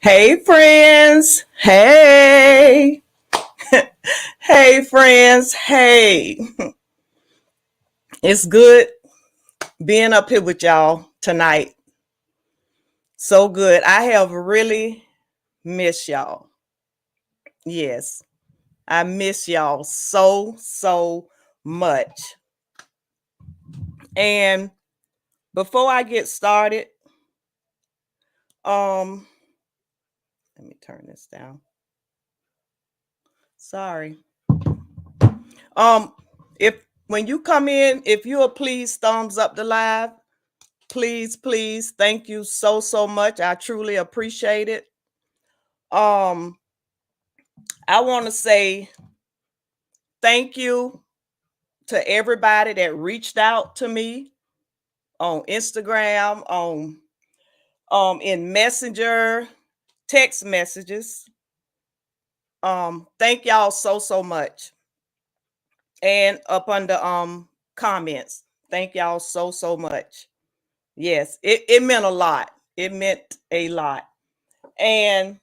Hey, friends. Hey. Hey, friends. Hey. It's good being up here with y'all tonight. So good. I have really missed y'all. Yes, I miss y'all so much. And before I get started, um, let me turn this down. Sorry. Um, if when you come in, if you'll please thumbs up the live, please. Thank you so much. I truly appreciate it. Um, I want to say thank you to everybody that reached out to me on Instagram, on in Messenger, text messages. Thank y'all so much. And up under comments. Thank y'all so much. Yes, it meant a lot. It meant a lot. And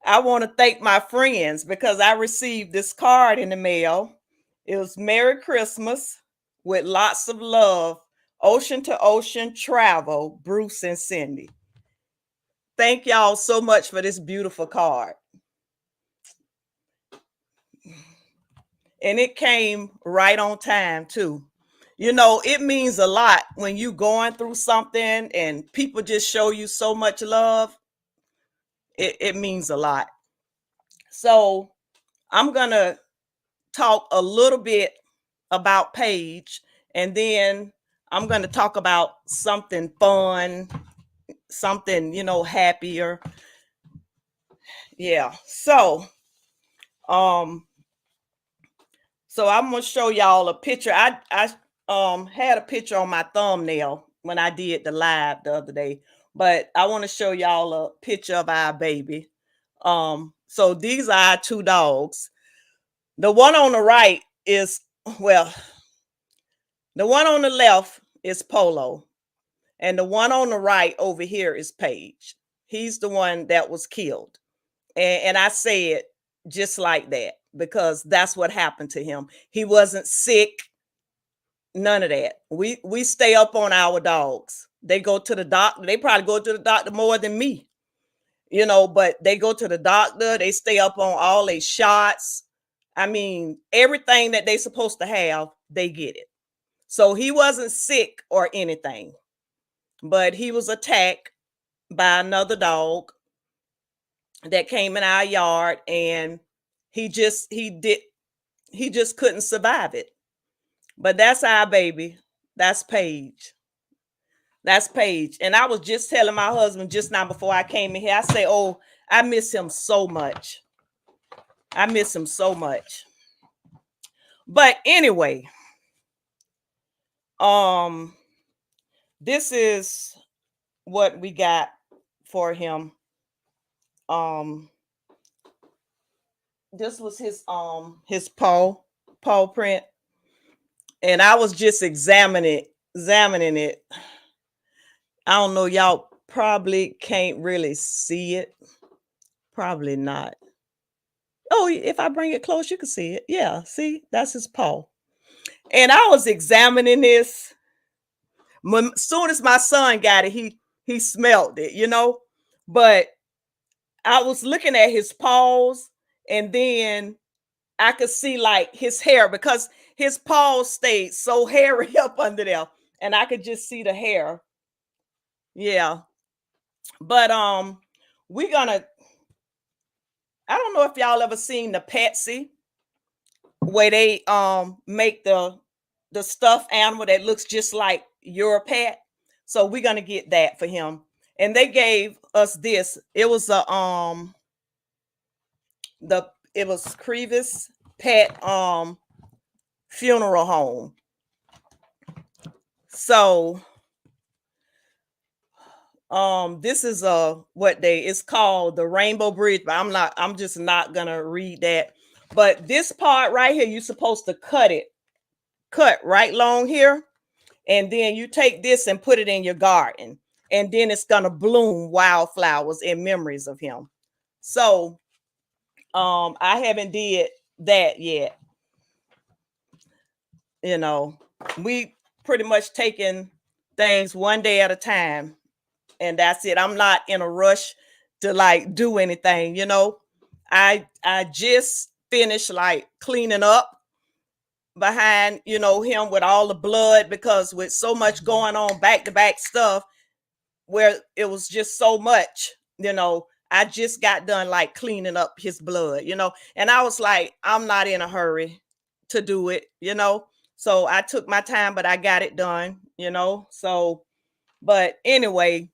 I want to thank my friends because I received this card in the mail. It was Merry Christmas with lots of love, ocean to ocean travel, Bruce and Cindy. Thank y'all so much for this beautiful card. And it came right on time, too. You know, it means a lot when you going through something and people just show you so much love. It means a lot. So I'm going to talk a little bit about Paige, and then I'm going to talk about something fun, something, happier. Yeah. Um, so I'm going to show y'all a picture. I had a picture on my thumbnail when I did the live the other day, but I want to show y'all a picture of our baby. So these are our two dogs. The one on the right is, well, the one on the left is Polo, and the one on the right over here is Paige. He's the one that was killed. And I say it just like that because that's what happened to him. He wasn't sick, none of that. We stay up on our dogs. They go to the doctor. They probably go to the doctor more than me, but they go to the doctor. They stay up on all their shots. I mean, everything that they supposed to have, they get it. So he wasn't sick or anything, but he was attacked by another dog that came in our yard, and he just couldn't survive it. But that's our baby. That's Paige. That's Paige. And I was just telling my husband just now before I came in here, I say, oh, I miss him so much. I miss him so much. But anyway, this is what we got for him. This was his paw print, and I was just examining it. I don't know, y'all probably can't really see it. Probably not. Oh, if I bring it close, you can see it. Yeah, see, that's his paw. And I was examining this. As soon as my son got it, he smelled it. But I was looking at his paws, and then I could see like his hair because his paws stayed so hairy up under there, and I could just see the hair. Yeah. But we're gonna I don't know if y'all ever seen the Petsy where they make the stuffed animal that looks just like your pet. So we're gonna get that for him. And they gave us this. It was it was Crevis Pet funeral home. So this is it's called the Rainbow Bridge, but I'm just not gonna read that. But this part right here, you're supposed to cut right long here, and then you take this and put it in your garden, and then it's gonna bloom wildflowers in memories of him. So I haven't did that yet. You know, we pretty much taking things one day at a time, and that's it. I'm not in a rush to like do anything, you know. I just finished like cleaning up behind, you know, him with all the blood, because with so much going on, back to back stuff, where it was just so much, you know. I just got done like cleaning up his blood, you know, and I was like, I'm not in a hurry to do it, you know. So I took my time, but I got it done, you know. So, but anyway,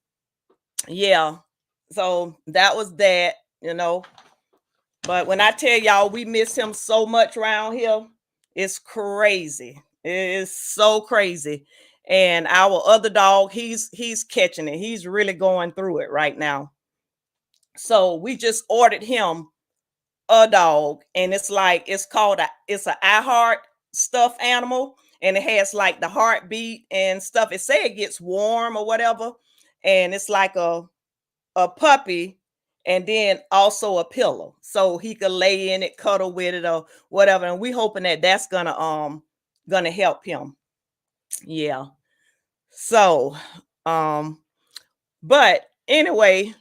yeah. So that was that, you know. But when I tell y'all we miss him so much around here, it's crazy. It is so crazy. And our other dog, he's catching it. He's really going through it right now. So we just ordered him a dog, and it's like it's an iHeart stuffed animal, and it has like the heartbeat and stuff. It say it gets warm or whatever, and it's like a puppy, and then also a pillow, so he could lay in it, cuddle with it, or whatever. And we hoping that that's gonna help him. Yeah. So um but anyway,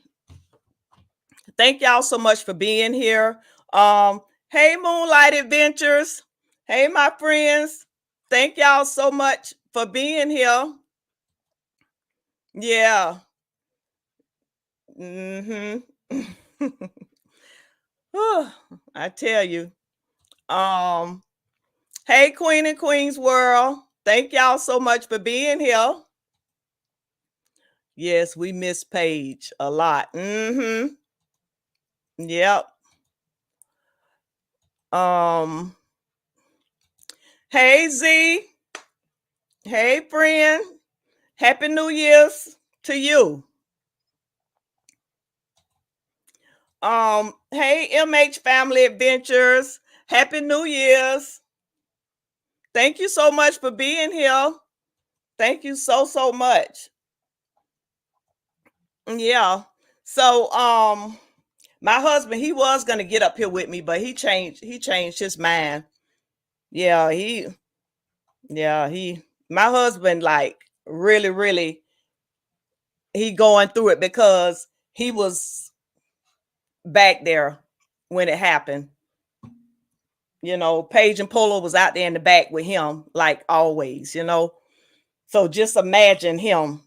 thank y'all so much for being here. Hey, Moonlight Adventures. Hey, my friends. Thank y'all so much for being here. Yeah. Mm-hmm. I tell you. Um, hey, Queen and Queens World. Thank y'all so much for being here. Yes, we miss Paige a lot. Mm-hmm. Yep. Um, hey Z. Hey friend. Happy New Year's to you. Hey MH Family Adventures. Happy New Year's. Thank you so much for being here. Thank you so much. Yeah. So my husband, he was gonna get up here with me, but he changed his mind. Yeah, he my husband, like, really he going through it, because he was back there when it happened. You know, Paige and Polo was out there in the back with him, like always, you know. So just imagine him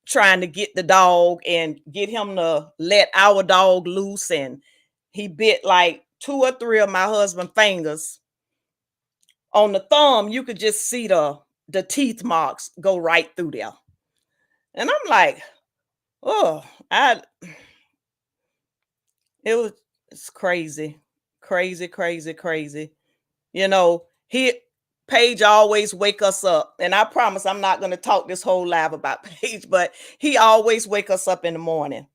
trying to get the dog and get him to let our dog loose, and he bit like two or three of my husband's fingers. On the thumb, you could just see the teeth marks go right through there. And I'm like, oh, I it was it's crazy. Crazy. You know, he Paige always wake us up. And I promise I'm not going to talk this whole live about Paige, but he always wake us up in the morning.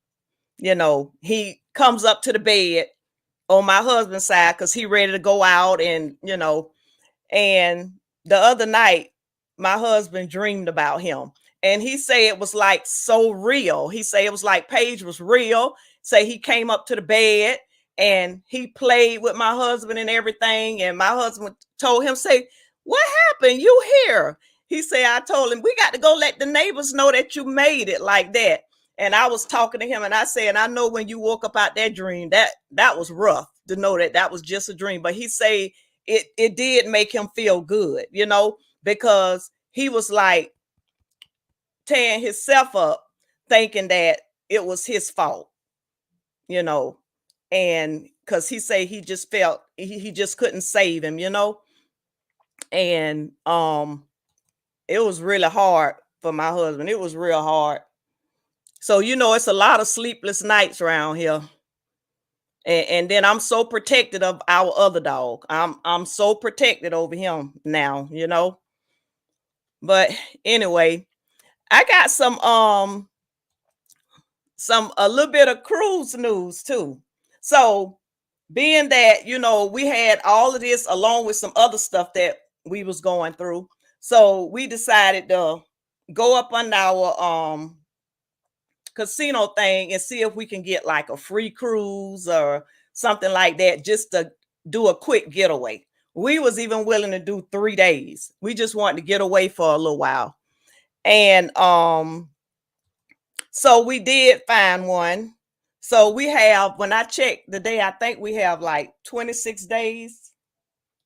You know, he comes up to the bed on my husband's side because he ready to go out, and you know. And the other night, my husband dreamed about him. And he said it was like so real. He said it was like Paige was real. Say he came up to the bed and he played with my husband and everything. And my husband told him, say, what happened? You here? He said, I told him, we got to go let the neighbors know that you made it like that. And I was talking to him, and I said, I know when you woke up out that dream, that was rough to know that that was just a dream. But he said it did make him feel good, you know, because he was like tearing himself up, thinking that it was his fault, you know. And because he say he just felt he just couldn't save him, you know. And it was really hard for my husband. It was real hard. So, you know, it's a lot of sleepless nights around here. And then I'm so protected of our other dog. I'm so protected over him now, you know. But anyway, I got some a little bit of cruise news too. So being that, you know, we had all of this along with some other stuff that we was going through. So we decided to go up on our casino thing and see if we can get like a free cruise or something like that, just to do a quick getaway. We was even willing to do 3 days. We just wanted to get away for a little while. And so we did find one. So we have, when I checked the day, I think we have like 26 days,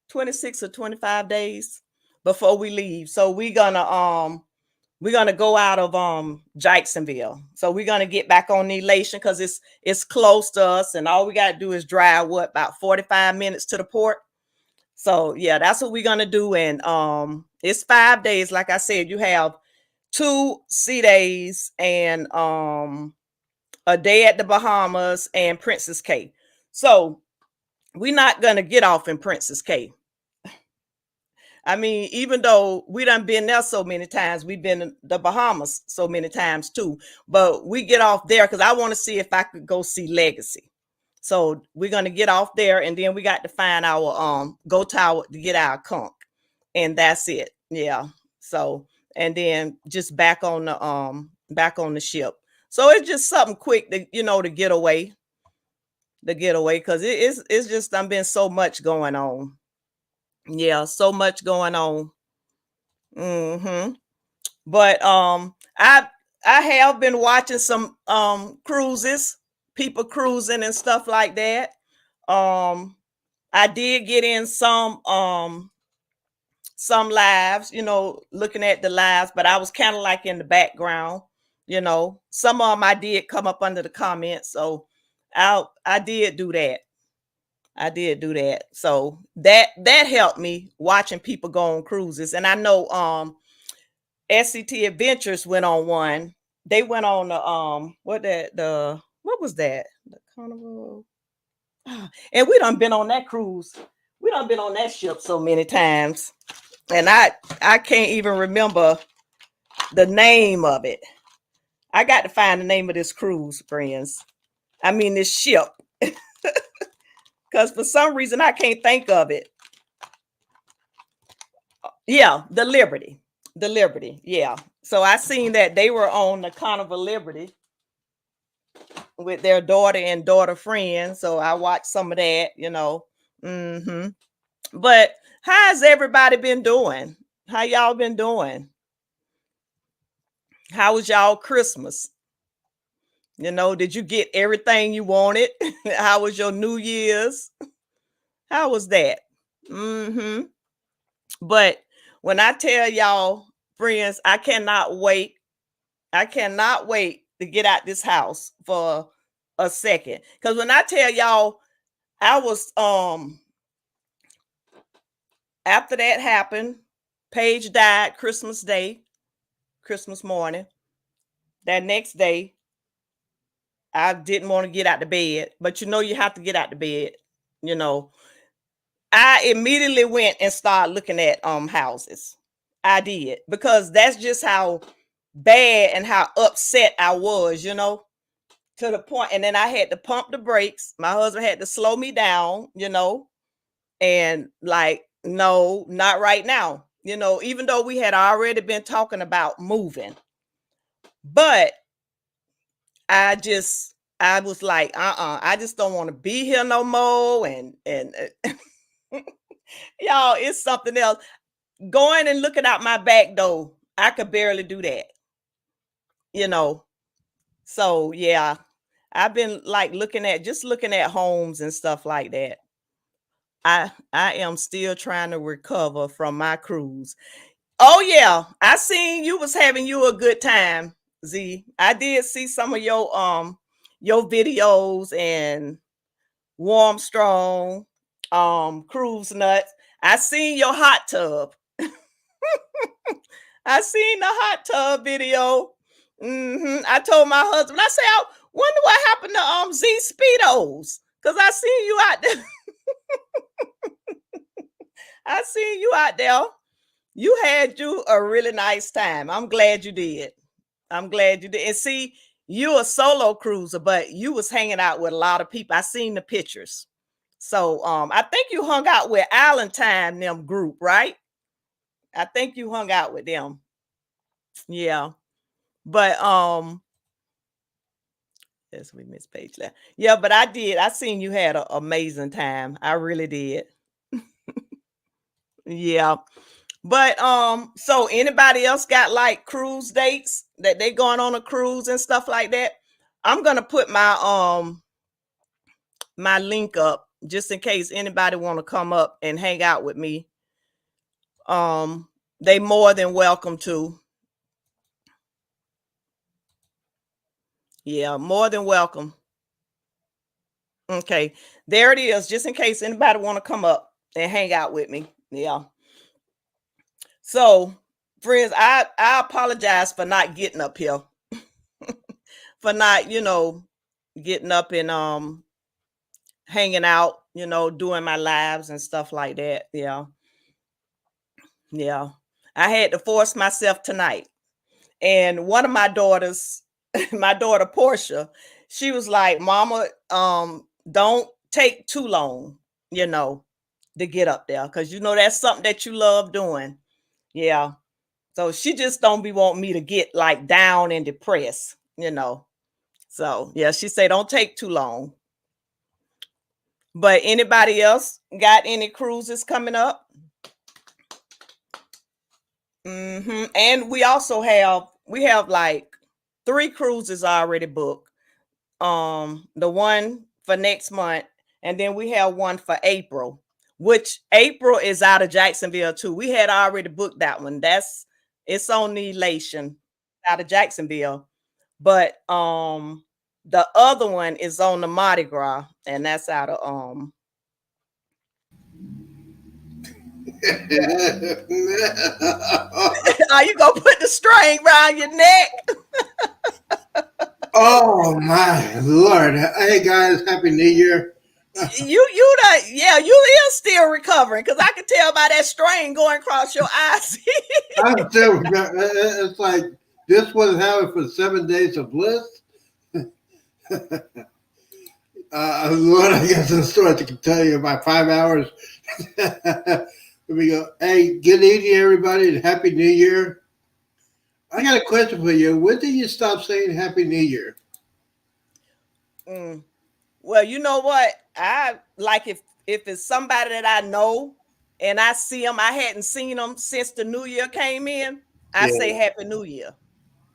26 or 25 days before we leave. So we're gonna go out of Jacksonville. So we're gonna get back on the Elation because it's close to us, and all we gotta do is drive about 45 minutes to the port. So yeah, that's what we're gonna do. And it's 5 days. Like I said, you have 2 sea days and a day at the Bahamas and Princess Cay. So we're not gonna get off in Princess Cay. I mean, even though we done been there so many times, we've been in the Bahamas so many times too. But we get off there because I want to see if I could go see Legacy. So we're gonna get off there, and then we got to find our go tower to get our conch, and that's it. Yeah. So and then just back on the ship. So it's just something quick to to get away, because it's just done been so much going on. Yeah, so much going on. But I have been watching some cruises, people cruising and stuff like that. I did get in some lives, looking at the lives, but I was kind of like in the background. Some of them I did come up under the comments, so I did do that. I did do that. So that helped me watching people go on cruises. And I know SCT Adventures went on one. They went on the what was that? The Carnival. And we done been on that cruise. We done been on that ship so many times. And I can't even remember the name of it. I got to find the name of this cruise, friends. I mean this ship. Because for some reason I can't think of it. Yeah, the Liberty. The Liberty. Yeah. So I seen that they were on the Carnival Liberty with their daughter and daughter friends. So I watched some of that. But how's everybody been doing? How y'all been doing? How was y'all Christmas? Did you get everything you wanted? How was your New Year's? How was that? But when I tell y'all, friends, I cannot wait. I cannot wait to get out this house for a second. Because when I tell y'all, I was after that happened, Paige died Christmas Day, Christmas morning. That next day, I didn't want to get out the bed, but you have to get out the bed. I immediately went and started looking at houses. I did, because that's just how bad and how upset I was, to the point. And then I had to pump the brakes. My husband had to slow me down, and like, no, not right now. Even though we had already been talking about moving, but I was like, I just don't want to be here no more. And y'all, it's something else. Going and looking out my back door, I could barely do that. So yeah, I've been like looking at homes and stuff like that. I am still trying to recover from my cruise. Oh yeah, I seen you was having you a good time, Z. I did see some of your videos and Warm Strong, Cruise Nuts. I seen your hot tub. I seen the hot tub video. I told my husband, I said, I wonder what happened to Z Speedos. Cause I seen you out there. I seen you out there. You had you a really nice time. I'm glad you did. I'm glad you did. And see, you a solo cruiser, but you was hanging out with a lot of people. I seen the pictures. So I think you hung out with Allentown them group, right? I think you hung out with them. Yeah. But Yes, we missed Paige left. Yeah, but I did. I seen you had an amazing time. I really did. Yeah. But so anybody else got like cruise dates that they going on a cruise and stuff like that? I'm gonna put my link up just in case anybody want to come up and hang out with me. They more than welcome to. Yeah, more than welcome. Okay, there it is. Just in case anybody want to come up and hang out with me. Yeah. So, friends, I apologize for not getting up here, for not getting up and hanging out, doing my lives and stuff like that. Yeah, yeah. I had to force myself tonight, and one of my daughters, my daughter Portia, she was like, "Mama, don't take too long, you know, to get up there, because that's something that you love doing." Yeah. So she just don't be wanting me to get like down and depressed. So yeah, she say don't take too long. But anybody else got any cruises coming up? And we have like 3 cruises already booked. The one for next month, and then we have one for April, which April is out of Jacksonville too. We had already booked that one. It's on the elation out of Jacksonville. But the other one is on the Mardi Gras, and that's out of are you gonna put the string around your neck? Oh my Lord! Hey guys, Happy New Year! You is still recovering, because I can tell by that string going across your eyes. I'm still. It's like this was having for 7 days of bliss. Lord, I got some stories I can tell you about 5 hours. Here we go. Hey, good evening, everybody, and Happy New Year. I got a question for you. When did you stop saying Happy New Year? Mm. Well, you know what? I like if it's somebody that I know and I see them, I hadn't seen them since the New Year came in. I say Yeah. Happy New Year.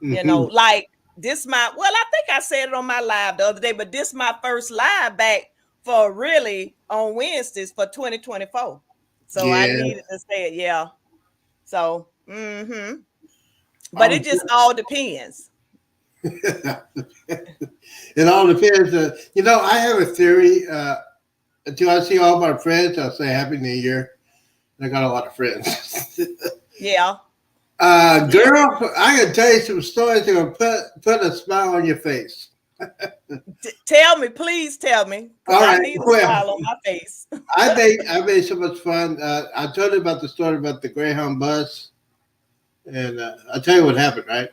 Hmm. Like I think I said it on my live the other day, but this my first live back for really on Wednesdays for 2024. So I Yeah. needed to say it, yeah. So, but I'm it just all depends. It all depends. I have a theory. Until I see all my friends, I'll say Happy New Year. I got a lot of friends. Yeah. Yeah. Girl, I can tell you some stories that will put a smile on your face. Tell me, please tell me, because All I right. need a Well, smile on my face. I made so much fun. I told you about the story about the Greyhound bus, and I'll tell you what happened. Right?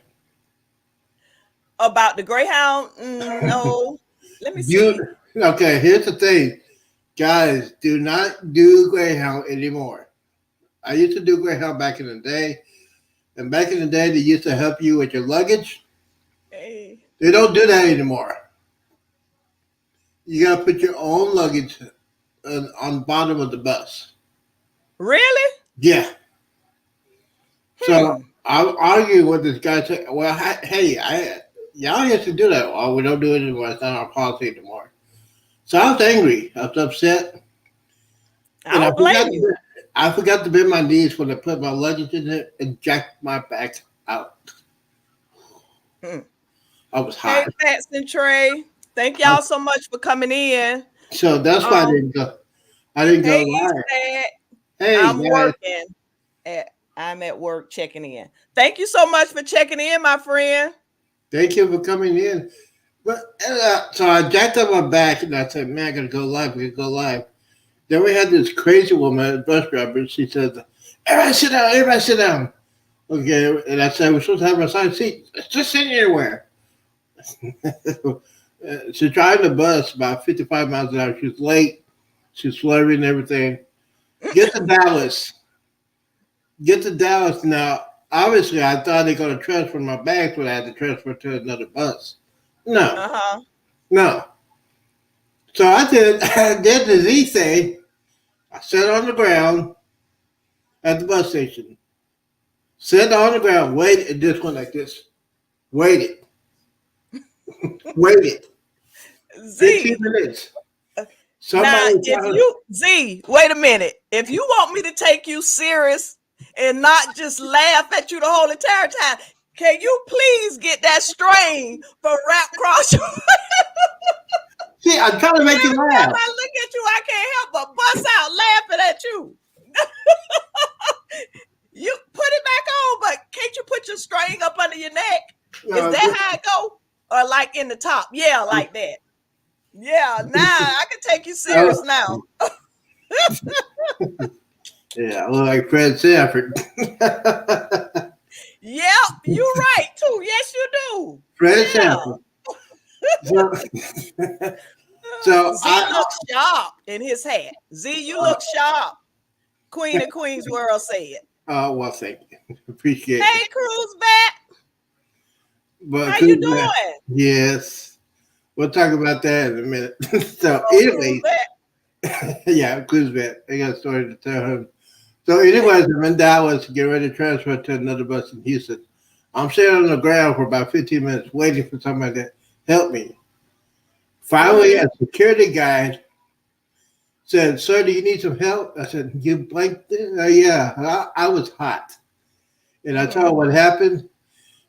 About the Greyhound? No. Let me You see. okay? Here's the thing, guys. Do not do Greyhound anymore. I used to do Greyhound back in the day. And back in the day, they used to help you with your luggage. Hey. They don't do that anymore. You got to put your own luggage on the bottom of the bus. Really? Yeah. So Hmm. I'm arguing with this guy. Saying, well, hey, y'all used to do that. Oh, we don't do it anymore. It's not our policy anymore. So I was angry. I was upset. I And don't blame you. I forgot to bend my knees when I put my luggage in it and jacked my back out. Hmm. I was Hey, hot. Fats and Trey. Thank y'all so much for coming in. So that's why I Um, didn't go. I didn't go hey, live. Sad. Hey I'm guys, working. I'm at work checking in. Thank you so much for checking in, my friend. thank you for coming in. But so I jacked up my back and I said, "Man, I gotta go live. We gotta go live." Then we had this crazy woman, bus driver. She said, "Everybody sit down. Everybody sit down." Okay, and I said, "We're supposed to have a assigned seat. Just sit anywhere." She's driving the bus about 55 miles an hour. She's late. She's slurring and everything. Get to Dallas. Get to Dallas now. Obviously, I thought they're going to transfer my bags, but I had to transfer to another bus. No. Uh-huh. No. So I did the Z thing. I sat on the ground at the bus station. Sat on the ground, waited, and just went like this. Waited. Waited. 15 Z. minutes. Now, Somebody if found. you Z, wait a minute. If you want me to take you serious and not just laugh at you the whole entire time, can you please get that string from wrap across your See, I'm trying to make you every time laugh. I look at you, I can't help but bust out laughing at you. You put it back on, but can't you put your string up under your neck? Is No, that how it go? Or like in the top? Yeah, like that. Yeah, now I can take you serious oh, now. yeah, I look like Fred Sanford. Yep, you right too. Yes, you do. Fred Yeah. Sanford. So, so Z looks sharp in his hat. Z, you look sharp. Queen of Queens World said. well, thank you. Appreciate it. Hey, Cruz back. But How you Cruz Matt, doing? yes, we'll talk about that in a minute. So, Oh, Cruz anyway, back. yeah, Cruz Matt, I got a story to tell him. So, anyways, I'm in Dallas, get ready to transfer to another bus in Houston. I'm sitting on the ground for about 15 minutes waiting for somebody to help me. Finally, a security guy said, "Sir, do you need some help?" I said, "You blinked it?" Yeah, I was hot. And I told him what happened. And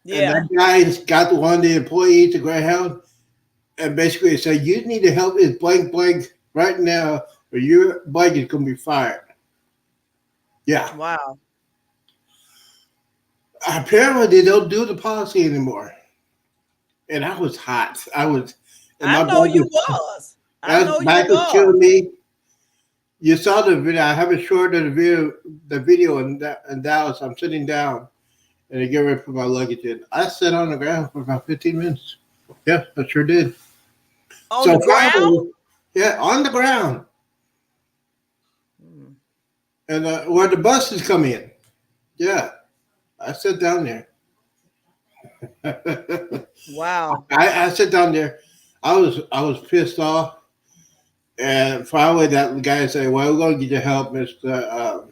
Yeah. that guy got one of the employees to Greyhound and basically said, "You need to help this blank blank right now, or your blank is going to be fired." Yeah. Wow. Apparently, they don't do the policy anymore. And I was hot. And I my know you blanket, was. I that know you back was was. killing me. You saw the video. I have a short of the video in Dallas. I'm sitting down and they get ready to put my luggage in. I sat on the ground for about 15 minutes. Yeah, I sure did. On the So ground? finally, yeah, on the ground. Hmm. And where the buses come in. Yeah, I sat down there. Wow. I sat down there. I was pissed off. And finally, that guy said, "Well, we're going to get your help, Mister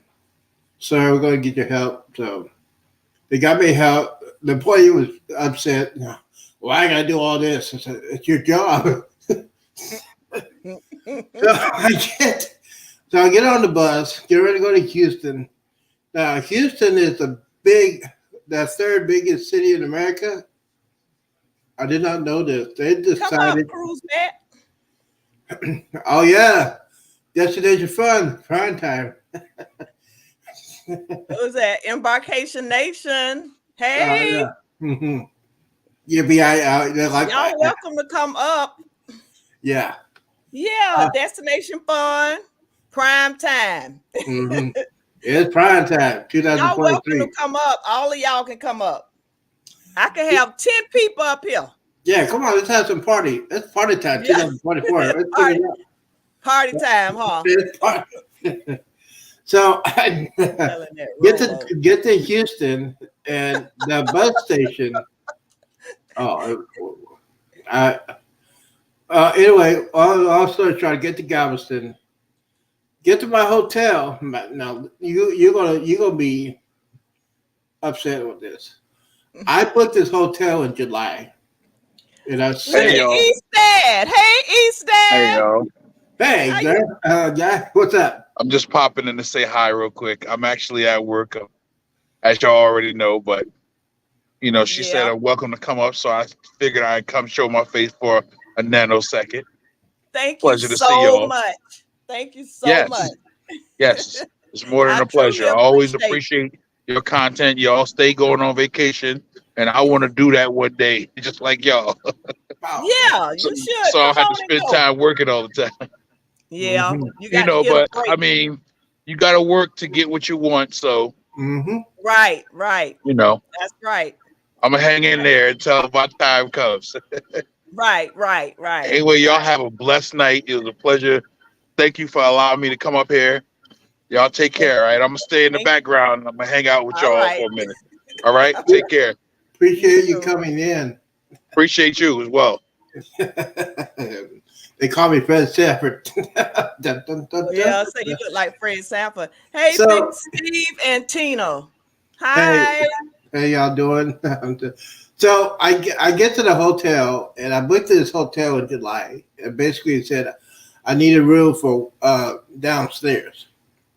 Sir. We're going to get your help." So they got me help. The employee was upset. Well, I got to do all this. I said, "It's your job." So I get on the bus, get ready to go to Houston. Now, Houston is the third biggest city in America. I did not know this. They Come up, decided, Cruz back. oh yeah, destination fun, prime time. Who's that? Embarkation Nation. Oh Hey, yeah. Mm-hmm. You be they're like, y'all welcome to come up. yeah. Yeah, destination fun, prime time. Mm-hmm. It's prime time, Y'all welcome to 2023. come up. All of y'all can come up. I can have 10 people up here. Yeah, come on, let's have some party. It's party time, Yeah, 2024. Let's get party, it up. party time, huh? It's party. So I Telling that Rolo. get to Houston and the bus station. Oh, I anyway, I'll also try to get to Galveston, get to my hotel. Now you're gonna be upset with this. I booked this hotel in July, and I Look said, Hey at y'all. East Dad. Hey, East Hey Dad. y'all. "Hey, How you? there, guy, what's up?" I'm just popping in to say hi real quick. I'm actually at work, as y'all already know, but she said Yeah. welcome to come up, so I figured I'd come show my face for a nanosecond. Thank you Pleasure to see so y'all. much. Thank you so much. Yes, yes. It's more than I a truly pleasure. I always appreciate you. appreciate your content. Y'all stay going on vacation, and I want to do that one day, just like y'all. Oh, Yeah, So, you should. so I Come have to on and spend go. time working all the time. Yeah, mm-hmm, you got to get a But I break. mean, you got to work to get what you want. So, mm-hmm. Right, right. you know. That's right. I'm gonna hang in there until my time comes. Right, right, right, Anyway, y'all right. have a blessed night. It was a pleasure. Thank you for allowing me to come up here. Y'all take Thank, care. All right, I'm gonna stay in the thank background. I'm gonna hang out with all y'all right. for a minute. All right, take care. You Appreciate you too. coming in. Appreciate you as well. They call me Fred Sanford. Dun, dun, dun, dun. Yeah, so you look like Fred Sanford. Hey, Big So, Steve and Tina. hey, Hi. hey, y'all doing? So I get to the hotel and I booked this hotel in July. And basically it said I need a room for downstairs.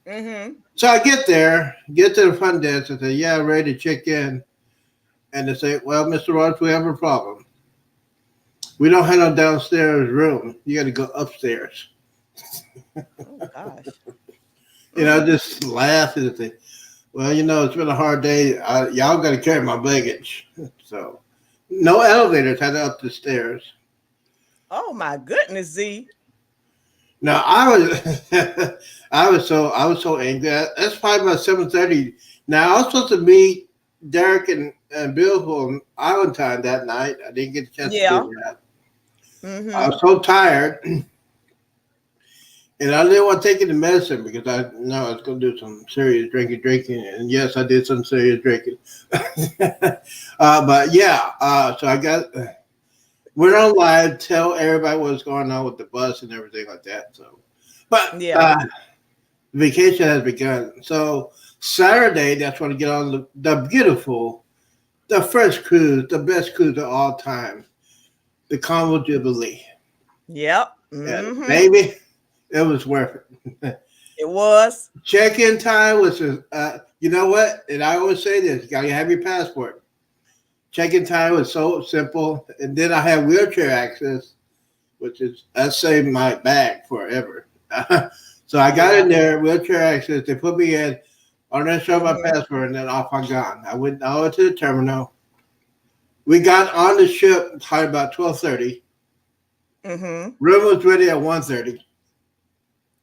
Mm-hmm. So I get there, get to the front desk and say, yeah, I'm ready to check in. And they say, well, Mr. Ross, we have a problem. We don't have no downstairs room. You got to go upstairs. Oh gosh. I just laugh and say, well, it's been a hard day. Y'all got to carry my baggage. So no elevators had up the stairs. Oh my goodness, Z. Now I was so angry. That's probably about 7:30. Now I was supposed to meet Derek and Bill from Island Time that night. I didn't get a chance to Yeah. do that. I Mm-hmm. was so tired, and I didn't want to take any medicine because I know I was going to do some serious drinking. And yes, I did some serious drinking. But yeah, so I went on live, tell everybody what's going on with the bus and everything like that. So, but Yeah. vacation has begun. So Saturday, that's when I get on the first cruise, the best cruise of all time, the Convo Jubilee. Yep. And Mm-hmm. baby, it was worth it. It was. Check-in time was, you know what? And I always say this: you gotta have your passport. Check-in time was so simple, and then I had wheelchair access, which is that saved my bag forever. So I got in there, wheelchair access. They put me in. I didn't show my passport, and then off I gone. I went over to the terminal. We got on the ship probably about 12:30. Mm-hmm. Room was ready at 1:30.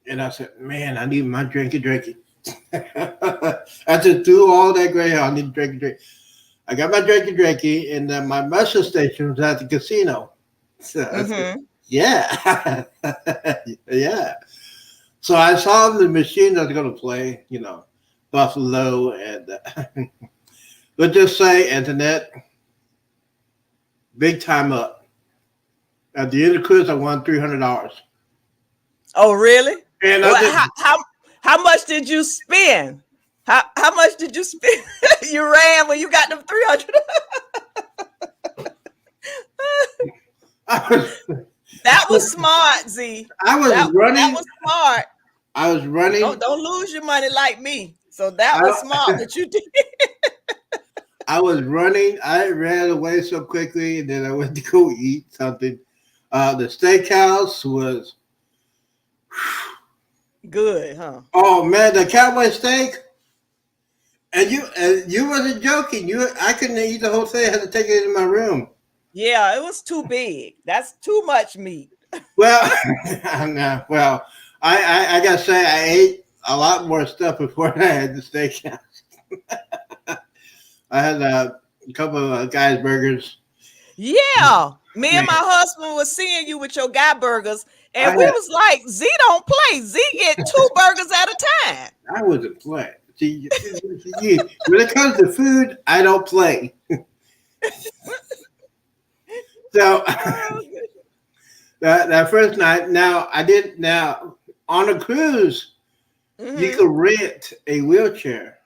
And I said, man, I need my drinky. I just threw all that gray hair. I need drinky. I got my drinky, and then my message station was at the casino. So I said, yeah. Yeah. So I saw the machine that was going to play, Buffalo and let's just say Internet, big time up. At the end of the cruise, I won $300. Oh, really? And Well, how much did you spend? How much did you spend? You ran when you got them 300. That was smart, Z. I was running. That was smart. I was running. Don't lose your money like me. So that was smart what you did. I was running. I ran away so quickly, and then I went to go eat something. The steakhouse was good, huh? Oh man, the cowboy steak. And you wasn't joking. I couldn't eat the whole thing. I had to take it in my room. Yeah, it was too big. That's too much meat. Well, no, well, I gotta say I ate a lot more stuff before I had the steakhouse. I had a couple of guys' burgers. Yeah, me and my husband was seeing you with your guy burgers, and we was like, Z don't play. Z get 2 burgers at a time. I wasn't playing. See, when it comes to food, I don't play. So that first night, now on a cruise, you could rent a wheelchair.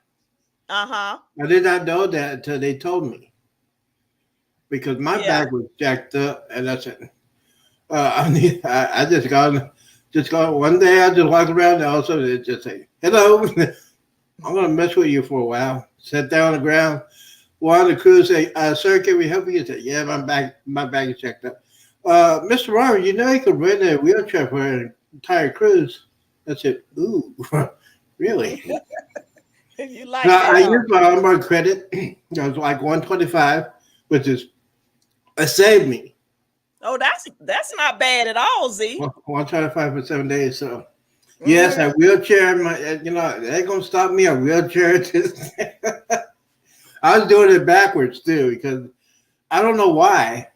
I did not know that until they told me, because my back was jacked up, and I said, I just got one day. I just walked around, and all of a sudden it just say, "Hello, I'm gonna mess with you for a while." Sat down on the ground. One on the cruise say, "Sir, can we help you?" He said, "Yeah, my back is checked up." Mr. Robert, you could rent a wheelchair for an entire cruise. I said, "Ooh, really?" You like that? I used my onboard credit. It was like $125, which is it saved me. Oh, that's not bad at all, Z. $125 for 7 days. So yes, a wheelchair. They're gonna stop me. A wheelchair. I was doing it backwards too, because I don't know why.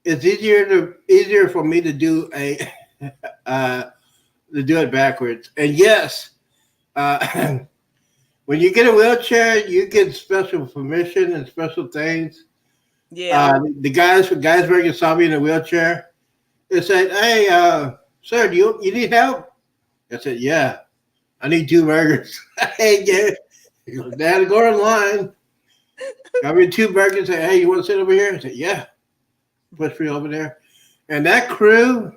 It's easier for me to do it backwards. And yes, when you get a wheelchair, you get special permission and special things. Yeah. The guys from Geisberg saw me in a wheelchair. They said, "Hey, sir, do you need help?" I said, "Yeah, I need 2 burgers." Hey, yeah. They had to go online. Got me 2 burgers. Said, "Hey, you want to sit over here?" I said, "Yeah." Push me over there, and that crew,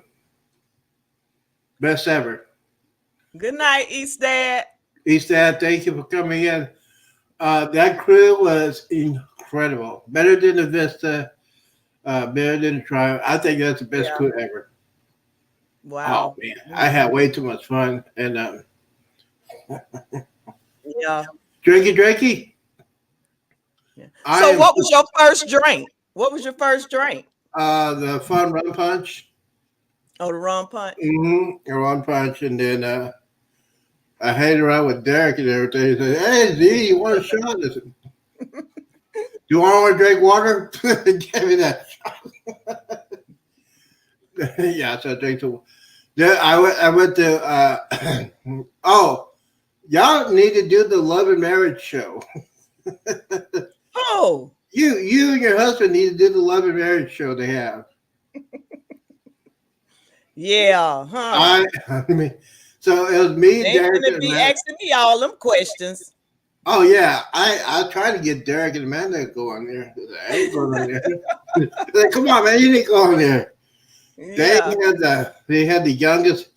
best ever. Good night, East Dad. East Dad, thank you for coming in. That crew was incredible. Better than the Vista, better than the Triumph. I think that's the best Yeah. crew ever. Oh Wow. man, I had way too much fun. And Yeah. drinky, Yeah. I So am what was your first drink? What was your first drink? the fun rum punch. Oh, the rum punch. Mm-hmm. Rum punch, and then I hang around with Derek and everything. He said, "Hey Z, you want a shot?" I said, "Do you want to drink water?" Give me that. Yeah, so I drank some. Yeah, I went to. Oh, y'all need to do the love and marriage show. Oh, You and your husband need to do the love and marriage show they have. yeah, huh? I mean, so it was me, They ain't Derek, gonna and be Amanda. asking me all them questions. Oh yeah, I tried to get Derek and Amanda to go on there. I ain't going on there. Like, come on, man, you didn't go on there. Yeah. They had the youngest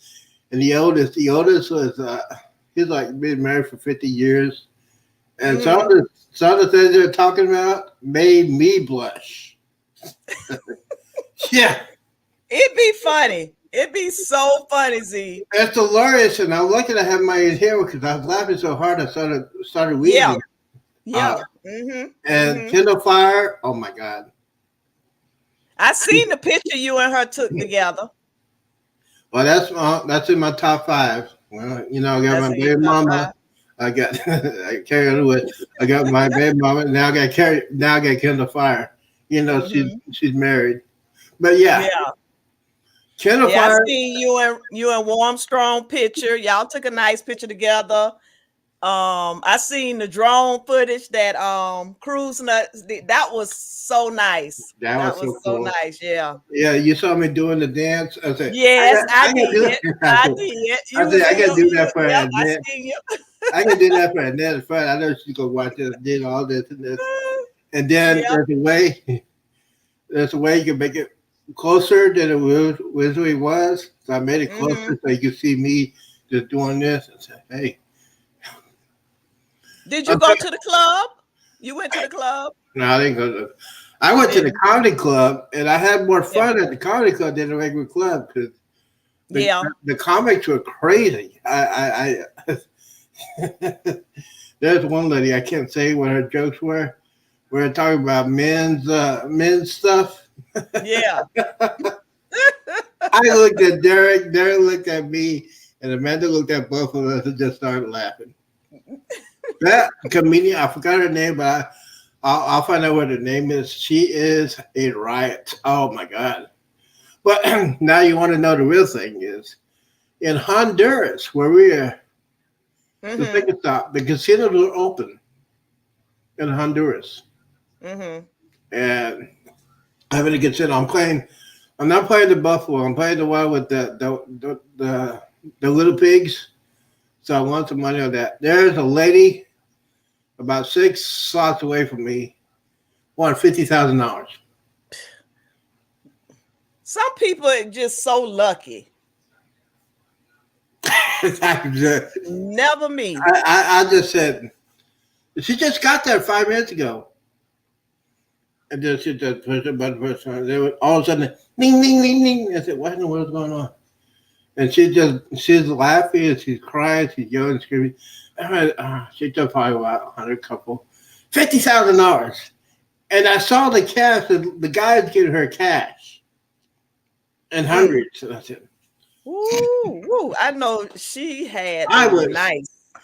and the oldest. The oldest was he's like been married for 50 years, and Mhm. some of the things they're talking about made me blush. Yeah, It'd be funny. It'd be so funny, Z. it's hilarious, and I'm lucky to have my inhaler because I was laughing so hard I started Yeah. wheezing. Uh, Yeah. Mm-hmm. and Mm-hmm. Kindle Fire, oh my god! I seen the picture you and her took together. Well, that's in my top 5. Well, you know, I got That's my in your baby top mama. five. I got I carry on with. I got my baby mama. Now I got carry. Now I got Kindle Fire. You know, Mm-hmm. she's married. But yeah, Yeah. Kindle Yeah, I Fire. seen you and Warm Strong picture. Y'all took a nice picture together. I seen the drone footage that Cruise Nuts did. That was so nice. That That was was so so cool. nice. Yeah. Yeah, you saw me doing the dance. I said, Yes, I I gotta do did. I that. did. I You said, was I in gotta your do that for yep, I Annette. seen you. I can do that for Annette friend. I know she's gonna watch this, did all this and this. And then Yep. there's a way you can make it closer than it originally was. So I made it Mm-hmm. closer so you can see me just doing this and say, hey. Did you go Okay. to the club? You went to the club? No, I didn't go to I You went to the didn't? comedy club and I had more Yeah. fun at the comedy club than the regular club because Yeah. the comics were crazy. There's one lady, I can't say what her jokes were. We were talking about men's stuff. Yeah. I looked at Derek looked at me, and Amanda looked at both of us and just started laughing. That comedian, I forgot her name, but I'll find out what her name is. She is a riot. Oh my god! But now you want to know the real thing is in Honduras, where we are, the Mm-hmm. second stop, the casinos are open in Honduras, Mm-hmm. and having a casino. I'm not playing the Buffalo. I'm playing the one with the little pigs. So I want some money on that. There's a lady about 6 slots away from me, won $50,000. Some people are just so lucky. I Never me. just said, she just got there 5 minutes ago. And then she just pushed a button, They were all of a sudden, ding, ding, ding, ding. I said, what in the world's going on? And she's laughing and she's crying, she's yelling, screaming. She took probably about 100 couple, $50,000. And I saw the cash, the guys giving her cash and hundreds. And I said, Woo, woo. I know she had I a was,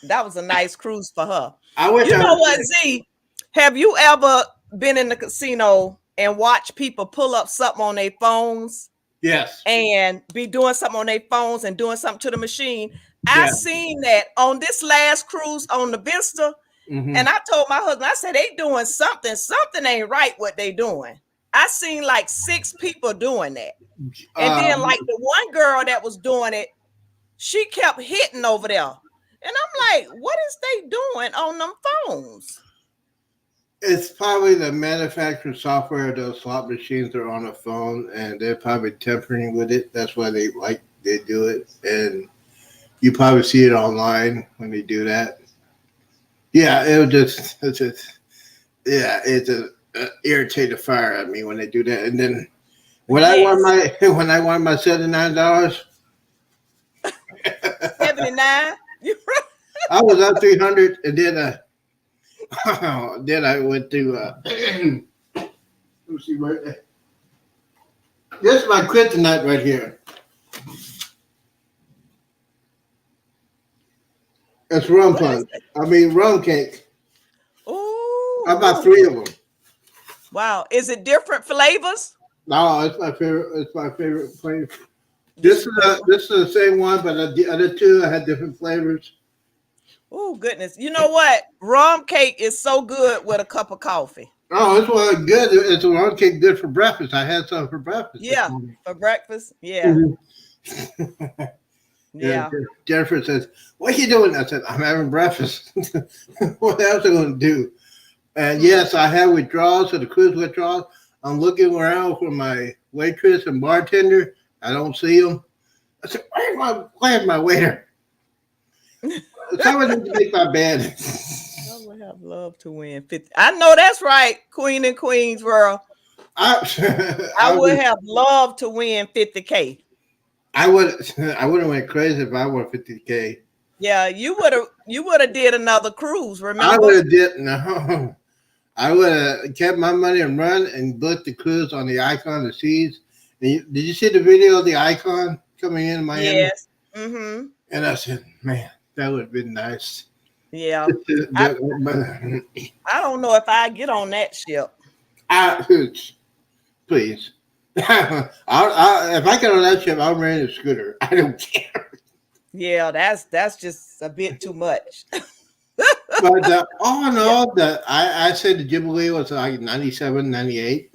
that was a nice cruise for her. I wish You I know was what, there. Z? Have you ever been in the casino and watch people pull up something on their phones Yes. and be doing something on their phones and doing something to the machine? I Yeah. seen that on this last cruise on the Vista. Mm-hmm. And I told my husband, I said, they doing something. Something ain't right what they doing. I seen like 6 people doing that. And then like the one girl that was doing it, she kept hitting over there. And I'm like, what is they doing on them phones? It's probably the manufacturer software. Those slot machines are on a phone, and they're probably tampering with it. That's why they do it, and you probably see it online when they do that. Yeah, it's a irritate the fire at me when they do that. And then when I won my $79, 79. I was up 300, and then then I went to let me see right there. This is my kryptonite right here. It's rum punch. Rum cake. Ooh. I bought 3 of them. Wow. Is it different flavors? No, it's my favorite. It's my favorite flavor. This is the same one, but the other 2 I had different flavors. Oh goodness! You know what? Rum cake is so good with a cup of coffee. Oh, it's one good. It's a rum cake good for breakfast. I had some for breakfast. Yeah, for breakfast. Yeah. Mm-hmm. Yeah. Jennifer says, "What are you doing?" I said, "I'm having breakfast." What else am I going to do? And yes, I have withdrawals, so the cruise withdrawals. I'm looking around for my waitress and bartender. I don't see them. I said, "Where's my waiter?" Someone needs to make my bed. I would have loved to win 50. I know that's right, Queen and Queens world. I would have loved to win 50K. I would have went crazy if I won 50K. Yeah, you would have did another cruise, remember? I would have did no. I would have kept my money and run and booked the cruise on the Icon of the Seas. Did you see the video of the Icon coming in Miami? Yes. Mm-hmm. And I said, man, that would have been nice. Yeah. I don't know if I get on that ship. Please. If I get on that ship, I'll rent a scooter. I don't care. Yeah, that's just a bit too much. But all in all, I said the Jubilee was like 97, 98.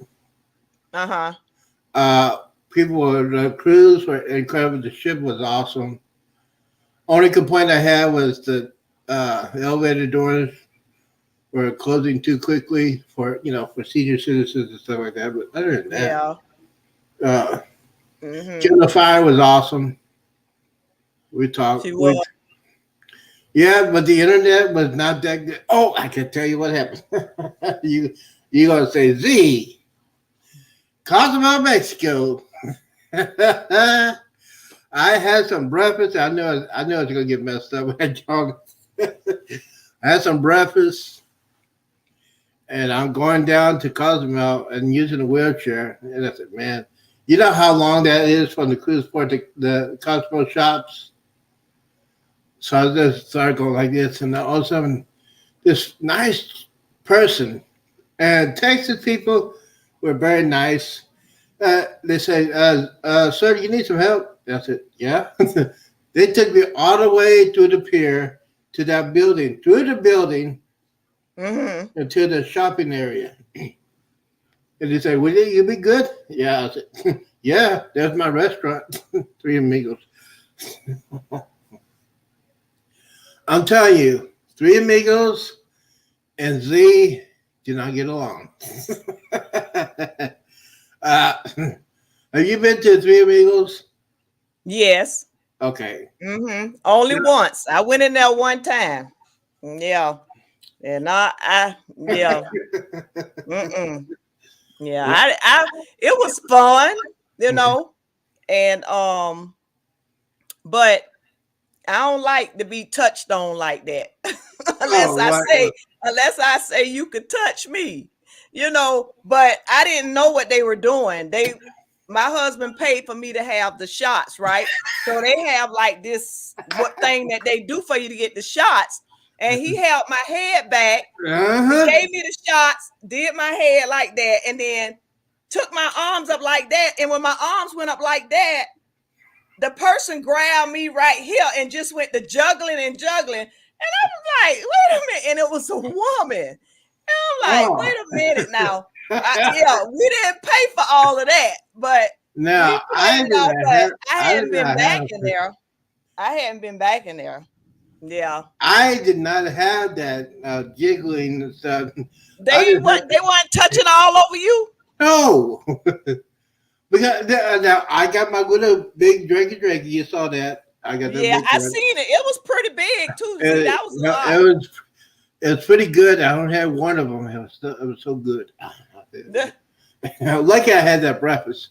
The cruise were incredible. The ship was awesome. Only complaint I had was the elevator doors were closing too quickly for senior citizens and stuff like that. But other than that, Killer Fire was awesome. We talked. Yeah, but the internet was not that good. Oh, I can tell you what happened. You gonna say Z, Cozumel, Mexico. I had some breakfast. I know it's gonna get messed up. I had some breakfast, and I'm going down to Cozumel and using a wheelchair. And I said, man, you know how long that is from the cruise port to the Cozumel shops? So I just started going like this, and all of a sudden, this nice person, and Texas people were very nice. They say, sir, you need some help? I said, yeah. They took me all the way to the pier, to that building, through the building, and to the shopping area. And they said, will you be good? Yeah. I said, yeah, there's my restaurant, Three Amigos. I'm telling you, Three Amigos and Z do not get along. Have you been to Three Amigos? Yes. Okay. Only once. I went in there one time. Yeah. And yeah. Yeah. It was fun, and but I don't like to be touched on like that. Unless I say you could touch me, but I didn't know what they were doing. My husband paid for me to have the shots, right? So they have like this thing that they do for you to get the shots. And he held my head back, gave me the shots, did my head like that, and then took my arms up like that. And when my arms went up like that, the person grabbed me right here and just went to juggling. And I was like, wait a minute. And it was a woman. And I'm like, wait a minute now. Yeah, we didn't pay for all of that, but we Now played it off. But I I did hadn't been not back have in there. I hadn't been back in there. Yeah, I did not have that jiggling and stuff. I they just had weren't. They weren't touching all over you. no. Because now I got my little big drinky. You saw that. I got that Yeah, big I one. seen it. It was pretty big too. See, that was a No, lot. it was pretty good. I don't have one of them. It was so good. Lucky I had that breakfast.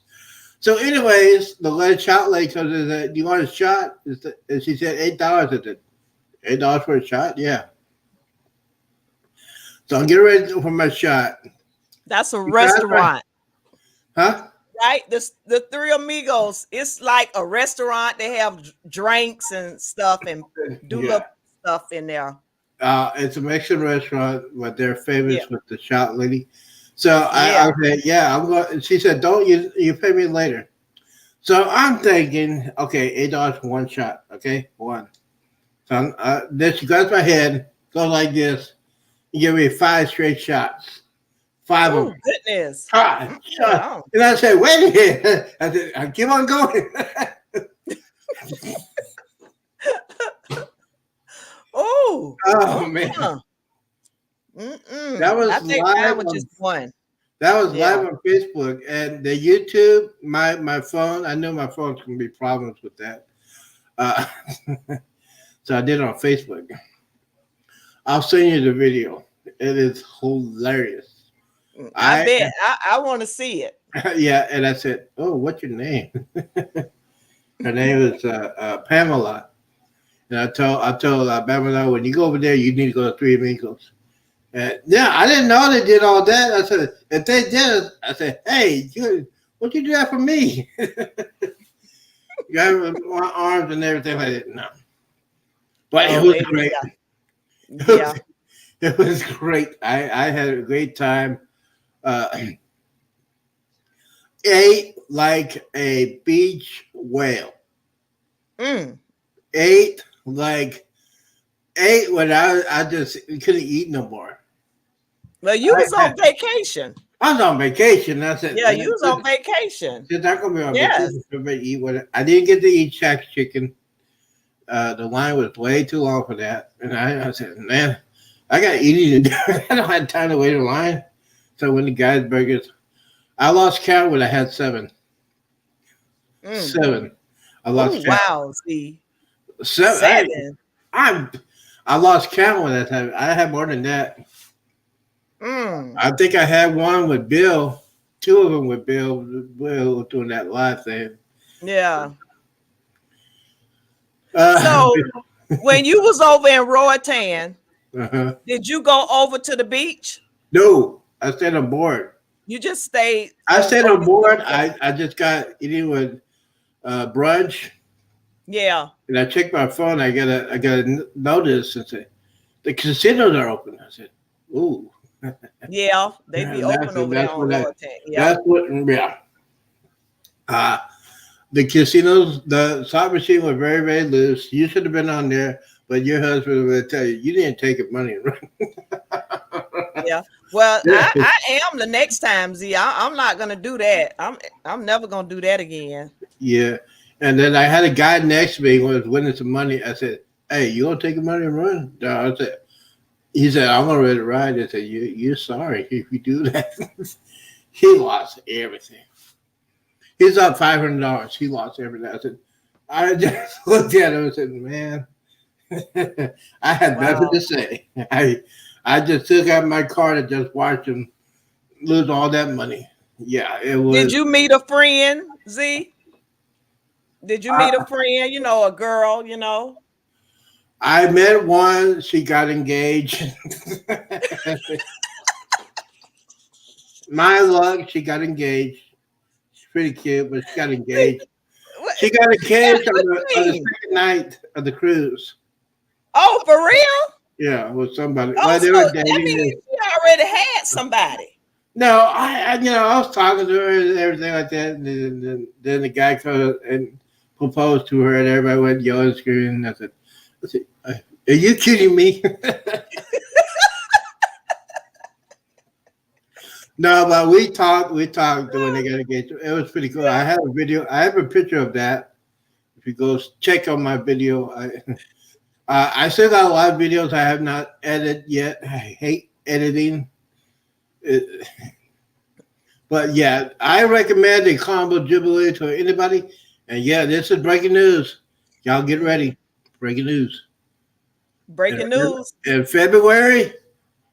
So, anyways, the lady shot lady comes and said, "Do you want a shot?" And she said $8. I said, $8 for a shot? Yeah. So I'm getting ready for my shot. That's a Because restaurant, huh? right? The Three Amigos. It's like a restaurant. They have drinks and stuff and do Yeah. little stuff in there. It's a Mexican restaurant, but they're Yeah, famous with the shot lady. So yeah. I said, yeah, I'm going. She said, don't you pay me later. So I'm thinking, okay, $8 for one shot. Okay, one. So then she grabs my head, goes like this, and give me 5 straight shots. 5 of Oh them. goodness. 5 shots. Yeah. And I said, wait a minute. I said, I keep on going. Oh. Oh man. That was I think mine live was just on one. That was Yeah. live on Facebook and the YouTube. My phone. I knew my phone's gonna be problems with that, uh, so I did it on Facebook. I'll send you the video. It is hilarious. I I bet. I want to see it. yeah, and I said, "Oh, what's your name?" Her name is Pamela, and I told Pamela, when you go over there, you need to go to Three Amigos. And yeah, I didn't know they did all that. I said, if they did it, I said, hey, what'd you do that for me? You have my arms and everything like that. No. But it Oh, was maybe. great. Yeah. It was great. I had a great time. Uh, ate like a beach whale. Mm. Ate when I just couldn't eat no more. Well, you was on vacation. I was on vacation. I said, Yeah, you was on vacation. since I'm gonna be on Yes. vacation, everybody eat what I didn't get to eat Shaq's chicken. The line was way too long for that, and I said, man, I got eating to do. I don't have time to wait in line. So when the guys burgers, I lost count when I had 7. 7. I Oh lost count. wow. See, 7. 7. I lost count when I had more than that. I think I had one with Bill, 2 of them with Bill doing that live thing. Yeah. So when you was over in Roatan, uh-huh. did you go over to the beach? No, I stayed on board. You just stayed. I stayed on board. I just got eating with brunch. Yeah. And I checked my phone. I got a notice and said the casinos are open. I said, ooh. Yeah, they be open over there on Roatan. Yeah. That's what. Yeah. The casinos, the slot machine was very, very loose. You should have been on there, but your husband will tell you didn't take your money and run. Yeah. Well, I am the next time, Z. I'm not gonna do that. I'm never gonna do that again. Yeah. And then I had a guy next to me who was winning some money. I said, hey, you gonna take your money and run? No, he said, I'm gonna let it ride. I said, you're sorry if you do that. He lost everything. He's up $500. He lost everything. I said, I just looked at him and said, man, I had nothing to say. I just took out my card and just watched him lose all that money. Yeah, it was. Did you meet a friend, Z? Did you meet a friend? A girl, I met one. She got engaged. My luck, she got engaged. She's pretty cute, but she got engaged. She got engaged on the second night of the cruise. Oh, for real? Yeah, with somebody. Oh, well, they so were that dating. means you already had somebody. No, I was talking to her and everything like that, and then the guy comes and proposed to her, and everybody went yelling and screaming. I said, are you kidding me? No, but we talked when they got engaged. It was pretty cool. I have a video. I have a picture of that. If you go check on my video, I still got a lot of videos I have not edited yet. I hate editing. It, but yeah, I recommend the combo jubilee to anybody. And yeah, this is breaking news. Y'all get ready. Breaking news. Breaking news. In February,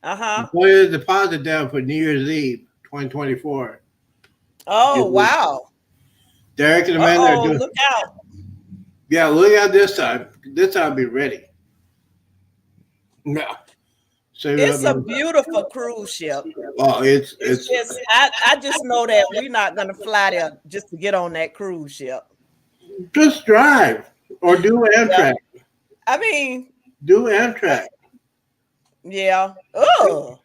Uh-huh. put a deposit down for New Year's Eve, 2024. Oh, wow. Derek and Amanda are doing. Look out. Yeah, look out this time. This time, be ready. Yeah. So It's a beautiful cruise ship. Oh, it's just I just know that we're not gonna fly there just to get on that cruise ship. Just drive or do Amtrak. Yeah. I mean, do Amtrak. Yeah. Oh.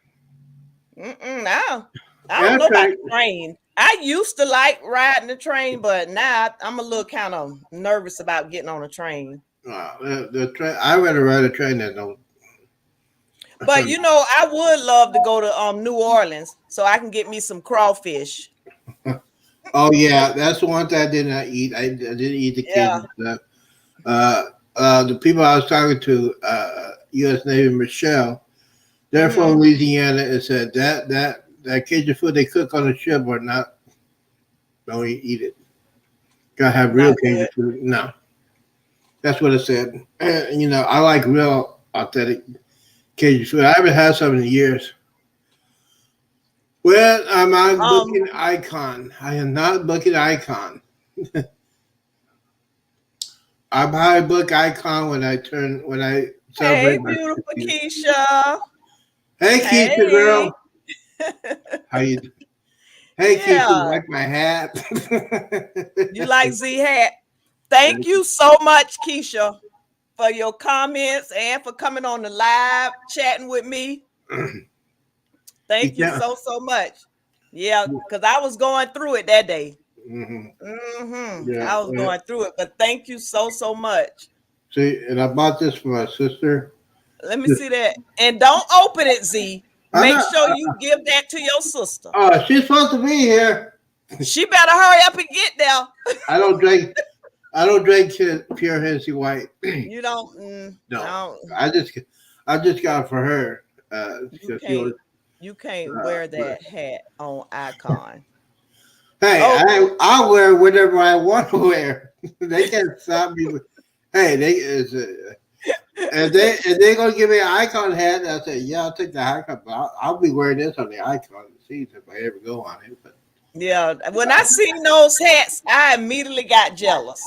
I don't know about the train. I used to like riding the train, but now I'm a little kind of nervous about getting on a train. The train. I rather ride a train than no. But you know, I would love to go to New Orleans so I can get me some crawfish. Oh yeah, that's the one thing I did not eat. I didn't eat the Cajun stuff. The people I was talking to, U.S. Navy Michelle, they're from Louisiana, and said that Cajun food they cook on the ship or not. Don't eat it. Gotta have real Cajun food. No, that's what it said. And, you know, I like real authentic Cajun food. I haven't had some in years. Well, I'm not booking Icon. I am not booking Icon. I probably book Icon when I celebrate. Hey, beautiful Keisha. Hey, Keisha, girl. How you? Hey, Keisha, you like my hat? You like Z hat? Thank you so much, Keisha, for your comments and for coming on the live chatting with me. Thank you so much. Yeah, because I was going through it that day. Yeah, I was going through it, but thank you so much. See, and I bought this for my sister. Let me see that. And don't open it, Z. Make sure you give that to your sister. Oh, she's supposed to be here. She better hurry up and get there. I don't drink pure Hennessy White. You don't? No. I just got it for her. You can't wear that hat on Icon. Hey, I'll wear whatever I want to wear. They can't stop me. Hey, they're gonna give me an Icon hat. And I said, yeah, I'll take the Icon. But I'll be wearing this on the Icon season if I ever go on it. But yeah, when I seen those hats, I immediately got jealous.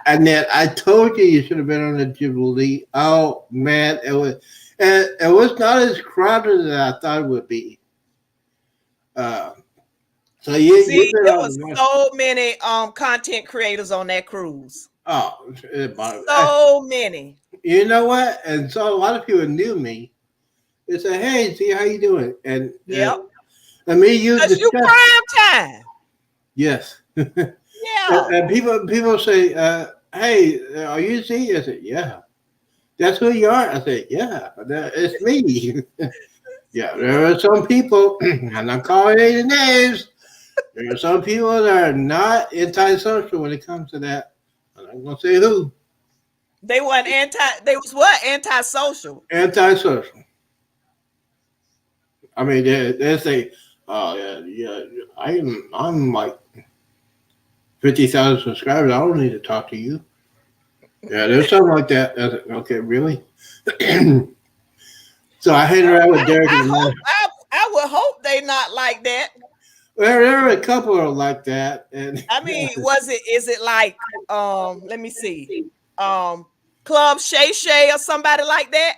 Annette, I told you should have been on the Jubilee. Oh man, it was not as crowded as I thought it would be. So there was so many content creators on that cruise. Oh, so many. You know what? And so a lot of people knew me. They said, "Hey, see how you doing?" And I mean, you prime time. Yes. Yeah. And people say, "Hey, are you Z?" I said, "Yeah." That's who you are. I said, "Yeah, it's me." Yeah, there are some people, I'm not calling any names. There are some people that are not antisocial when it comes to that. I'm not gonna say who. They weren't They was what? Antisocial. Antisocial. I mean, they say, "Oh yeah, I'm like 50,000 subscribers. I don't need to talk to you." Yeah, there's something like that. Okay, really? So I hang around with Derek. I would hope they not like that. Well, there are a couple of like that, and I mean, is it like let me see, Club Shay Shay or somebody like that?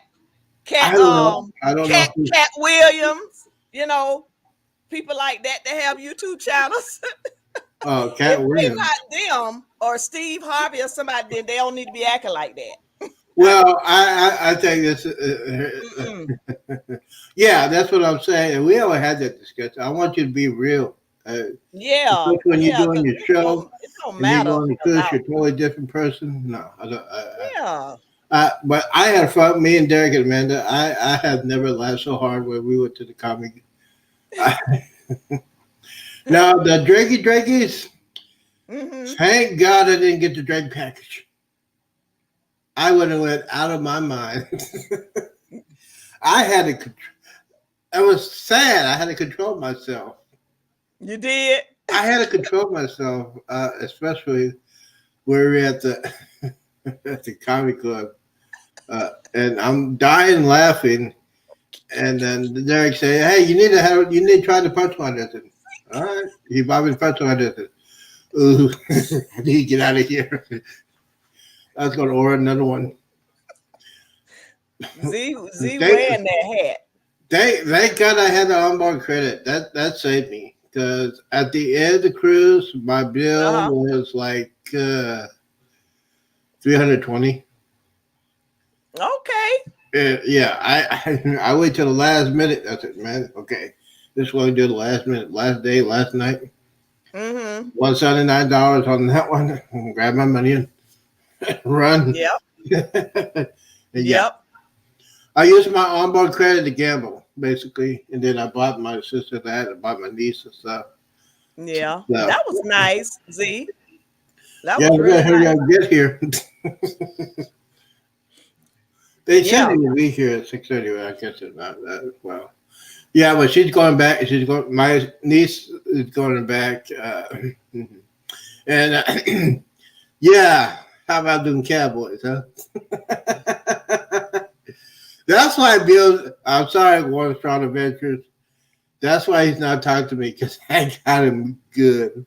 I don't know. Cat Williams, you know, people like that have YouTube channels. Oh, Cat Williams. Not them or Steve Harvey or somebody, then they don't need to be acting like that. Well, I think this. Yeah, that's what I'm saying. We always had that discussion. I want you to be real. When you're doing your show, it don't matter. You're totally different person. No, I don't. But I had fun. Me and Derek and Amanda. I have never laughed so hard when we went to the comic. Now the Drakeies. Mm-hmm. Thank God I didn't get the Drake package. I would have went out of my mind. I had to. I was sad. I had to control myself. You did? I had to control myself, especially where we're at the at the comedy club, and I'm dying laughing. And then Derek said, "Hey, you need to try the punchline." I said, "All right." He bought me the punchline. I said, "Ooh, I need to get out of here." I was going to order another one. Z wearing that hat. Thank God I had the onboard credit. That saved me because at the end of the cruise, my bill was like 320. Okay. Yeah, I wait till the last minute. I said, man, okay, this is what we do the last minute, last day, last night. Mm-hmm. $179 on that one. Grab my money and run. Yep. Yeah. I used my onboard credit to gamble, basically, and then I bought my sister that. I bought my niece and stuff. Yeah. So, That was nice, Z. That yeah, was we really gotta hurry nice. up and get here. They said they would be here at 6:30. I guess it's not that well. Yeah, but she's going back. She's going. My niece is going back, and yeah. How about them Cowboys, huh? That's why Bill. I'm sorry, One Strong Adventures. That's why he's not talking to me because I got him good.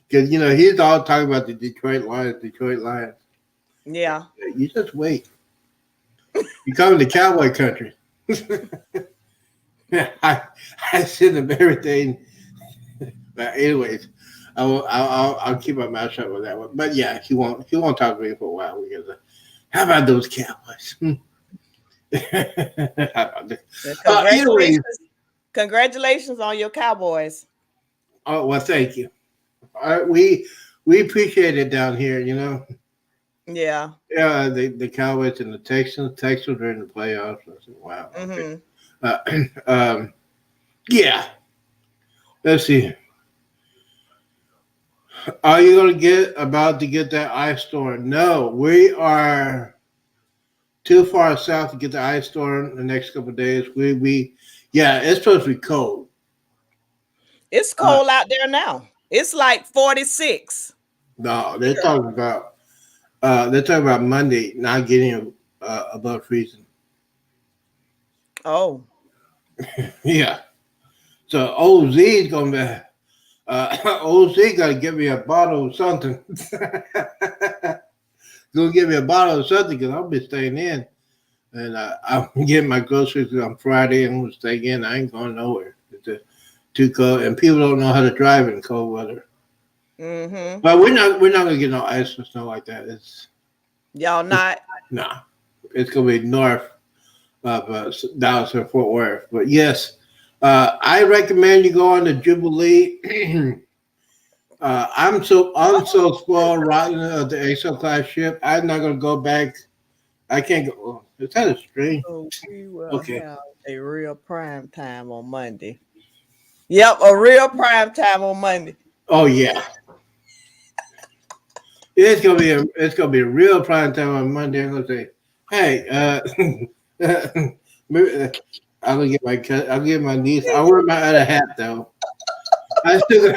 Because he's all talking about the Detroit Lions. Detroit Lions. Yeah. You just wait. You come to cowboy country. I send him everything. But anyways, I'll keep my mouth shut with that one. But yeah, he won't talk to me for a while because how about those Cowboys? How about that? Congratulations. Congratulations on your Cowboys. Oh well, thank you. We appreciate it down here. Yeah. Yeah, the Cowboys and the Texans. Texans are in the playoffs. I said, wow. Mm-hmm. Yeah. Let's see. Are you about to get that ice storm? No, we are too far south to get the ice storm in the next couple of days. Yeah, it's supposed to be cold. It's cold out there now. It's like 46. No, they're talking about Monday not getting above freezing. Oh. Yeah. So OZ is gonna be OZ gotta give me a bottle of something. Gonna give me a bottle of something because I'll be staying in. And I'm getting my groceries on Friday and I'm gonna stay in. I ain't going nowhere. It's too cold and people don't know how to drive in cold weather. Mm-hmm. But we're not gonna get no ice or snow like that. Y'all not? Nah. It's gonna be north of Dallas or Fort Worth. But yes, I recommend you go on the Jubilee. I'm so spoiled riding the XL class ship. I'm not gonna go back. I can't go. Oh, it's kind of strange. So we will have a real prime time on Monday. Yep, a real prime time on Monday. Oh yeah. It's gonna be a real prime time on Monday. I'm gonna say, hey, I'll get my niece. I'll wear my other hat though. I still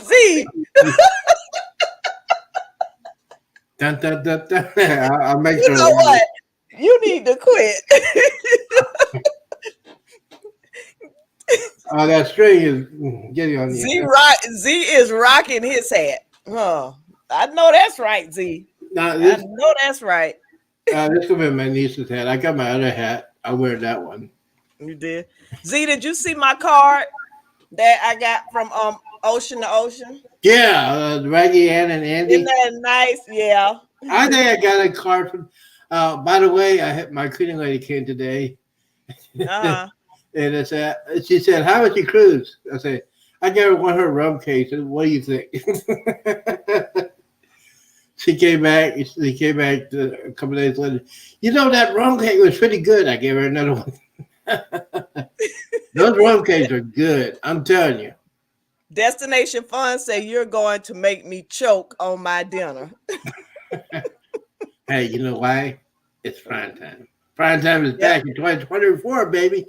Z. Dun, dun, dun, dun. I'll make You sure. know what? You need to quit. Oh, that string is getting on you. Z is rocking his hat. Huh. I know that's right, Z. Now, I know that's right. this could be my niece's hat. I got my other hat. I wear that one. You did. Z, did you see my card that I got from Ocean to Ocean? Yeah, Raggy Ann and Andy. Isn't that nice? Yeah. I think I got a card from. By the way, my cleaning lady came today. Uh-huh. And she said, "How was your cruise?" I said, I gave her one of her rum cases. What do you think? She came back. She came back a couple days later. You know that rum cake was pretty good. I gave her another one. Those rum cakes are good. I'm telling you. Destination Fun say you're going to make me choke on my dinner. Hey, you know why? It's prime time. Prime time is Yep. back in 2024, baby.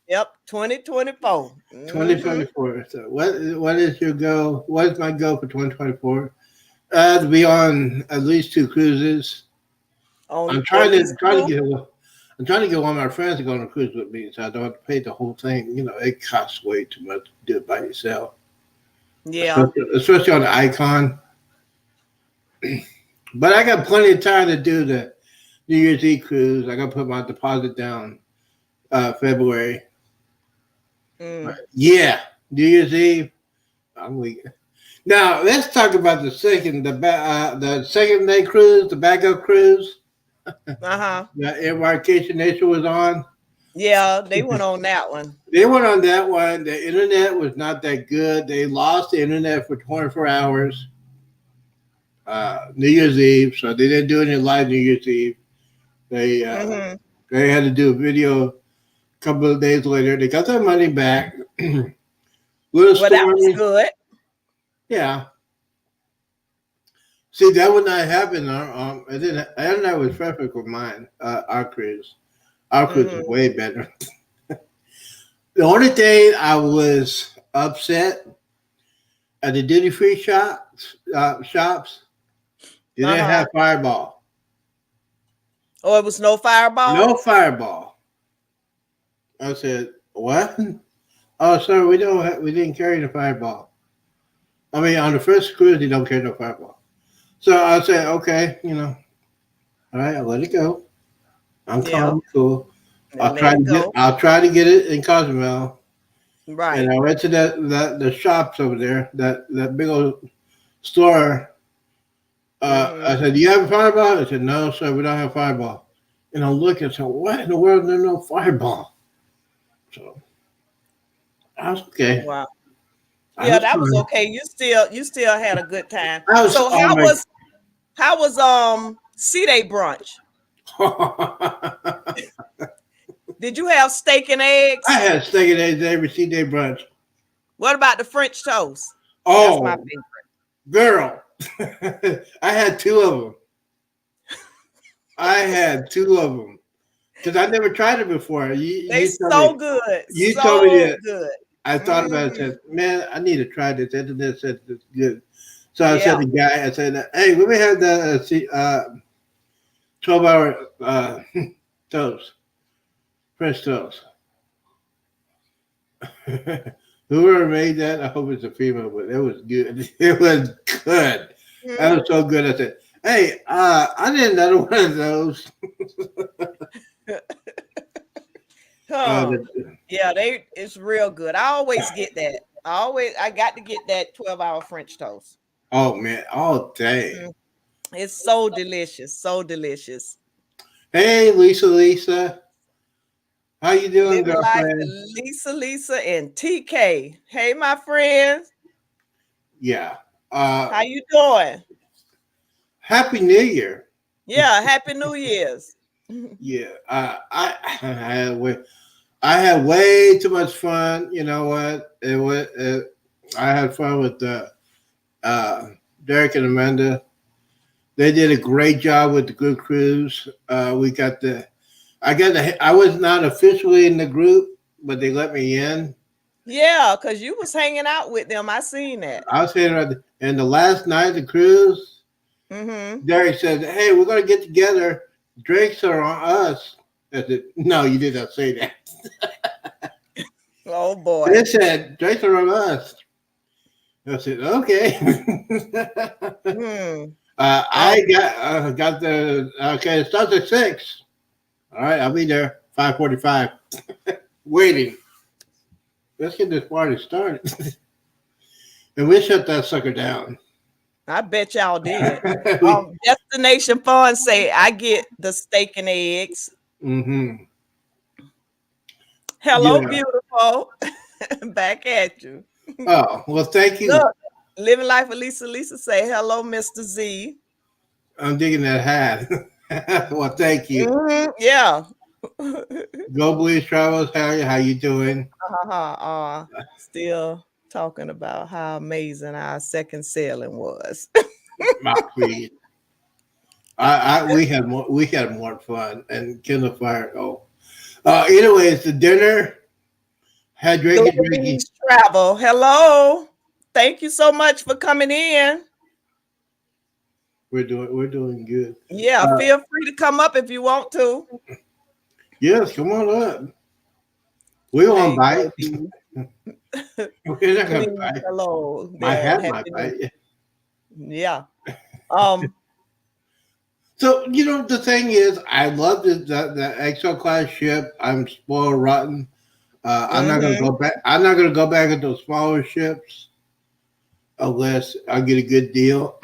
Yep, 2024. 2024. So what is your goal? What is my goal for 2024? To be on at least 2 cruises. On I'm at trying to least trying to two. get I'm trying to get one of my friends to go on a cruise with me, so I don't have to pay the whole thing. You know, it costs way too much to do it by yourself, Yeah. especially on the Icon. But I got plenty of time to do the New Year's Eve cruise. I got to put my deposit down February. Mm. Yeah, New Year's Eve. I'm weak. Now let's talk about the second day cruise, the backup cruise. Uh-huh. The embarkation nation was on. Yeah, they went on that one. They went on that one. The internet was not that good. They lost the internet for 24 hours. New Year's Eve, so they didn't do any live New Year's Eve. They Mm-hmm. they had to do a video a couple of days later. They got their money back. Little Well, that was stormy, good. yeah. See, that would not happen. It didn't. I don't know. It was perfect with mine. Our cruise. Our cruise is Mm-hmm. way better. The only thing I was upset at the duty free shops, they didn't Uh-huh. have Fireball. Oh, it was no fireball? No Fireball. I said, what? Oh, sir, we didn't carry the Fireball. I mean, on the first cruise, they don't carry no Fireball. So I said, okay, all right, I'll let it go. I'm Yeah. calm, cool. And let it go. I'll try to get it in Cozumel. Right. And I went to the shops over there, that big old store. I said, "Do you have a Fireball?" I said, "No, sir, we don't have Fireball." And I looked and said, "What in the world? There's no Fireball." So I was okay. Wow. I Yeah, was that was okay. You still had a good time. fine. I was. So Oh how was C-Day brunch? my! Did you have steak and eggs? I had steak and eggs every day brunch. What about the French toast? That's my Oh, favorite. girl, I had 2 of them. I had 2 of them because I never tried it before. They You told so me. good. You told me So that. good. I thought about it. Said, man, I need to try this. The internet said it's good. So I said Yeah. to the guy, I said, hey, let me have the 12-hour toast, French toast. Whoever made that, I hope it's a female, but it was good. It was good. That was so good. I said, hey, I need another one of those. Huh. Yeah, it's real good. I always get that. I got to get that 12-hour French toast. Oh man, all day. It's so delicious. So delicious. Hey, Lisa. How you doing, Living life girlfriend? with Lisa, and TK. Hey, my friends. Yeah. How you doing? Happy New Year. Yeah, Happy New Year's. Yeah. I had way too much fun. You know what? I had fun with Derek and Amanda. They did a great job with the group cruise. I was not officially in the group, but they let me in. Yeah, because you was hanging out with them. I seen that. I was saying, and the last night of the cruise, Derek said, "Hey, we're going to get together. Drinks are on us." I said, "No, you did not say that." Oh boy. They said, "Drinks are on us." I said, "Okay." I got the okay. It starts at 6. All right, I'll be there 5:45. Waiting. Let's get this party started. And we shut that sucker down. I bet y'all did. Destination Fun say I get the steak and eggs. Mm-hmm. Hello, Yeah. beautiful. Back at you. Oh, well, thank you. Look, living life with Lisa. Lisa say hello, Mr. Z. I'm digging that hat. Well, thank you. Yeah. Go Blues Travels, Harry. How you doing? Still talking about how amazing our second sailing was. My please. We had more fun and kindle fire. Oh, anyways, the dinner had The drinky. Louise Travel. Hello. Thank you so much for coming in. We're doing good. Yeah, feel free to come up if you want to. Yes, come on up. We There won't you go, bite. Dee. We're not gonna Please, bite. hello My there. hat might Happy New. bite. Yeah. Um. So the thing is, I love the XL class ship. I'm spoiled rotten. I'm not gonna Mhm. go back. I'm not gonna go back into those smaller ships unless I get a good deal.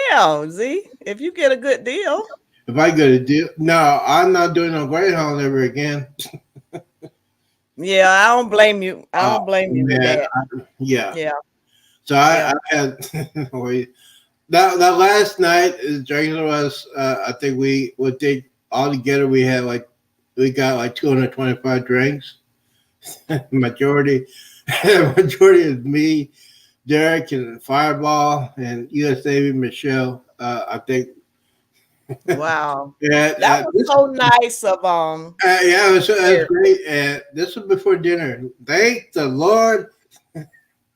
Yeah, Z. If you get a good deal. If I get a deal, no, I'm not doing no Greyhound ever again. Yeah, I don't blame you. I Oh don't blame you with man, that. yeah. Yeah. So Yeah. I had that last night is drinking was. I think we think all together we got like 225 drinks. majority majority is me, Derek, and Fireball, and U.S. Navy Michelle. I think. Wow. Yeah, That was this so nice of yeah, it was Eric. great. This was before dinner. Thank the Lord.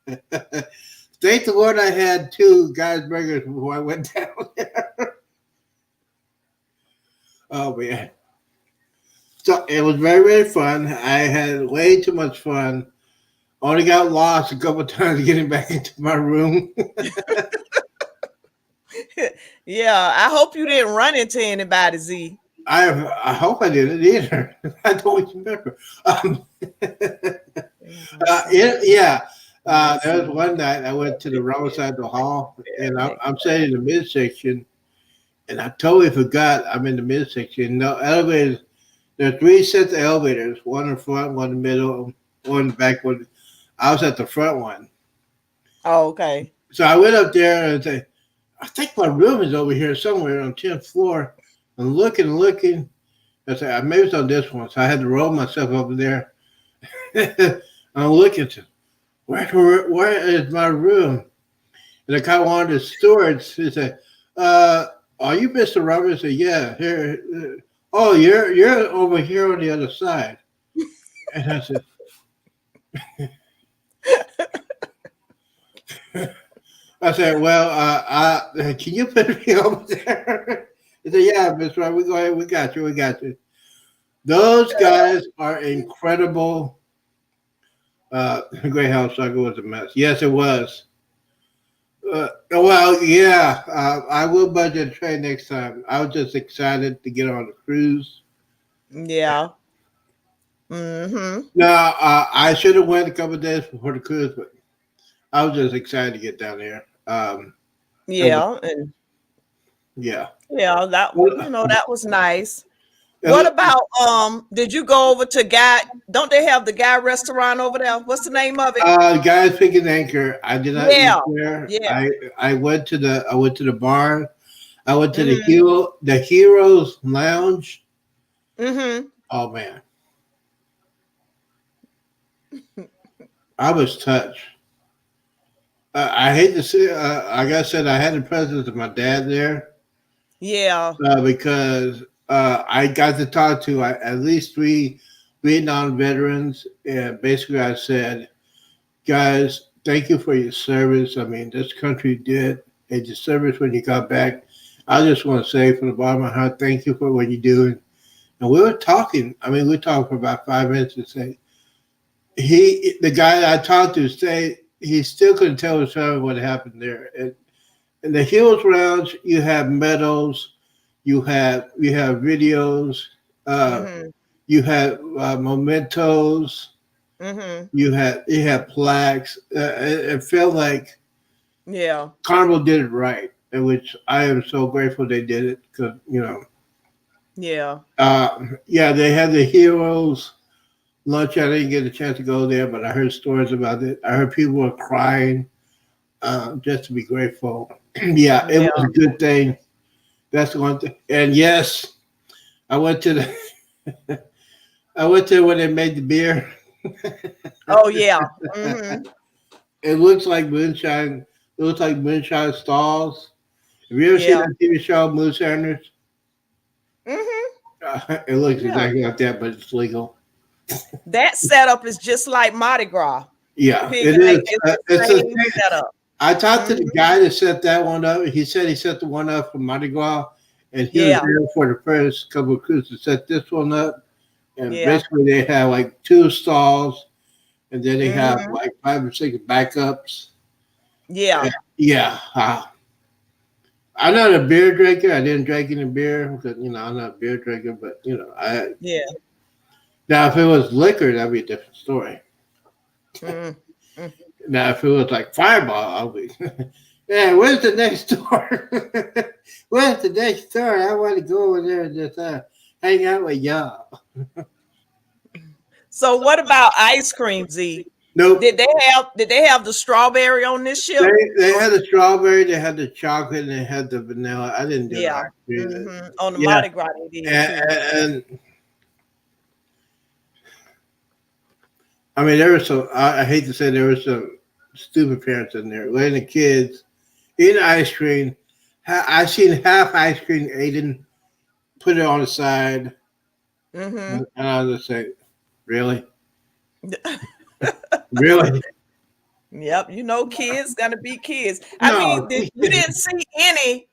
Thank the Lord I had two guys burgers before I went down there. Oh man. So it was very, very fun. I had way too much fun. Only got lost a couple times getting back into my room. Yeah, I hope you didn't run into anybody, Z. I hope I didn't either. I don't remember. Yeah. There was one night I went to the wrong side of the hall, and I'm sitting in the midsection, and I totally forgot I'm in the midsection. No elevators. There are three sets of elevators: one in front, one in the middle, one in the back. One. I was at the front one, Oh, okay. so I went up there and said, "I think my room is over here somewhere on 10th floor." I'm looking. I said, "Maybe it's on this one." So I had to roll myself over there. I'm looking to where is my room? And I kind of wanted the stewards. He said, "Are you Mr. Roberts?" I said, "Yeah, here." Oh, you're over here on the other side. And I said, "Well, can you put me over there?" He said, "Yeah, Mr. Roberts, we go ahead. We got you." Those guys are incredible. Greyhound Saga was a mess. Yes, it was. Well, yeah, I will budget a train next time. I was just excited to get on the cruise. Yeah. Mm-hmm. Now, I should have went a couple of days before the cruise, but I was just excited to get down there. Yeah. And Yeah. yeah, that Well, that was nice. What and about did you go over to Guy? Don't they have the Guy restaurant over there? What's the name of it? guys, pick an anchor. I did not eat Yeah. there. Yeah. I went to the bar. I went to Mm-hmm. the Heroes Lounge. Mm-hmm. Oh man, I was touched. I hate to see. Like I said, I had the presence of my dad there Yeah. because I got to talk to at least three Vietnam veterans, and basically I said, "Guys, thank you for your service. I mean, this country did a disservice when you got back. I just want to say from the bottom of my heart, thank you for what you're doing." And we were talking. I mean, we talked for about 5 minutes and say the guy I talked to, say he still couldn't tell his family what happened there. And in the Hills Lounge, you have medals, you have videos, uh, Mm-hmm. you have mementos, Mm-hmm. you have plaques. It felt like Yeah. Carnival did it right, in which I am so grateful they did it because Yeah. yeah, they had the heroes lunch. I didn't get a chance to go there, but I heard stories about it. I heard people were crying just to be grateful. Yeah, it Yeah. was a good thing. That's one thing. And yes, I went to the I went to when they made the beer. Oh yeah. Mm-hmm. It looks like moonshine. It looks like moonshine stalls. Have you ever seen Yeah. that TV show, Moonshiners? Mm-hmm. It looks Yeah. exactly like that, but it's legal. That setup is just like Mardi Gras. Yeah, Pig it and is. it's It's the a same setup. I talked to Hmm. the guy that set that one up. He said he set the one up for Mardi Gras, and he was Yeah. there for the first couple of cruises to set this one up. And Yeah. basically, they have like two stalls, and then they have Hmm. like 5 or 6 backups. Yeah. Yeah, I'm not a beer drinker. I didn't drink any beer because I'm not a beer drinker. But I Yeah. now if it was liquor, that'd be a different story. Mm. Now if it was like Fireball, I'll be. Yeah, where's the next door? Where's the next door? I want to go over there and just hang out with y'all. So what about ice cream, Z? Nope. Did they have the strawberry on this ship? They had the strawberry, they had the chocolate, and they had the vanilla. I didn't do the Yeah. ice cream. Hmm. On the Yeah, Mardi Gras they did too. and I mean there was some. I hate to say there was some stupid parents in there letting the kids eat ice cream. I seen half ice cream eaten, put it on the side, Hmm. and I was just like, really, really. Yep. Kids gonna be kids. I No, mean, you didn't see any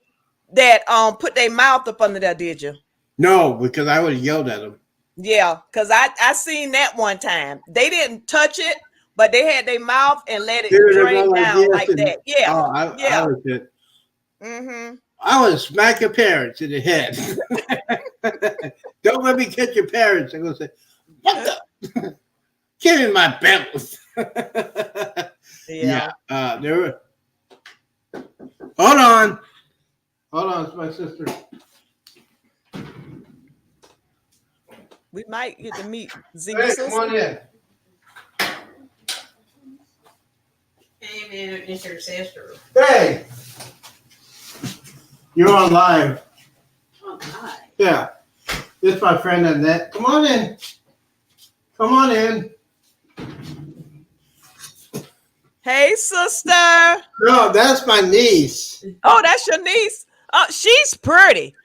that put their mouth up under there, did you? no, because I would have yelled at them. Yeah, because I seen that one time. They didn't touch it, but they had their mouth and let it They would go drain like down this, like and that. Yeah. I Yeah. was just, Mm-hmm. I would smack your parents in the head. Don't let me catch your parents. I'm gonna say, what the? Give me my belt. Yeah. There were. Hold on, it's my sister. We might get to meet Z's Hey, sister. come on in. Hey man, it's your sister. Hey, you're on live. Oh God. Yeah, this is my friend Annette. Come on in. Come on in. Hey, sister. No, that's my niece. Oh, that's your niece. Oh, she's pretty.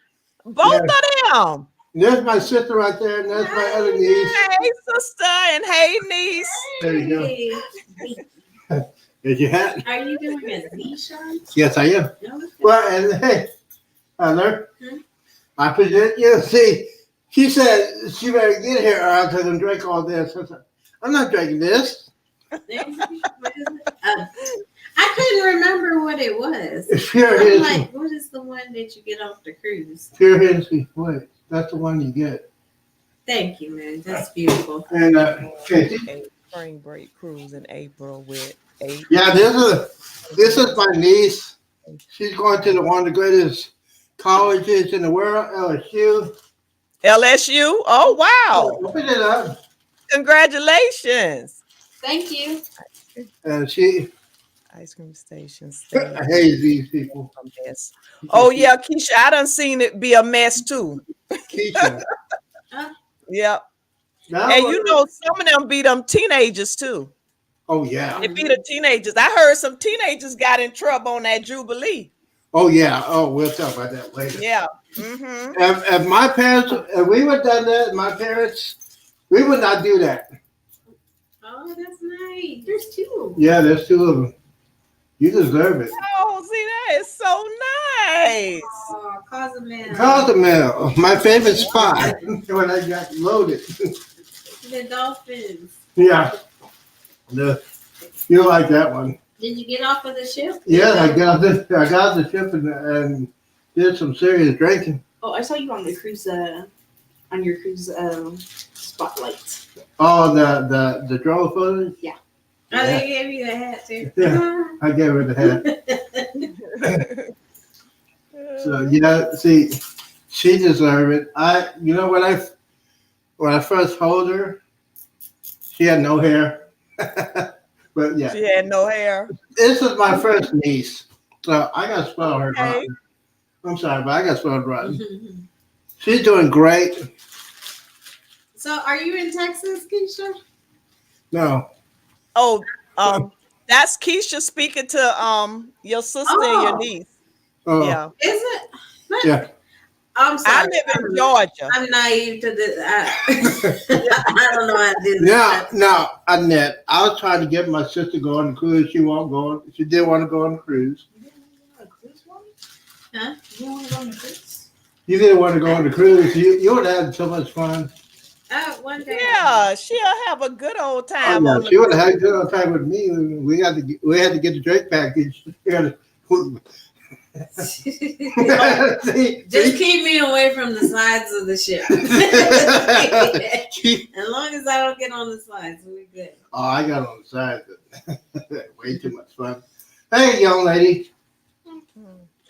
Both Yeah. of them. There's my sister right there, and that's my other niece. Hey, sister, and hey, niece. There you go. Hey, There's your hat. are you doing a Z shirt? Yes, I am. No. Well, and hey, Heather, Hmm? I present you. See, she said she better get here or else I'm going to drink all this. I said, I'm not drinking this. What is it? I couldn't remember what it was. It's pure I'm Hennessy. like, what is the one that you get off the cruise? Pure Hennessy. Wait, that's the one you get. Thank you, man. That's beautiful. And okay, A spring break cruise in April with 8. yeah, this is my niece. She's going to one of the greatest colleges in the world, LSU. LSU. Oh, wow. Open it up. Congratulations. Thank you. And she, Ice cream station. I hate these people. A mess. Oh, yeah, Keisha, I done seen it be a mess too. Keisha. Yep. Now And some of them be them teenagers too. oh yeah. It be the teenagers. I heard some teenagers got in trouble on that Jubilee. Oh yeah. Oh, we'll talk about that later. Yeah. Mm-hmm. If my parents, if we would have done that, my parents, we would not do that. Oh, that's nice. There's two. Yeah, there's 2 of them. You deserve it. Oh, see, that is so nice. Oh, Cozumel. Cozumel, my favorite spot when I got loaded. The dolphins. Yeah. You like that one. Did you get off of the ship? Yeah, I got the ship and did some serious drinking. Oh, I saw you on the cruise, on your cruise spotlight. Oh, the drone photos? Oh, they gave you the hat too. Yeah. I gave her the hat. So see, she deserved it. When I first hold her, She had no hair. But yeah, She had no hair. this is my first niece. So I got spoiled her Okay. rotten. I'm sorry, but I got spoiled rotten. She's doing great. So, are you in Texas, Keisha? No. Oh, that's Keisha speaking to your sister and your Oh. niece. Oh, Yeah. Is it? yeah. I'm I sorry. live in Georgia. I'm naive to this. I don't know how to do this. Now, Annette, I was trying to get my sister to go on the cruise. She won't go. She did want to go on the cruise. Huh? You want to go on the cruise? You didn't want to go on the cruise. You would have had so much fun. One day. Yeah, she'll have a good old Oh, time yeah, on the she would have had a cruise. good old time with me. We had to get the drink package. See, Just keep me away from the sides of the ship. As long as I don't get on the sides, we're good. Oh, I got on the side. Way too much fun. Hey, young lady.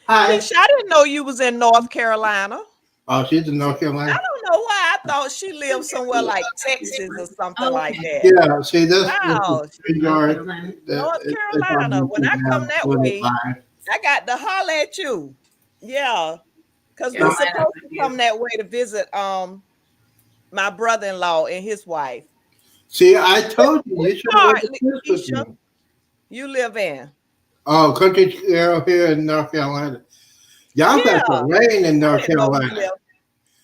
Hi. Keisha, I didn't know you was in North Carolina. Oh, she's in North I Carolina. don't know why. I thought she lived somewhere like Texas or something like that. Yeah, see, this Wow. is the yard. North Carolina. When I come that way, live. I got to holler at you. Yeah. Because we're Yeah. supposed to come that way to visit my brother-in-law and his wife. See, I told you you should have went to cruise with Keisha, me. you live in. Oh, country girl here in North Carolina. Y'all got some rain in I North didn't know you Carolina. lived.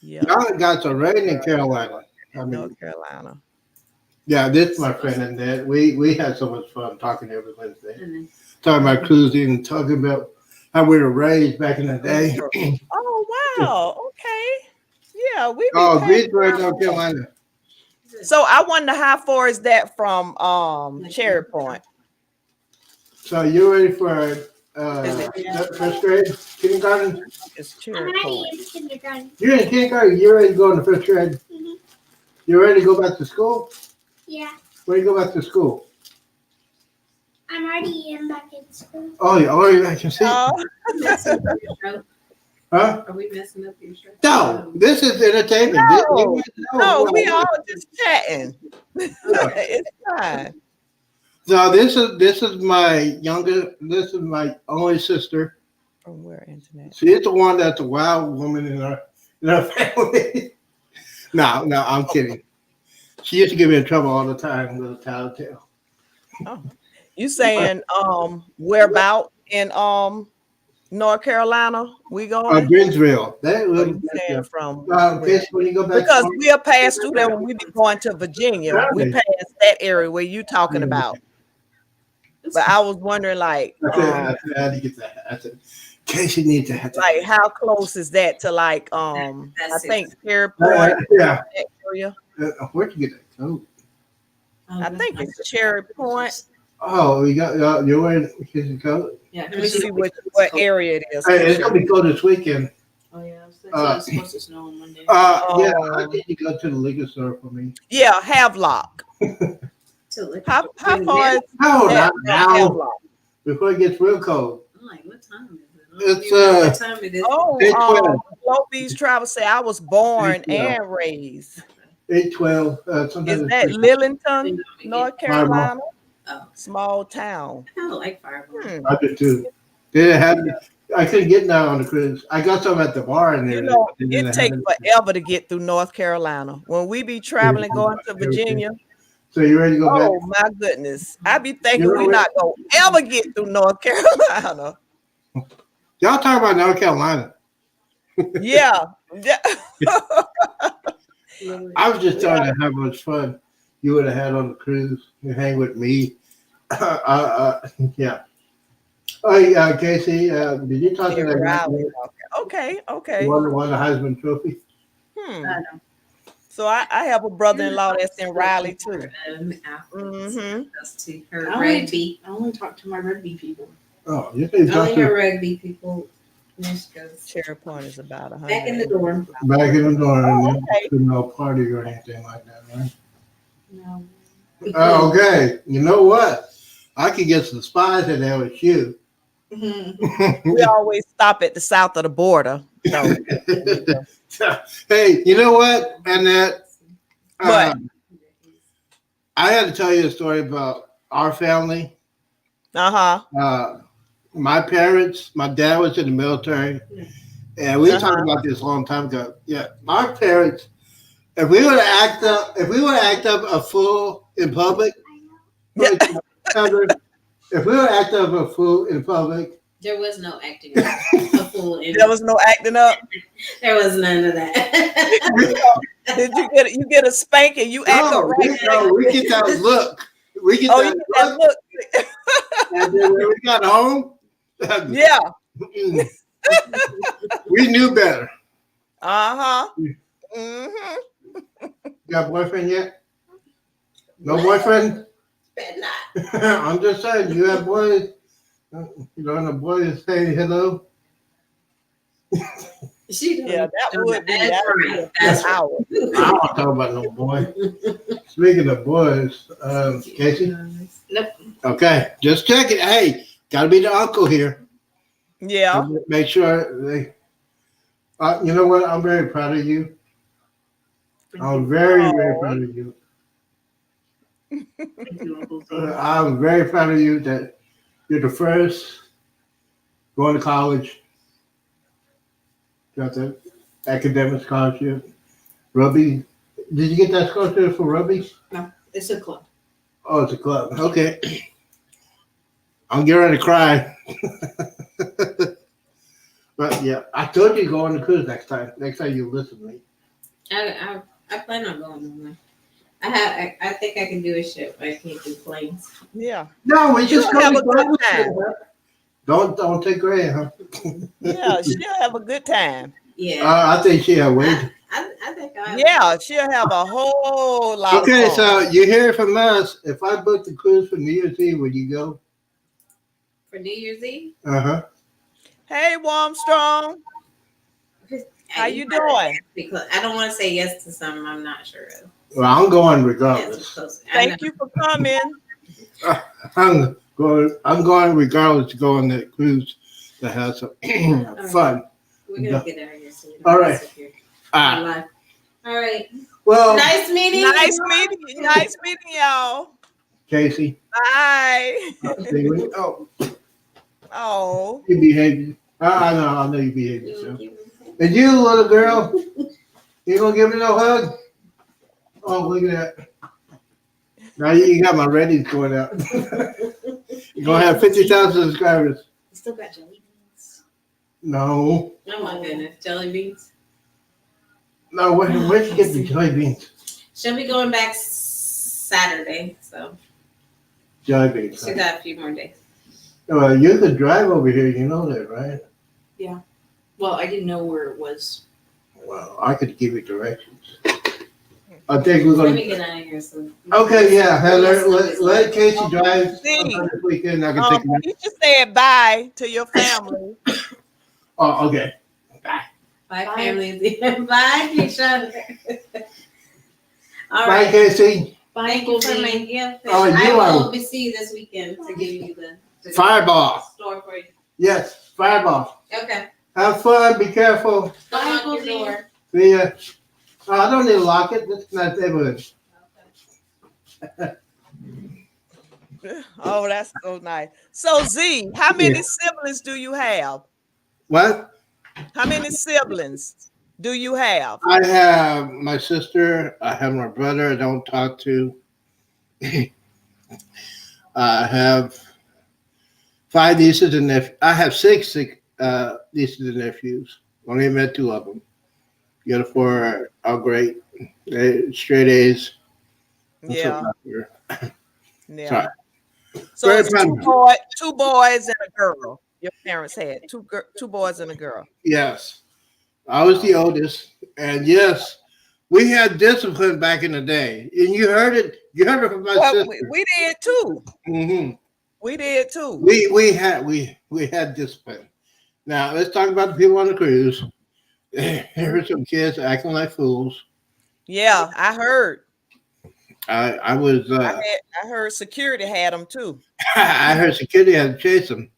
Yeah, Y'all got some rain in Carolina. I mean, North Carolina. yeah, this is my friend and that. We had so much fun talking every Wednesday. Talking about cruising and talking about how we were raised back in the day. Oh, wow. Okay. Yeah, we be Oh, passing Greensboro, out. North Carolina. So I wonder how far is that from Cherry Point? So you ready for first grade, kindergarten? It's I'm Cherry already Point. in kindergarten. You're in kindergarten. You ready to go into first grade? Mhm. You ready to go back to school? Yeah, Where you go back to school? I'm already back in school. Oh, I can see. Huh? Are we messing up your show? No, this is entertainment. No, we all just chatting. It's fine. So this is my this is my only sister. From where internet? She's the one that's a wild woman in our family. No, I'm kidding. She used to get me in trouble all the time with a tattletale. Oh. You saying where about in North Carolina we going? Greensville. That Or was you saying from in case when you go back. because we'll pass through there when we be going to Virginia. We Really? pass that area where you talking about. But I was wondering like I had to get that. I said, in case you need to have to. like how close is that to like I That's think Cherry Point Yeah. that area. Where'd you get that coat? I think it's Cherry Point. Oh, you got you're wearing his coat. Yeah. Let me see what area it is. Hey, it's gonna be cold this weekend. Oh yeah, it's supposed to snow on Monday. Yeah, I need to go to the liquor store for me. Yeah, Havelock. How far is No, not now. Havelock? Before it gets real cold. I'm like, what time is it? It's What time it is? Oh, 8:12. Glow Beach Travel say I was born and raised. 8:12. Sometimes Is that it's Lillington, North Carolina? Oh. Small town. I kind of like Fireball. I did too. They didn't have. I couldn't get none on the cruise. I got some at the bar in there. You know, They didn't it have takes forever to get through North Carolina. When we be traveling going to Virginia, So you ready to go back? oh my goodness. I be thinking You know we what? not gonna ever get through North Carolina. Y'all talk about North Carolina. Yeah. I was just telling you how much fun you would have had on the cruise. You hang with me. Yeah. Oh, yeah, Casey, did you talk to that guy? Okay. Won the Heisman Trophy. So I have a brother-in-law that's in Raleigh too. Mm-hmm. That's to her I rugby. only talk to my rugby people. Oh, you can talk Only her to rugby people. Miss goes Cherry Point is about 100. back in the dorm. back in the dorm. Oh, And okay. no party or anything like that, right? No. Oh, okay. You know what? I could get some spies in there with you. We always stop at the south of the border. So Hey, you know what, Annette? What? I had to tell you a story about our family. Uh-huh. My parents, my dad was in the military, and we talked Uh-huh. about this a long time ago. Yeah, my parents. If we would act up a fool in public, Yeah. Heather, if we would act up a fool in public, There was no acting up a fool in There was no acting up. There was none of that. Did you get a spanking? You act up right. we get that look. We get Oh, you that get that look, look. and then when we got home, Yeah. we knew better. Uh-huh. Mm-hmm. You got a boyfriend yet? No boyfriend? Bet not. I'm just saying, you have boys. You know, and the boy is saying hello. She don't Yeah, that would be That's that would be right. a That's good hour. I don't talk about no boy. Speaking of boys, Casey. Nope. Okay, just check it. Hey, gotta be the uncle here. Yeah. Make sure they. You know what? I'm very proud of you. I'm very, very proud of you. Thank you, Uncle Z. I'm very proud of you that you're the first going to college. Got the academic scholarship. Rugby. Did you get that scholarship for rugby? No, it's a club. Oh, it's a club. Okay. I'm getting ready to cry. But yeah, I told you to go on the cruise next time. Next time you listen to me. I plan on going on one. I think I can do a ship. I can't do planes. Yeah. No, we just You'll have go a good time. Don't take Gray, huh? Yeah, she'll have a good time. Yeah. I think she had waited. I think I Yeah, she'll have a whole lot Okay, of fun. so you hear from us. If I book the cruise for New Year's Eve, would you go? for New Year's Eve. Uh-huh. Hey, Warmstrong. How you doing? Because I don't want to say yes to something I'm not sure of. Well, I'm going Yes, regardless. close. I Thank know. you for coming. I'm going regardless to go on that cruise to have some fun. We're gonna get out of here soon. All right. Ah, All right. well, Nice meeting Nice you. meeting you. Nice meeting y'all. Casey. Bye. Steven, oh, Oh. you behave. I know you behave yourself. And you, little girl, you gonna give me no hug? Oh, look at that. Now you got my ratings going out. You're gonna have 50,000 subscribers. You still got jelly beans. No. Oh my goodness, jelly beans. No, where'd you get the jelly beans? She'll be going back Saturday, so Jelly beans. she got a few more days. Well, you could drive over here, you know that, right? Well, I didn't know where it was. Well, I could give you directions. I think we're Let gonna. me get out of here soon. Okay, yeah, Heather, let Casey drive See. this weekend. I can take her. You just said bye to your family. Oh, okay. Bye, Bye. family. Bye, Keisha. All Bye, right. Casey. Bye, Thank Uncle you for Z. my gift. Oh, I you will are- be see you this weekend to give you the Fireball. store for you. Yes, fireball. Okay. Have fun. Be careful. Don't lock Uncle your Z. door. See ya. Oh, I don't need to lock it. This is not neighborhood. Oh, that's so nice. So Z, how many Yeah. siblings do you have? What? How many siblings do you have? I have my sister. I have my brother I don't talk to. I have 5 nieces and nephews. I have six nieces and nephews. Only met 2 of them. The other 4 are great. They're straight A's. I'm so Yeah, proud of her. yeah. Sorry. So Very it's proud of her. two boys and a girl. Your parents had two boys and a girl. Yes. I was the oldest. And yes, we had discipline back in the day. And you heard it. You heard it from my Well, sister. we did too. Mm-hmm. We did too. We had discipline. Now let's talk about the people on the cruise. Here were some kids acting like fools. Yeah, I heard. I was I heard security had them too. I heard security had to chase them.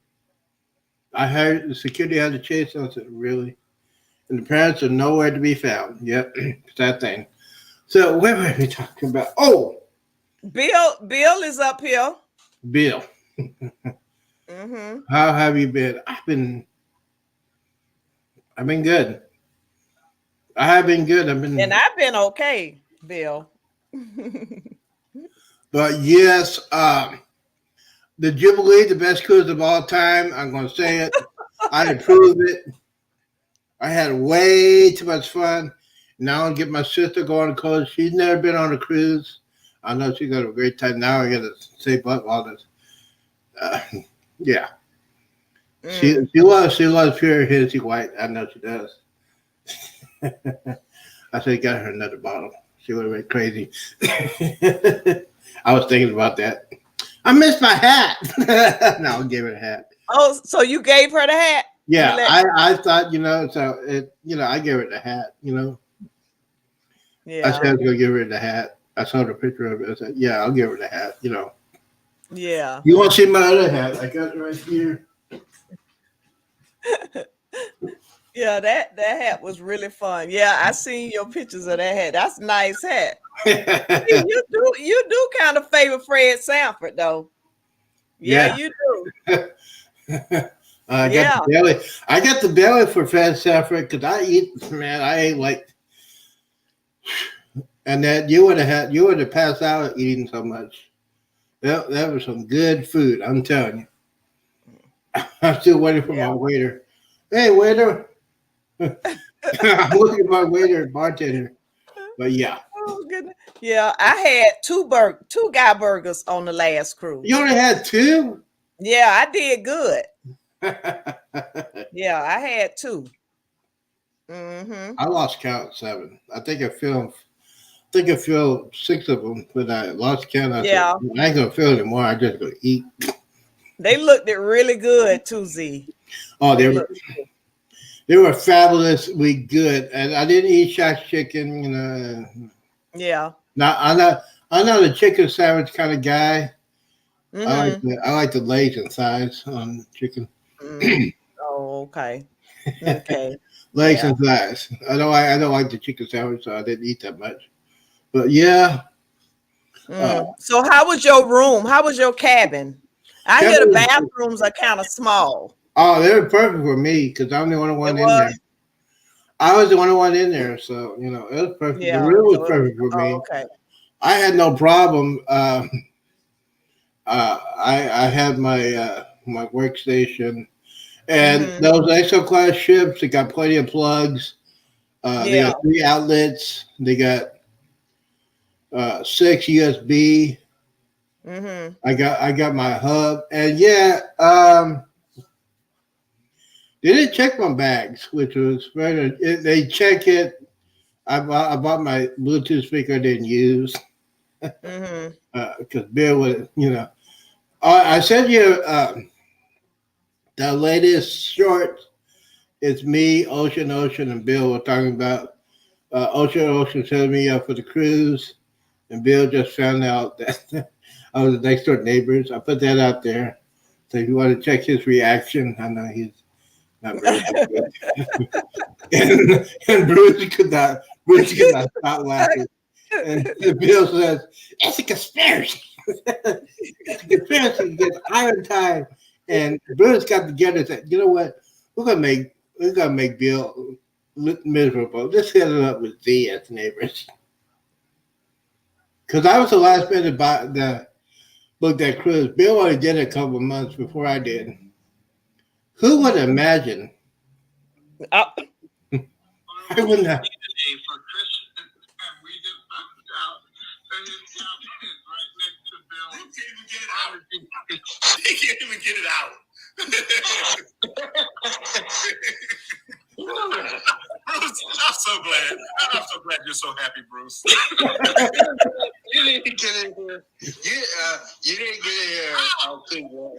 I heard the security had to chase them. I said, really? And the parents are nowhere to be found. Yep, it's that thing. So what were we talking about? Oh, Bill is up here. Bill, Mm-hmm. how have you been? I've been good. I have been good. And I've been okay, Bill. But yes, the Jubilee, the best cruise of all time. I'm going to say it. I approve it. I had way too much fun. Now I'll get my sister going on a cruise. She's never been on a cruise. I know she's got a great time. Now I got to save up all this. Yeah. She loves pure hazy white. I know she does. I said, get her another bottle. She would have went crazy. I was thinking about that. I missed my hat. No, I'll give her a hat. Oh, so you gave her the hat? Yeah, I thought, I gave her the hat, Yeah. I said I was going to give her the hat. I saw the picture of it. I said, yeah, I'll give her the hat, Yeah. You want to see my other hat? I got it right here. Yeah, that hat was really fun. Yeah, I seen your pictures of that hat. That's a nice hat. You do kind of favor Fred Sanford though. Yeah. You do. I got the belly. I got the belly for Fred Sanford because I ate like, and that you would have passed out eating so much. That was some good food. I'm telling you. I'm still waiting for my waiter. Hey, waiter. I'm looking at my waiter and bartender. But yeah. Oh goodness. Yeah, I had two guy burgers on the last cruise. You only had 2? Yeah, I did good. Yeah, I had 2. Mm-hmm. I lost count at 7. I think I filmed 6 of them, but I lost count. I said, I ain't gonna film anymore. I just gonna eat. They looked it really good too, Z. Oh, they were fabulously good, and I didn't eat shot chicken. Yeah. Now I'm not a chicken sandwich kind of guy. Mm-hmm. I like the legs and thighs on chicken. Oh, okay. Okay. Legs and thighs. I don't like the chicken sandwich, so I didn't eat that much. But yeah. So how was your room? How was your cabin? I hear the bathrooms are kind of small. Oh, they were perfect for me because I'm the only one in there. I was the only one in there, so it was perfect. Yeah, the room was perfect for me. Okay. I had no problem. I had my my workstation, and those exo class ships. They got plenty of plugs. They got 3 outlets. They got 6 USB. I got my hub, and they didn't check my bags, which was very. They check it. I bought my Bluetooth speaker. I didn't use because Bill would. I sent you the latest short. It's me, Ocean, and Bill. We're talking about Ocean set me up for the cruise, and Bill just found out that I was the next door neighbors. I put that out there, so if you want to check his reaction, I know he's not very happy. and Bruce could not stop laughing. And Bill says, "It's a conspiracy. It's a conspiracy against Iron Time." And Bruce got together and said, "You know what? We're gonna make Bill look miserable. Let's set it up with Z as neighbors." Because I was the last man to book that cruise. Bill only did it a couple of months before I did. Who would imagine? I wouldn't have. He can't even get it out. Bruce, I'm so glad. I'm so glad you're so happy, Bruce. You didn't get in here. You didn't get in here. I'll tell you what.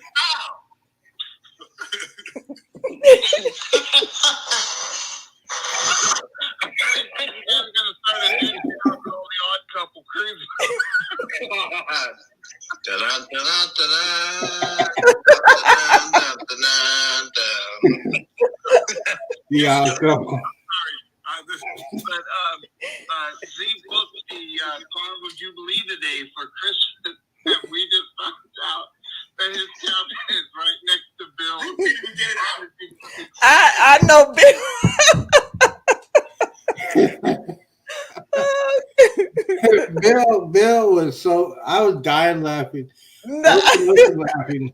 I'm gonna start a new show called The Odd Couple Cruise. Yeah, I'll go. But Z booked the Carnival Jubilee today for Christmas. know, Bill was so I was dying laughing. No. Everybody else was laughing.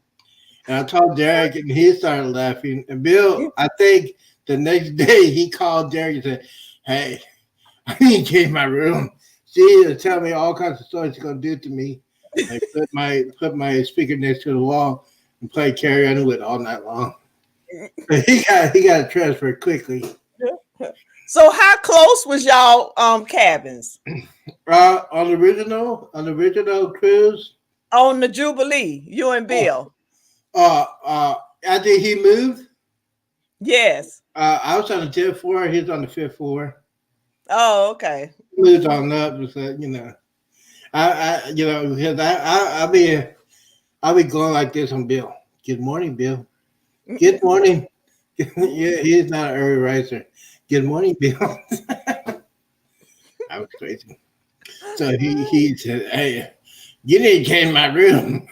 And I told Derek, and he started laughing. And Bill, I think the next day he called Derek and said, "Hey, I need to change my room. She is telling me all kinds of stories she's gonna do to me." I put my speaker next to the wall and play Carrie Underwood all night long. He got transferred quickly. So how close was y'all cabins On the original cruise, on the Jubilee? You and Bill? after he moved, Yes. I was on the 10th floor. He was on the 5th floor. Oh, okay. He moved on up, so because I'll be going like this on Bill. Good morning, Bill. Good morning. Yeah, he's not an early riser. Good morning, Bill. I was crazy. So he said, "Hey, you need to change my room."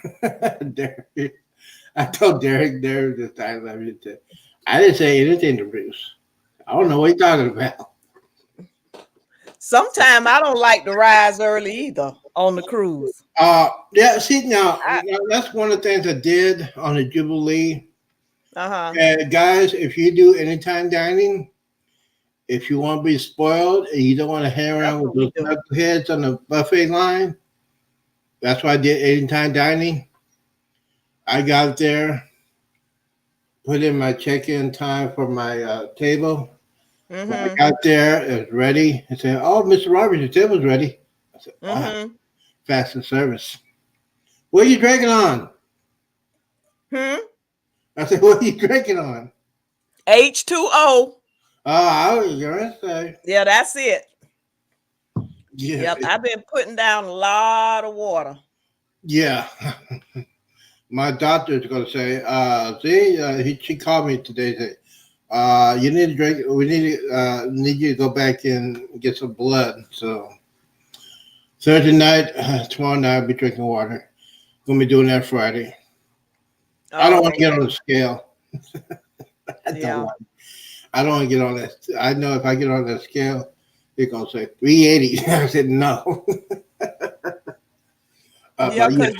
I told Derek this time. I didn't say anything to Bruce. I don't know what you're talking about. Sometimes I don't like to rise early either on the cruise. Yeah. See now, that's one of the things I did on the Jubilee. Guys, if you do anytime dining, if you want to be spoiled and you don't want to hang around with those knuckleheads on the buffet line, that's why I did anytime dining. I got there, put in my check-in time for my table. When I got there, it was ready. I said, "Oh, Mr. Roberts, your table's ready." I said, "Wow, fast and service. What are you drinking on?" I said, "What are you drinking on?" H2O. Oh, I was gonna say. Yeah, that's it. Yeah. Yep, I've been putting down a lot of water. Yeah. My doctor's gonna say, she called me today and said, you need to drink, we need you to go back and get some blood. So Thursday night, tomorrow night I'll be drinking water. Gonna be doing that Friday. I don't want to get on the scale. I don't want to get on that. I know if I get on that scale, they're gonna say 380. I said no. Yeah, because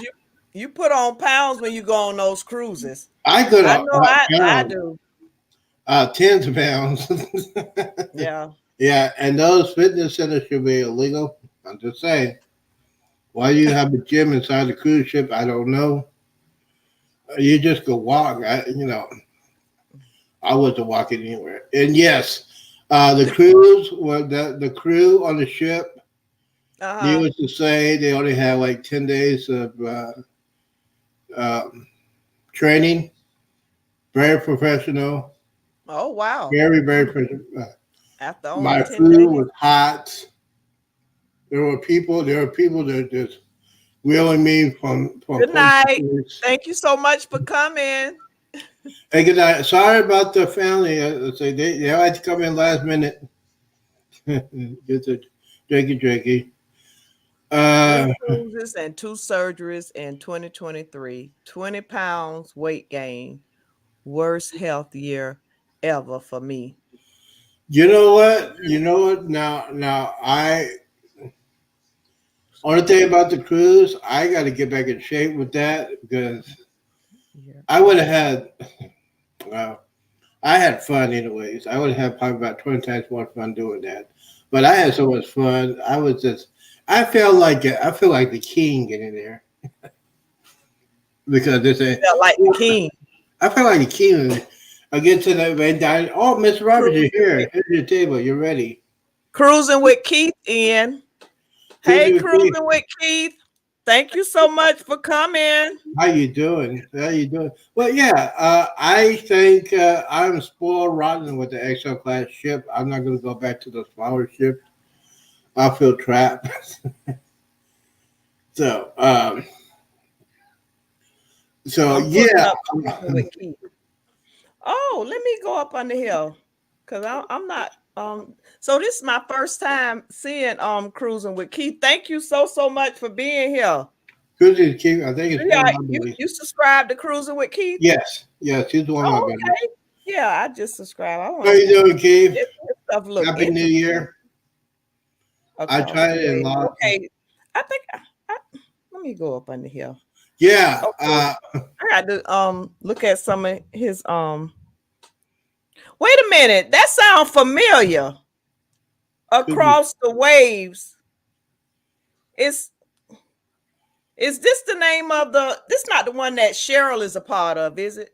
you put on pounds when you go on those cruises. I do. 10 pounds. Yeah. Yeah, and those fitness centers should be illegal. I'm just saying. Why do you have a gym inside the cruise ship? I don't know. You just go walk. I wasn't walking anywhere. And yes, the cruise was the crew on the ship. Needless to say, they only had like 10 days of training. Very professional. Oh wow! Very, very professional. After only My 10 food days. was hot. There were people that just wheeling me from Good night. Thank you so much for coming. Hey, good night. Sorry about the family. They had to come in last minute. Get the drinky. 3 cruises and 2 surgeries in 2023. 20 pounds weight gain. Worst health year ever for me. You know what? Now only thing about the cruise, I got to get back in shape with that because I would have had. Well, I had fun anyways. I would have probably about 20 times more fun doing that. But I had so much fun. I feel like the king getting there because they say felt like the king. I feel like the king. I get to the main dining. Oh, Mr. Roberts, you're here. Here's your table. You're ready. Cruising with Keith in. Hey, Cruising with Keith. Thank you so much for coming. How you doing? Well, yeah, I think I'm spoiled rotten with the XL class ship. I'm not going to go back to the smaller ship. I feel trapped. So yeah. Oh, let me go up on the hill because I'm not. So this is my first time seeing Cruising with Keith. Thank you so much for being here. Cruising with Keith, I think it's you subscribe to Cruising with Keith? Yes, he's the one of my buddies. Yeah, I just subscribed. I How want you doing, Keith? this stuff look Happy New interesting Year. I across tried the it and way. lost. Okay, I think let me go up under here. Yeah. Okay, I got to look at some of his Wait a minute, that sounds familiar. Across the waves. Is this the name of the? This not the one that Cheryl is a part of, is it?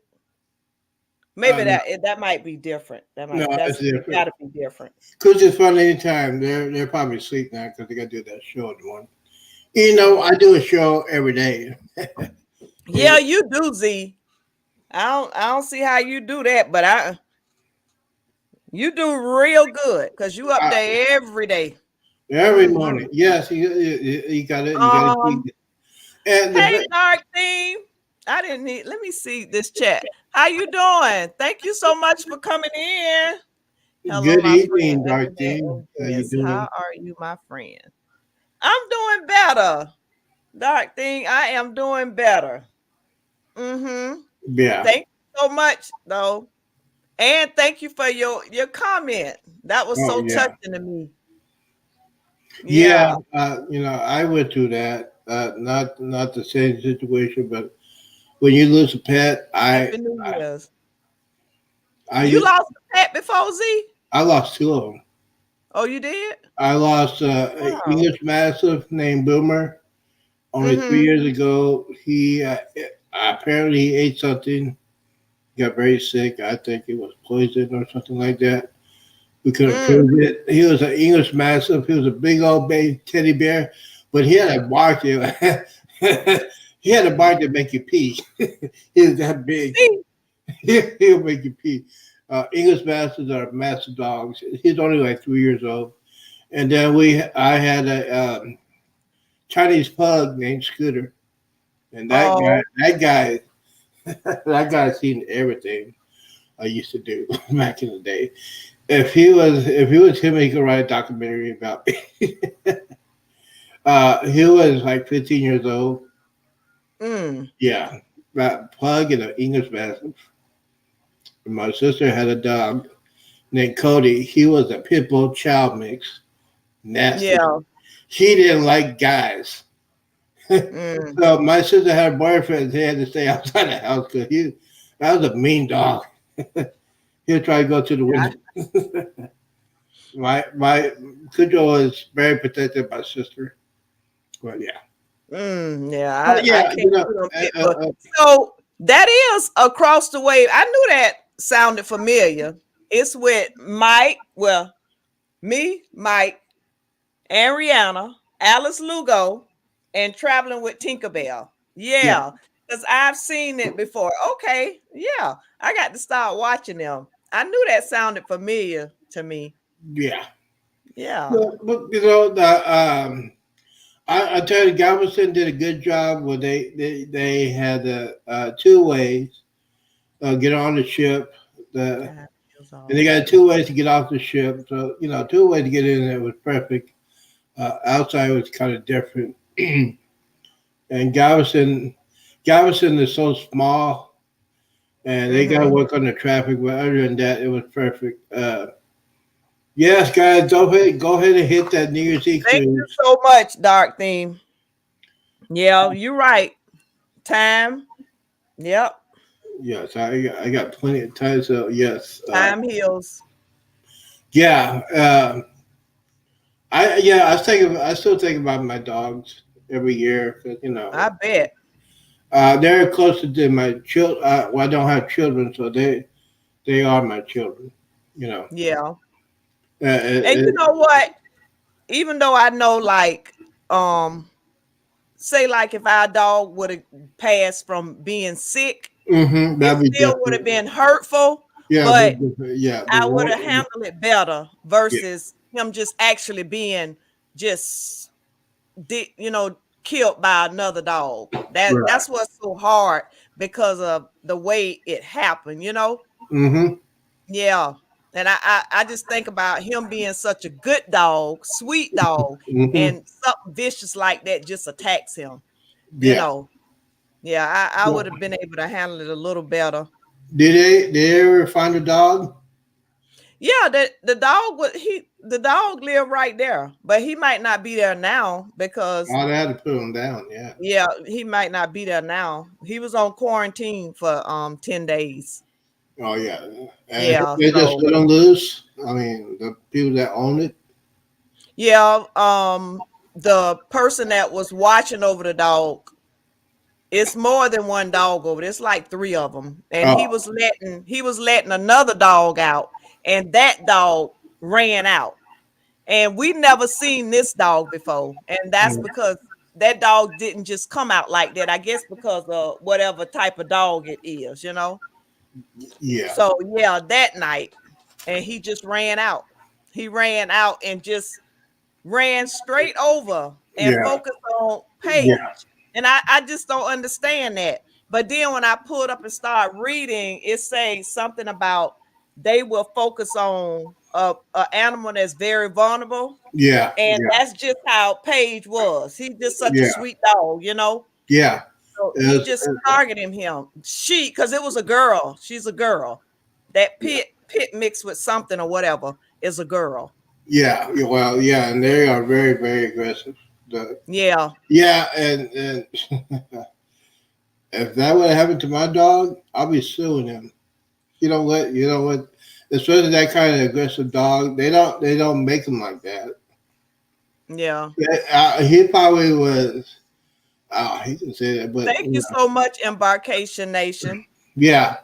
Maybe that might be different. No, it's different. Got to be different. Cause it's fun anytime. They're probably asleep now because they got to do that show in the morning. You know, I do a show every day. Yeah, you do, Z. I don't see how you do that, but you do real good because you up there every day. Every morning. Yes, you got it. You got to keep it. And Hey, Dark Theme. I didn't need. Let me see this chat. How you doing? Thank you so much for coming in. Hello, good my evening, friend. Dark Theme. How you doing? How are you, my friend? I'm doing better. Dark Thing, I am doing better. Mm-hmm. Yeah. Thank you so much, though. And thank you for your comment. That was so touching to me. Yeah. You know, I went through that. Not the same situation, but when you lose a pet, Happy New Year's. I You lost a pet before, Z? I lost two of them. Oh, you did? I lost an English Mastiff named Boomer only 3 years ago. He apparently he ate something, got very sick. I think it was poison or something like that. We couldn't prove it. He was an English Mastiff. He was a big old baby teddy bear, but he had a bark that he had a bark that make you pee. He was that big. He'll make you pee. English Mastiffs are massive dogs. He's only like 3 years old. And then I had a Chinese pug named Scooter, and that guy's seen everything I used to do back in the day. If he was him, he could write a documentary about me. He was like 15 years old. Yeah, that pug and an English Mastiff. And my sister had a dog named Cody. He was a pit bull chow mix. Nasty. Yeah. She didn't like guys. So my sister had boyfriends. He had to stay outside the house because that was a mean dog. He'll try to go to the window. my Cujo was very protective of my sister. But yeah. I can't so that is across the way. I knew that sounded familiar. It's with Mike. Well, me, Mike, and Rihanna, Alice Lugo, and Traveling with Tinkerbell. Yeah, because I've seen it before. Okay, yeah, I got to start watching them. I knew that sounded familiar to me. Yeah. But you know, I tell you, Galveston did a good job where they had 2 ways get on the ship. And they got 2 ways to get off the ship. So, you know, 2 ways to get in there was perfect. Outside was kind of different. And Galveston is so small, and they got to work on the traffic. But other than that, it was perfect. Yes, guys, go ahead and hit that New Year's Eve. Thank you so much, Dark Theme. Yeah, you're right. Time. Yep. Yes, I got plenty of time. So yes, time heals. Yeah, I still think about my dogs every year because you know. I bet. They're closer to my children. Well, I don't have children, so they are my children. You know. Yeah. And you know what? Even though I know, like, say, like, if our dog would have passed from being sick, it still would have been hurtful. Yeah, but I would have handled it better versus him just actually being just, killed by another dog. That's what's so hard because of the way it happened. Yeah. And I just think about him being such a good dog, sweet dog, and something vicious like that just attacks him. I would have been able to handle it a little better. Did they ever find a dog? Yeah, the dog lived right there, but he might not be there now because Oh, they had to put him down. Yeah. yeah, he might not be there now. He was on quarantine for 10 days. Oh yeah. And Yeah, they just so let him loose. I mean, the people that own it. yeah, the person that was watching over the dog, it's more than one dog over there. It's like 3 of them. And Oh. he was letting another dog out, and that dog ran out. And we never seen this dog before. And that's because that dog didn't just come out like that. I guess because of whatever type of dog it is, you know. Yeah. So yeah, that night, and he just ran out. He ran out and just ran straight over and Yeah. focused on Yeah. Paige. And I just don't understand that. But then when I pulled up and started reading, it says something about they will focus on a animal that's very vulnerable. Yeah. And Yeah. that's just how Paige was. He's just such a Yeah. sweet dog, you know. Yeah. So he It's- just targeting him. Because it was a girl. She's a girl. That pit mixed with something or whatever is a girl. yeah. Well, yeah, and they are very, very aggressive. Yeah. Yeah, and if that would have happened to my dog, I'll be suing him. You know what? You know what? Especially that kind of aggressive dog, they don't make them like that. Yeah. He probably was. Oh, he can say that, but Thank you so much, Embarkation Nation. yeah,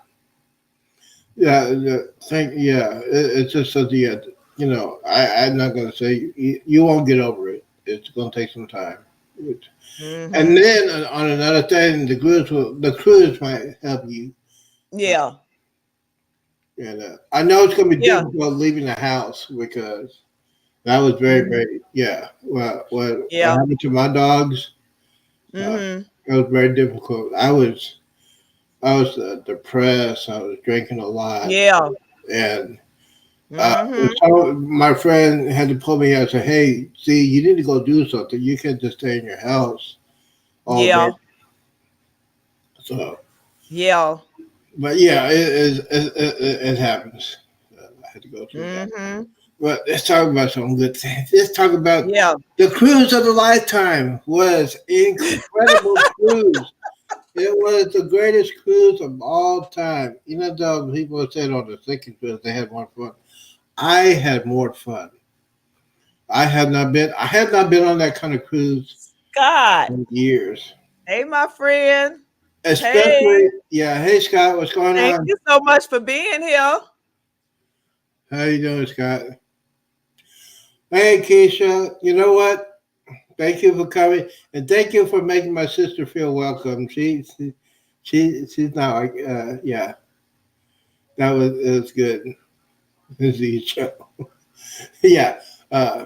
it's just something. You know, I'm not gonna say you won't get over it. It's gonna take some time. Mhm. And then on another thing, the cruise might help you. Yeah. And I know it's going to be Yeah. difficult leaving the house because that was very, Mhm. very, yeah. Well, what Yeah. happened to my dogs? Mhm. It was very difficult. I was depressed. I was drinking a lot, Yeah. and Mhm. so my friend had to pull me out and say, "Hey, see, you need to go do something. You can't just stay in your house all day." Yeah. So, Yeah. but yeah, it happens. I had to go through that. Mhm. But let's talk about some good things. Let's talk about Yeah. the cruise of the lifetime. Was incredible cruise. It was the greatest cruise of all time. You know, the people said on the second cruise they had more fun. I had more fun. I have not been on that kind of cruise Scott. in years. Hey, my friend. Hey. Especially, yeah. Hey, Scott, what's going Thank on? you so much for being here. How you doing, Scott? Hey, Keisha. You know what? Thank you for coming, and thank you for making my sister feel welcome. She's not like yeah. That was it was good. This is the show. Yeah. Uh,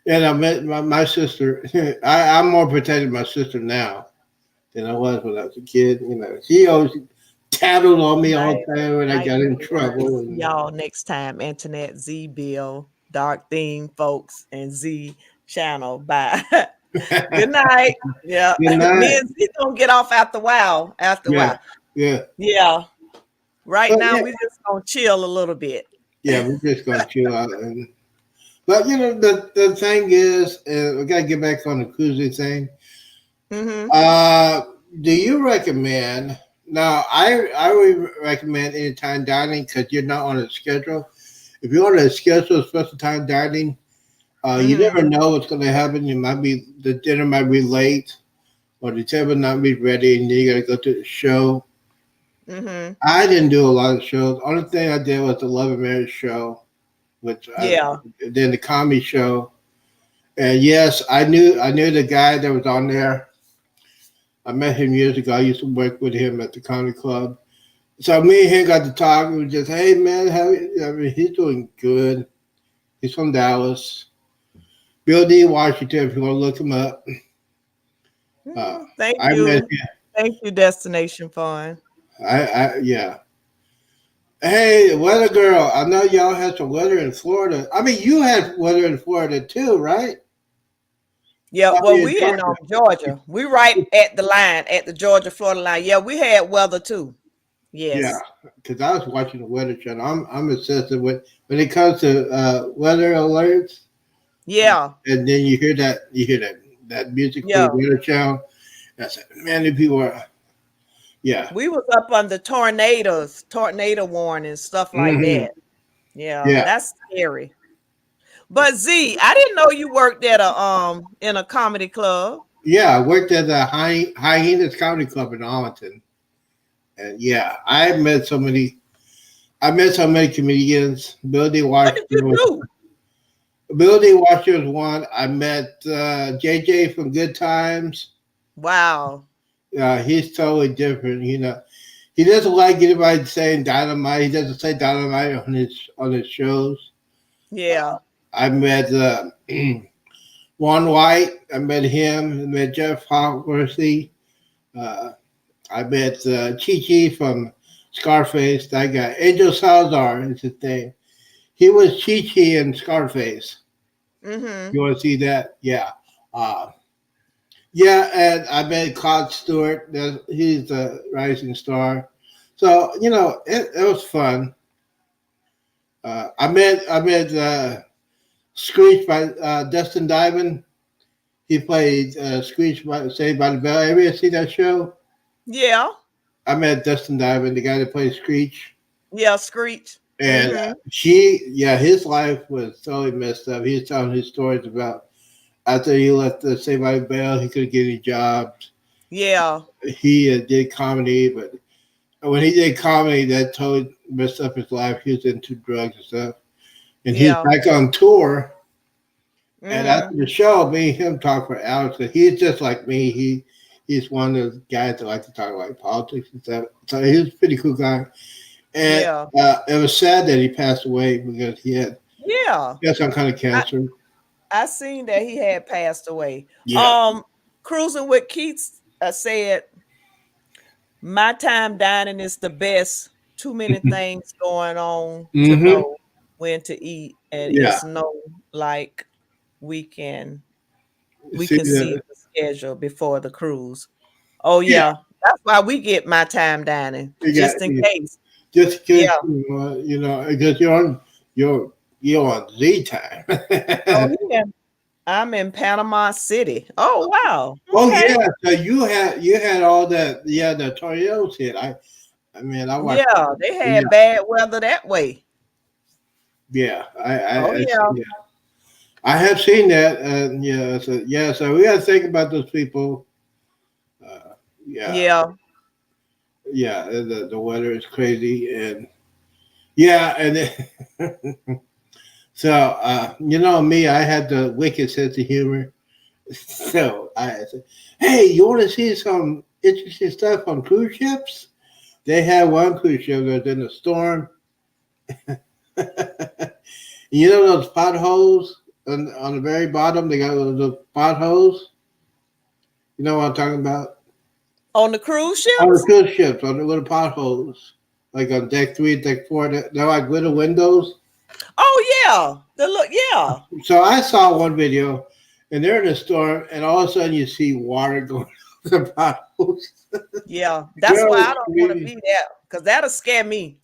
and I met my sister. I'm more protected of my sister now than I was when I was a kid. You know, she always tattled on me all the time when I got in trouble. See y'all next time. Internet Z Bill, Dark Theme folks, and Z Channel. Bye. Good night. Yeah. Good night. Me and Z gonna get off after a while. Yeah. Yeah. Yeah. Right But now yeah. we just gonna chill a little bit. Yeah, we're just gonna chill out. But you know, the thing is, we gotta get back on the cruising thing. Mm-hmm. Do you recommend? Now, I would recommend anytime dining because you're not on a schedule. If you're on a schedule, special time dining, you never know what's going to happen. The dinner might be late, or the table not be ready, and you got to go to the show. Mm-hmm. I didn't do a lot of shows. Only thing I did was the 11-minute show, then the comedy show. And yes, I knew the guy that was on there. I met him years ago. I used to work with him at the comedy club. So me and him got to talk. We were just, hey man, he's doing good. He's from Dallas. Bill D. Washington, if you want to look him up. Thank I you. met him. Thank you, Destination Fun. Yeah. Hey, weather girl. I know y'all had some weather in Florida. I mean, you had weather in Florida too, right? Yeah, Oh, well, yeah, we in Georgia. We right at the line, at the Georgia-Florida line. Yeah, we had weather too. Yeah, Yes. because I was watching the Weather Channel. I'm obsessed with when it comes to weather alerts, Yeah. and then you hear that music for the Yeah. Weather Channel. That's like, man, the people are yeah, We was up under tornadoes, tornado warnings, stuff like hmm that. Yeah, yeah, that's scary. But Z, I didn't know you worked at a in a comedy club. yeah. I worked at the Hyenas Comedy Club in Arlington, and yeah, I met so many comedians. What did you do? Bill D. Washer was one. I met JJ from Good Times. Wow. He's totally different. He doesn't like anybody saying dynamite. He doesn't say dynamite on his shows. Yeah. I met Juan White. I met him. I met Jeff Hawksworthy. Uh, I met Chi Chi from Scarface. That guy, Angel Salazar is his name. He was Chi Chi in Scarface. Mm-hmm. You want to see that? Yeah. Uh, yeah, and I met Claude Stewart. He's a rising star. So it was fun. I met Screech by Dustin Diamond. He played Screech by Saved by the Bell. Ever see that show? Yeah. I met Dustin Diamond, the guy that plays Screech, Yeah, Screech. and Mm-hmm. his life was totally messed up. He was telling his stories about after he left the Saved by the Bell, he couldn't get any jobs. Yeah. He did comedy, but when he did comedy, that totally messed up his life. He was into drugs and stuff, and he's Yeah. back on tour. And Mm-hmm. after the show, me and him talk for hours. 'Cause he's just like me. He's one of those guys that like to talk about politics and stuff. So he's a pretty cool guy. And Yeah. it was sad that he passed away because Yeah. he had some kind of I, cancer. I seen that he had passed away. Yeah. Cruising with Keats said, my time dining is the best. Too many things going on to hmm know when to eat, and Yeah. it's no like we can we See can see that? the schedule before the cruise. Oh Yeah. yeah, that's why we get my time dining You got just in case. just because Yeah. because you're on Z time. Oh yeah. I'm in Panama City. Oh wow. Oh Okay. yeah, so you had all that, yeah, the tornadoes hit. I mean, I watched. Yeah, they Yeah, had bad weather that way. yeah, Oh yeah. yeah, I have seen that, and so we got to think about those people. Uh, yeah, Yeah. yeah, the weather is crazy, and yeah, and so me, I had the wicked sense of humor. So I said, "Hey, you want to see some interesting stuff on cruise ships?" They had one cruise ship that was in a storm. You know those potholes on the very bottom? They got those potholes. You know what I'm talking about? On the cruise On the ships? cruise ships, on the little potholes, like on deck 3, deck 4. They're like little windows. Oh yeah. The look, yeah. So I saw one video, and they're in a storm, and all of a sudden you see water going off the potholes. Yeah. That's why Girl, I don't want to be there because that'll scare me.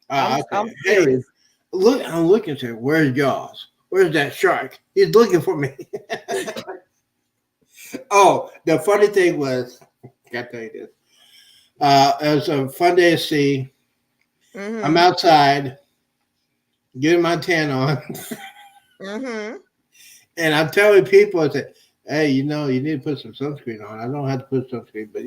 I'm okay. Hey, serious. look, I'm looking to where's Jaws? Where's that shark? He's looking for me. Oh, the funny thing was, I gotta tell you this. It was a fun day at sea. I'm Mm-hmm. outside getting my tan on, Mm-hmm. and I'm telling people, I said, "Hey, you need to put some sunscreen on. I don't have to put sunscreen, but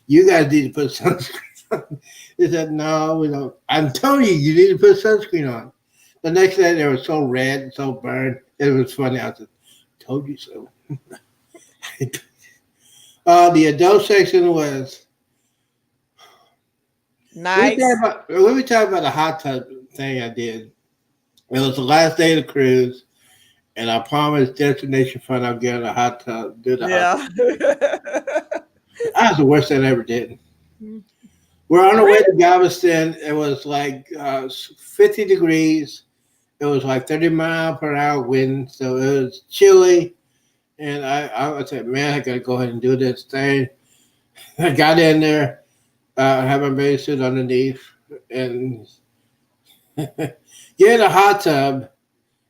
you guys need to put sunscreen on." They said, "No, we don't." I'm telling you, you need to put sunscreen on. The next day, they were so red and so burned. It was funny. I said, "Told you so." The adult section was. Nice. Let me talk about the hot tub thing I did. It was the last day of the cruise, and I promised Destination Fun I'd get in a hot tub, do the hot tub. Yeah. That was the worst thing I ever did. We're on our way to Really? Galveston. It was like 50 degrees. It was like 30-mile-per-hour wind, so it was chilly. And I said, man, I got to go ahead and do this thing. I got in there. Have my baby sit underneath and get in a hot tub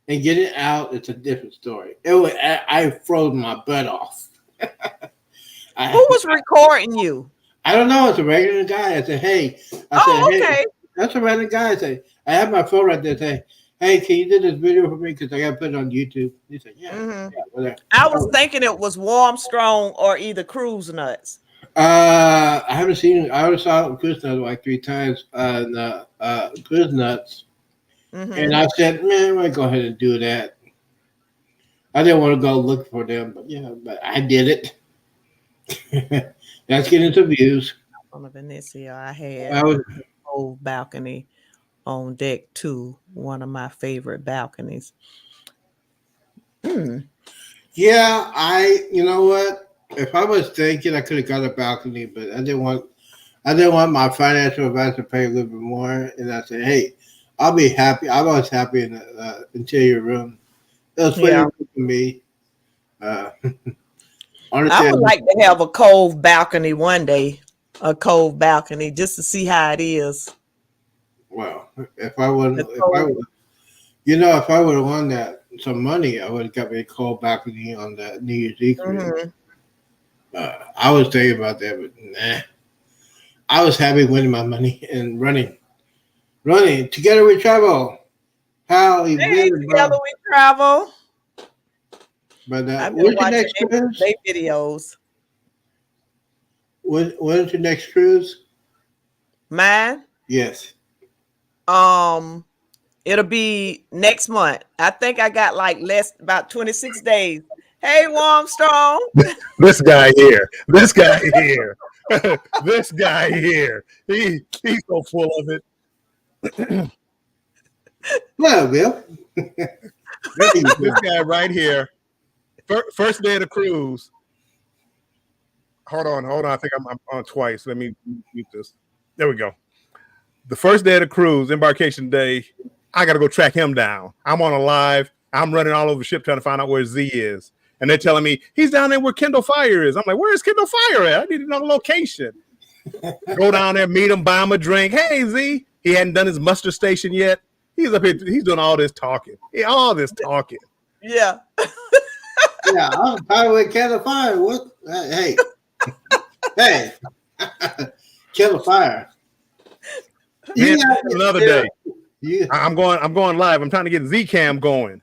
and get it out. It's a different story. I froze my butt off. Who was recording you? I don't know. It's a regular guy. I said, hey. Hey, that's a random guy. I said, I have my phone right there. I say, hey, can you do this video for me? Because I got to put it on YouTube. He said, yeah, whatever. I was thinking it was Warm Strong or either Cruise Nuts. I haven't seen it. I only saw Cruise Nuts like 3 times on Cruise Nuts. And I said, man, I'm going to go ahead and do that. I didn't want to go look for them, but I did it. That's getting some views. On the Venetia, I had a whole balcony on deck 2, one of my favorite balconies. Yeah, you know what? If I was thinking, I could have got a balcony, but I didn't want my financial advisor to pay a little bit more. And I said, hey, I'll be happy. I was happy in the interior room. It was for me. I would like to have a cove balcony one day, just to see how it is. Well, if I would have won that some money, I would have got me a cold balcony on the New Year's Eve. I was thinking about that, but nah. I was happy winning my money and running. Together we travel. Together we travel. But I've been watching their videos. When's your next cruise? Mine? Yes. It'll be next month. I think I got about 26 days. Hey, Warm Strong. This guy here. This guy here. He's so full of it. Hello, Bill. This guy right here. First day of the cruise. Hold on. I think I'm on twice. Let me mute this. There we go. The first day of the cruise, embarkation day, I got to go track him down. I'm on a live. I'm running all over the ship trying to find out where Z is. And they're telling me, he's down there where Kendall Fire is. I'm like, where is Kendall Fire at? I need to know the location. Go down there, meet him, buy him a drink. Hey, Z. He hadn't done his muster station yet. He's up here. He's doing all this talking. Yeah. Yeah, I'm tired with Kendall Fire. What? Hey. Kendall Fire. Man, another day. Yeah. I'm going live. I'm trying to get Z-Cam going.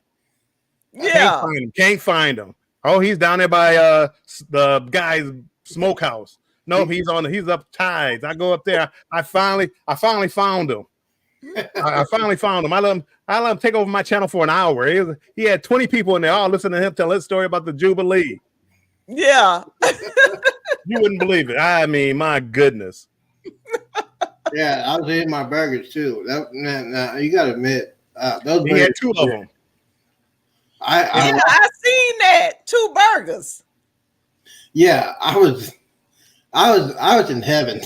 Yeah. Can't find him. Oh, he's down there by the guy's smokehouse. Nope, he's up tides. I go up there. I finally found him. I finally found him. I let him take over my channel for an hour. He had 20 people in there all listening to him tell his story about the Jubilee. Yeah. You wouldn't believe it. I mean, my goodness. Yeah, I was eating my burgers too. You got to admit, those he had 2 of them. I seen that 2 burgers. Yeah, I was in heaven.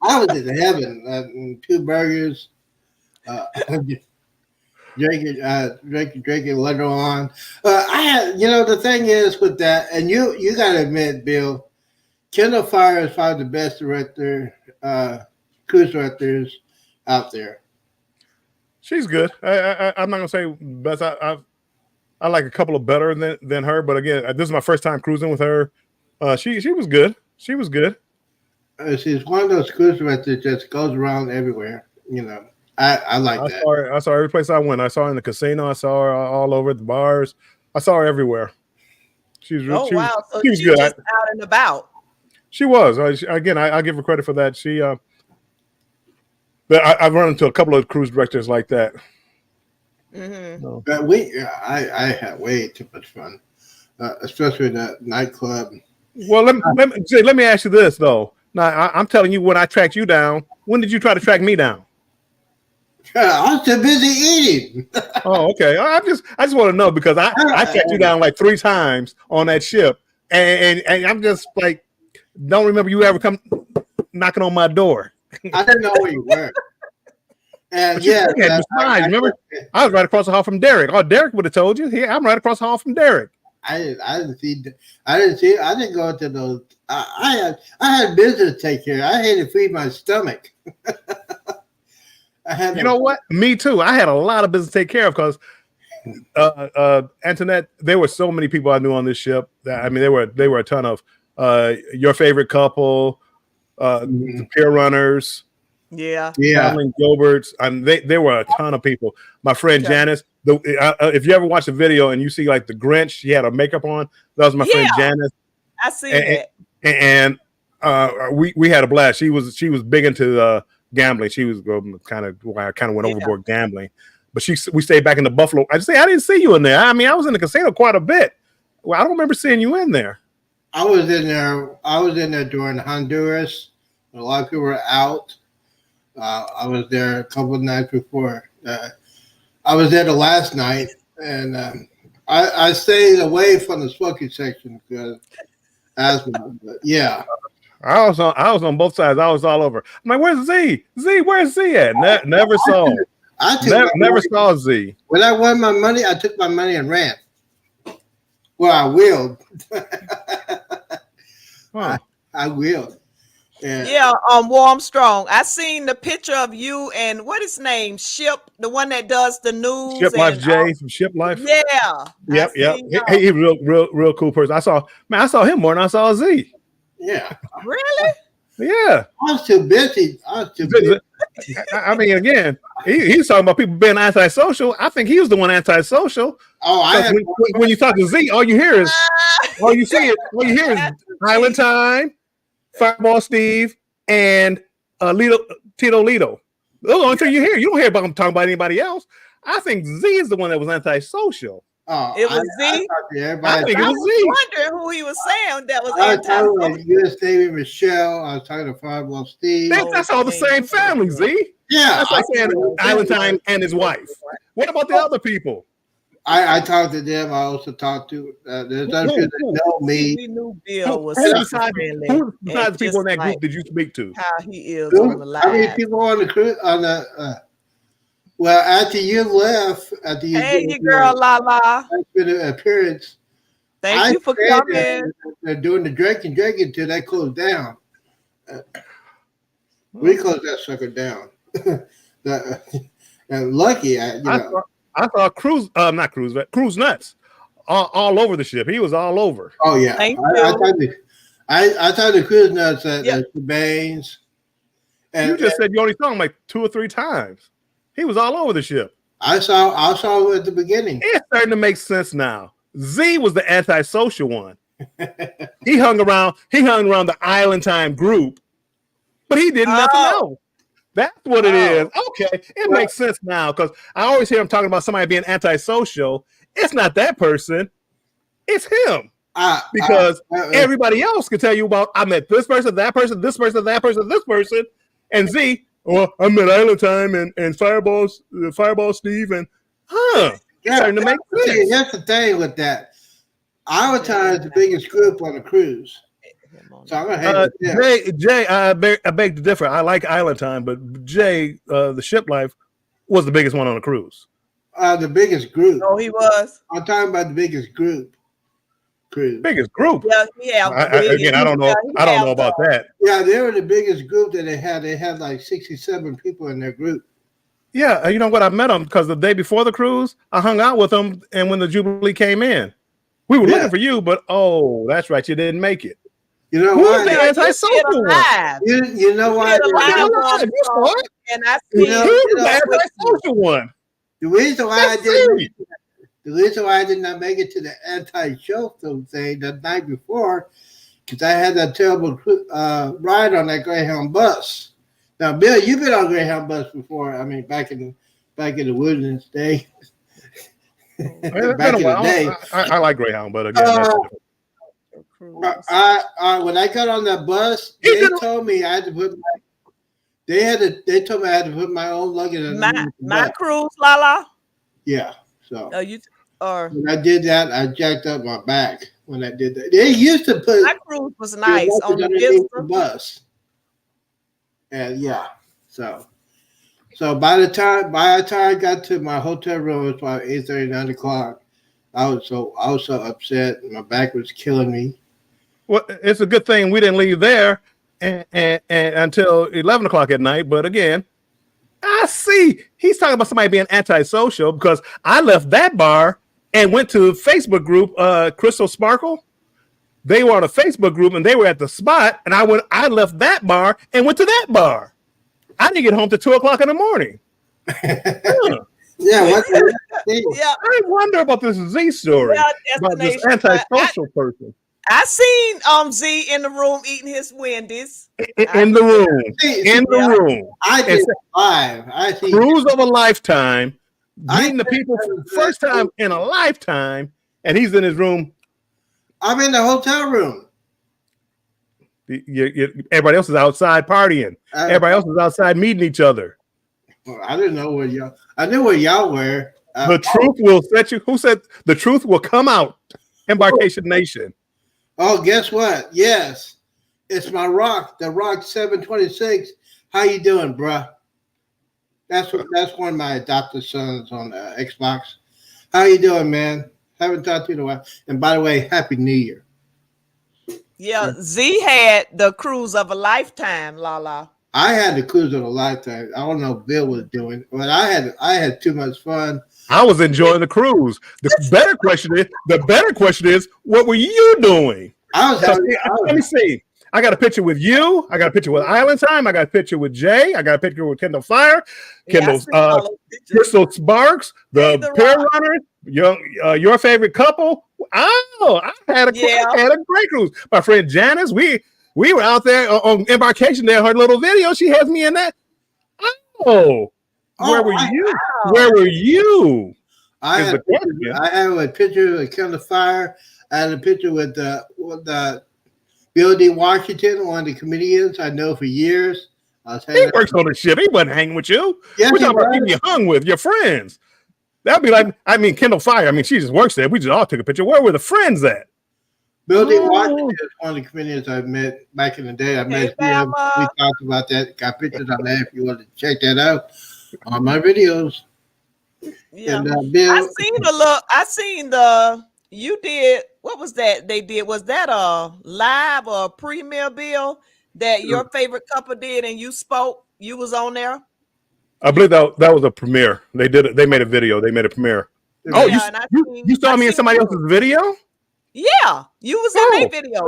I was in heaven. 2 burgers, drinking later on. I had, the thing is with that, and you got to admit, Bill, Kendall Fire is probably the best cruise directors out there. She's good. I'm not gonna say best. I like a couple of better than her, but again, this is my first time cruising with her. She was good. She was good. She's one of those cruise directors that just goes around everywhere. I like that. I saw her every place I went. I saw her in the casino. I saw her all over at the bars. I saw her everywhere. She was good. Just out and about. She was. I give her credit for that. But I've run into a couple of cruise directors like that. Mm-hmm. So. But I had way too much fun, especially in that nightclub. Well, let me ask you this though. Now I'm telling you, when I tracked you down, when did you try to track me down? I was too busy eating. Oh, okay. I just want to know because I tracked you down like 3 times on that ship, and I'm just like, don't remember you ever come knocking on my door. I didn't know where you were. And remember, I was right across the hall from Derek. Oh, Derek would have told you. I'm right across the hall from Derek. I didn't see. I didn't go to those. I had business to take care of. I had to feed my stomach. I had. You know what? Me too. I had a lot of business to take care of because Antoinette, there were so many people I knew on this ship that I mean they were a ton of your favorite couple, the Pier Runners, Yeah. Yeah. Gilberts, and there were a ton of people. My friend Okay. Janice. If you ever watch the video and you see like the Grinch, she had her makeup on. That was my friend Yeah. Janice, I see and, that. and we had a blast. She was big into gambling. She was kind of went Yeah. overboard gambling, but we stayed back in the Buffalo. I didn't see you in there. I mean, I was in the casino quite a bit. Well, I don't remember seeing you in there. I was in there. I was in there during Honduras. A lot of people were out. I was there a couple of nights before. I was there the last night, and I stayed away from the smoking section because asthma. But yeah, I was on both sides. I was all over. I'm like, where's Z? Z, where's Z at? Never saw him. Never saw Z. When I won my money, I took my money and ran. Well, I willed. Huh. I willed. Yeah, Warm Strong. I seen the picture of you and what his name? Ship, the one that does the news. Ship Life and, Jay from Ship Life. Yeah. Yep. He's real cool person. I saw him more than I saw Z. Yeah. Really? Yeah. I was too busy. I mean, again, he's talking about people being antisocial. I think he was the one antisocial. Oh, when you talk to Z, all you hear is Island Time, Fireball Steve, and Tito Lito. Those are the only thing you hear. You don't hear about him talking about anybody else. I think Z is the one that was antisocial. Oh, it was Z. I think it was Z. I was wondering who he was saying that was I was talking anti-social. to U.S. Navy Michelle. I was talking to Fireball Steve. That's all the same family, Z. Yeah. That's like saying Island Time and his wife. What about the other people? I talked to them. I also talked to there's other people that know me. We knew Bill was Who besides the people in that group did you speak to? How he is on the live. How many people on the crew on the well, after you left, Hey, you girl, Lala. I did an appearance. Thank you for coming. They're doing the drinking until they closed down. We closed that sucker down. And lucky, I saw Cruise, not Cruise, but Cruise Nuts all over the ship. He was all over. Oh yeah, Thank you. I thought the Cruise Nuts at Baines. And you just said you only saw him like 2 or 3 times. He was all over the ship. I saw him at the beginning. It's starting to make sense now. Z was the antisocial one. He hung around the Island Time group, but he did nothing else. That's what it is. Okay, it makes sense now because I always hear him talking about somebody being antisocial. It's not that person. It's him. Because everybody else can tell you about, I met this person, that person, this person, that person, this person, and Z, well, I met Island Time and Fireball Steve, and starting to make sense. That's the thing with that. Island Time is the biggest group on the cruise. So I'm gonna hang with Jay, I beg to differ. I like Island Time, but Jay, the Ship Life, was the biggest one on the cruise. The biggest group. Oh, he was. I'm talking about the biggest group. Cruise. Biggest group. Yeah, again, I don't know. I don't know about that. Yeah, they were the biggest group that they had. They had like 67 people in their group. Yeah, you know what? I met them because the day before the cruise, I hung out with them, and when the Jubilee came in, we were looking for you, but that's right, you didn't make it. You know why? The antisocial one. You know why? And I see the antisocial one. The reason why I did not make it to the anti-show thing the night before, because I had that terrible ride on that Greyhound bus. Now, Bill, you've been on Greyhound bus before. I mean, back in the Woodlands day. Back in the day, I like Greyhound, but again, when I got on that bus, they told me I had to put they told me I had to put my own luggage in my cruise, Lala. Yeah. So when I did that, I jacked up my back when I did that. They used to put my cruise was nice on the bus. And so by the time I got to my hotel room, it was about 8:30, 9 o'clock. I was so upset. My back was killing me. Well, it's a good thing we didn't leave there and until 11 o'clock at night. But again, I see he's talking about somebody being antisocial because I left that bar and went to Facebook group Crystal Sparkle. They were on a Facebook group and they were at the spot, and I left that bar and went to that bar. I didn't get home till 2 o'clock in the morning. Yeah, what Yeah, I wonder about this Z story yeah, about this destination. antisocial person I seen Z in the room eating his Wendy's. in the room. In the Yeah. room. I And did so- live. I see. Cruise of a lifetime, I meeting the people for the first time in a lifetime, and he's in his room. I'm in the hotel room. Everybody else is outside partying. Everybody else is outside meeting each other. I didn't know where y'all. I knew where y'all were. The truth will set you. Who said the truth will come out? Embarkation Nation. Oh, guess what? Yes, it's my Rock, the Rock 726. How you doing, bruh? That's one of my adopted sons on Xbox. How you doing, man? Haven't talked to you in a while. And by the way, Happy New Year. Yeah, Z had the cruise of a lifetime, Lala. I had the cruise of a lifetime. I don't know what Bill was doing, but I had too much fun. I was enjoying the cruise. The better question is, what were you doing? Let me see. I got a picture with you. I got a picture with Island Time. I got a picture with Jay. I got a picture with Kendall Fire, Crystal Sparks, the Pair Runners, your favorite couple. Oh, I had a great cruise. My friend Janice, we were out there on Embarkation Day. Her little video, she has me in that. Where were you? Where were you? I had a picture with Kendall Fire. I had a picture with Bill D. Washington, one of the comedians I know for years. He works on the ship. He wasn't hanging with you. Yes, we're talking about people you hung with, your friends. That'd be like, Kendall Fire. She just works there. We just all took a picture. Where were the friends at? Bill D. Washington is one of the comedians I met back in the day. I met him. We talked about that. Got pictures on there if you want to check that out on my videos. Yeah, and, Bill, I seen you did, what was that they did? Was that a live or a premiere, Bill, that your favorite couple did and you spoke? You was on there? I believe that was a premiere. They did it. They made a video. They made a premiere. Yeah, you saw me in somebody else's video? Yeah, you was in their video.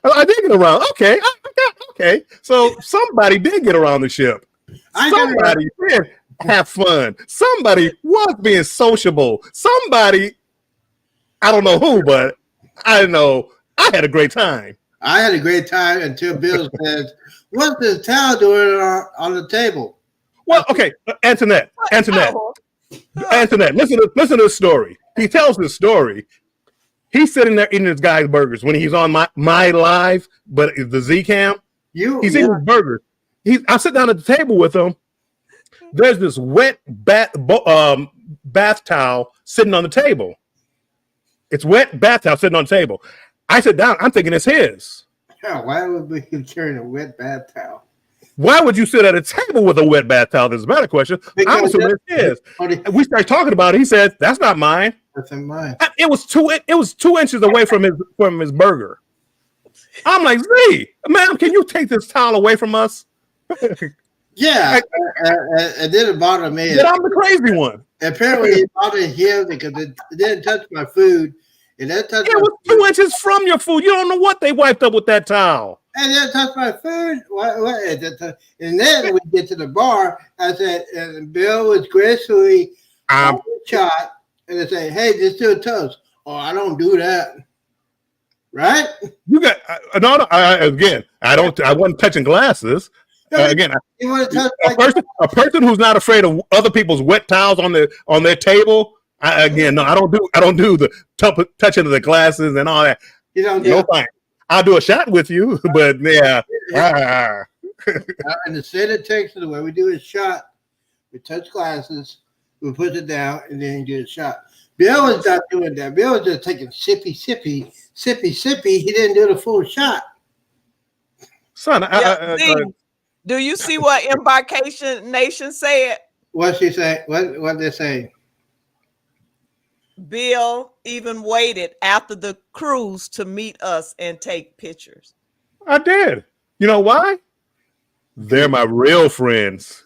I did get around. Okay. So somebody did get around the ship. Somebody did have fun. Somebody was being sociable. Somebody, I don't know who, but I know I had a great time. I had a great time until Bill says, "What's this towel doing on the table?" Well, okay, Antoinette. Listen to this story. He tells this story. He's sitting there eating his guy's burgers when he's on my live, but the Z cam. He's eating his burgers. I sit down at the table with him. There's this wet bath towel sitting on the table. It's wet bath towel sitting on the table. I sit down. I'm thinking it's his. Yeah, why would we be carrying a wet bath towel? Why would you sit at a table with a wet bath towel? There's a better question. I'm assuming it's his. We started talking about it. He said, "That's not mine." That's not mine. It was 2 inches away from his burger. I'm like, Z, ma'am, can you take this towel away from us? Yeah, it didn't bother me. But I'm the crazy one. Apparently, it bothered him because it didn't touch my food. It was 2 inches from your food. You don't know what they wiped up with that towel. And then touch my food. And then we get to the bar. I said, and Bill was gracefully shot, and I said, "Hey, just do a toast." Oh, I don't do that. Right? You got again. I wasn't touching glasses. Again, a person who's not afraid of other people's wet towels on their table. I don't do the touching of the glasses and all that. You don't do fine. I'll do a shot with you, but yeah. In the state of Texas, the way we do a shot, we touch glasses, we put it down, and then you do a shot. Bill was not doing that. Bill was just taking sippy. He didn't do the full shot. Son, do you see what Embarkation Nation said? What she say? What they say? Bill even waited after the cruise to meet us and take pictures. I did. You know why? They're my real friends.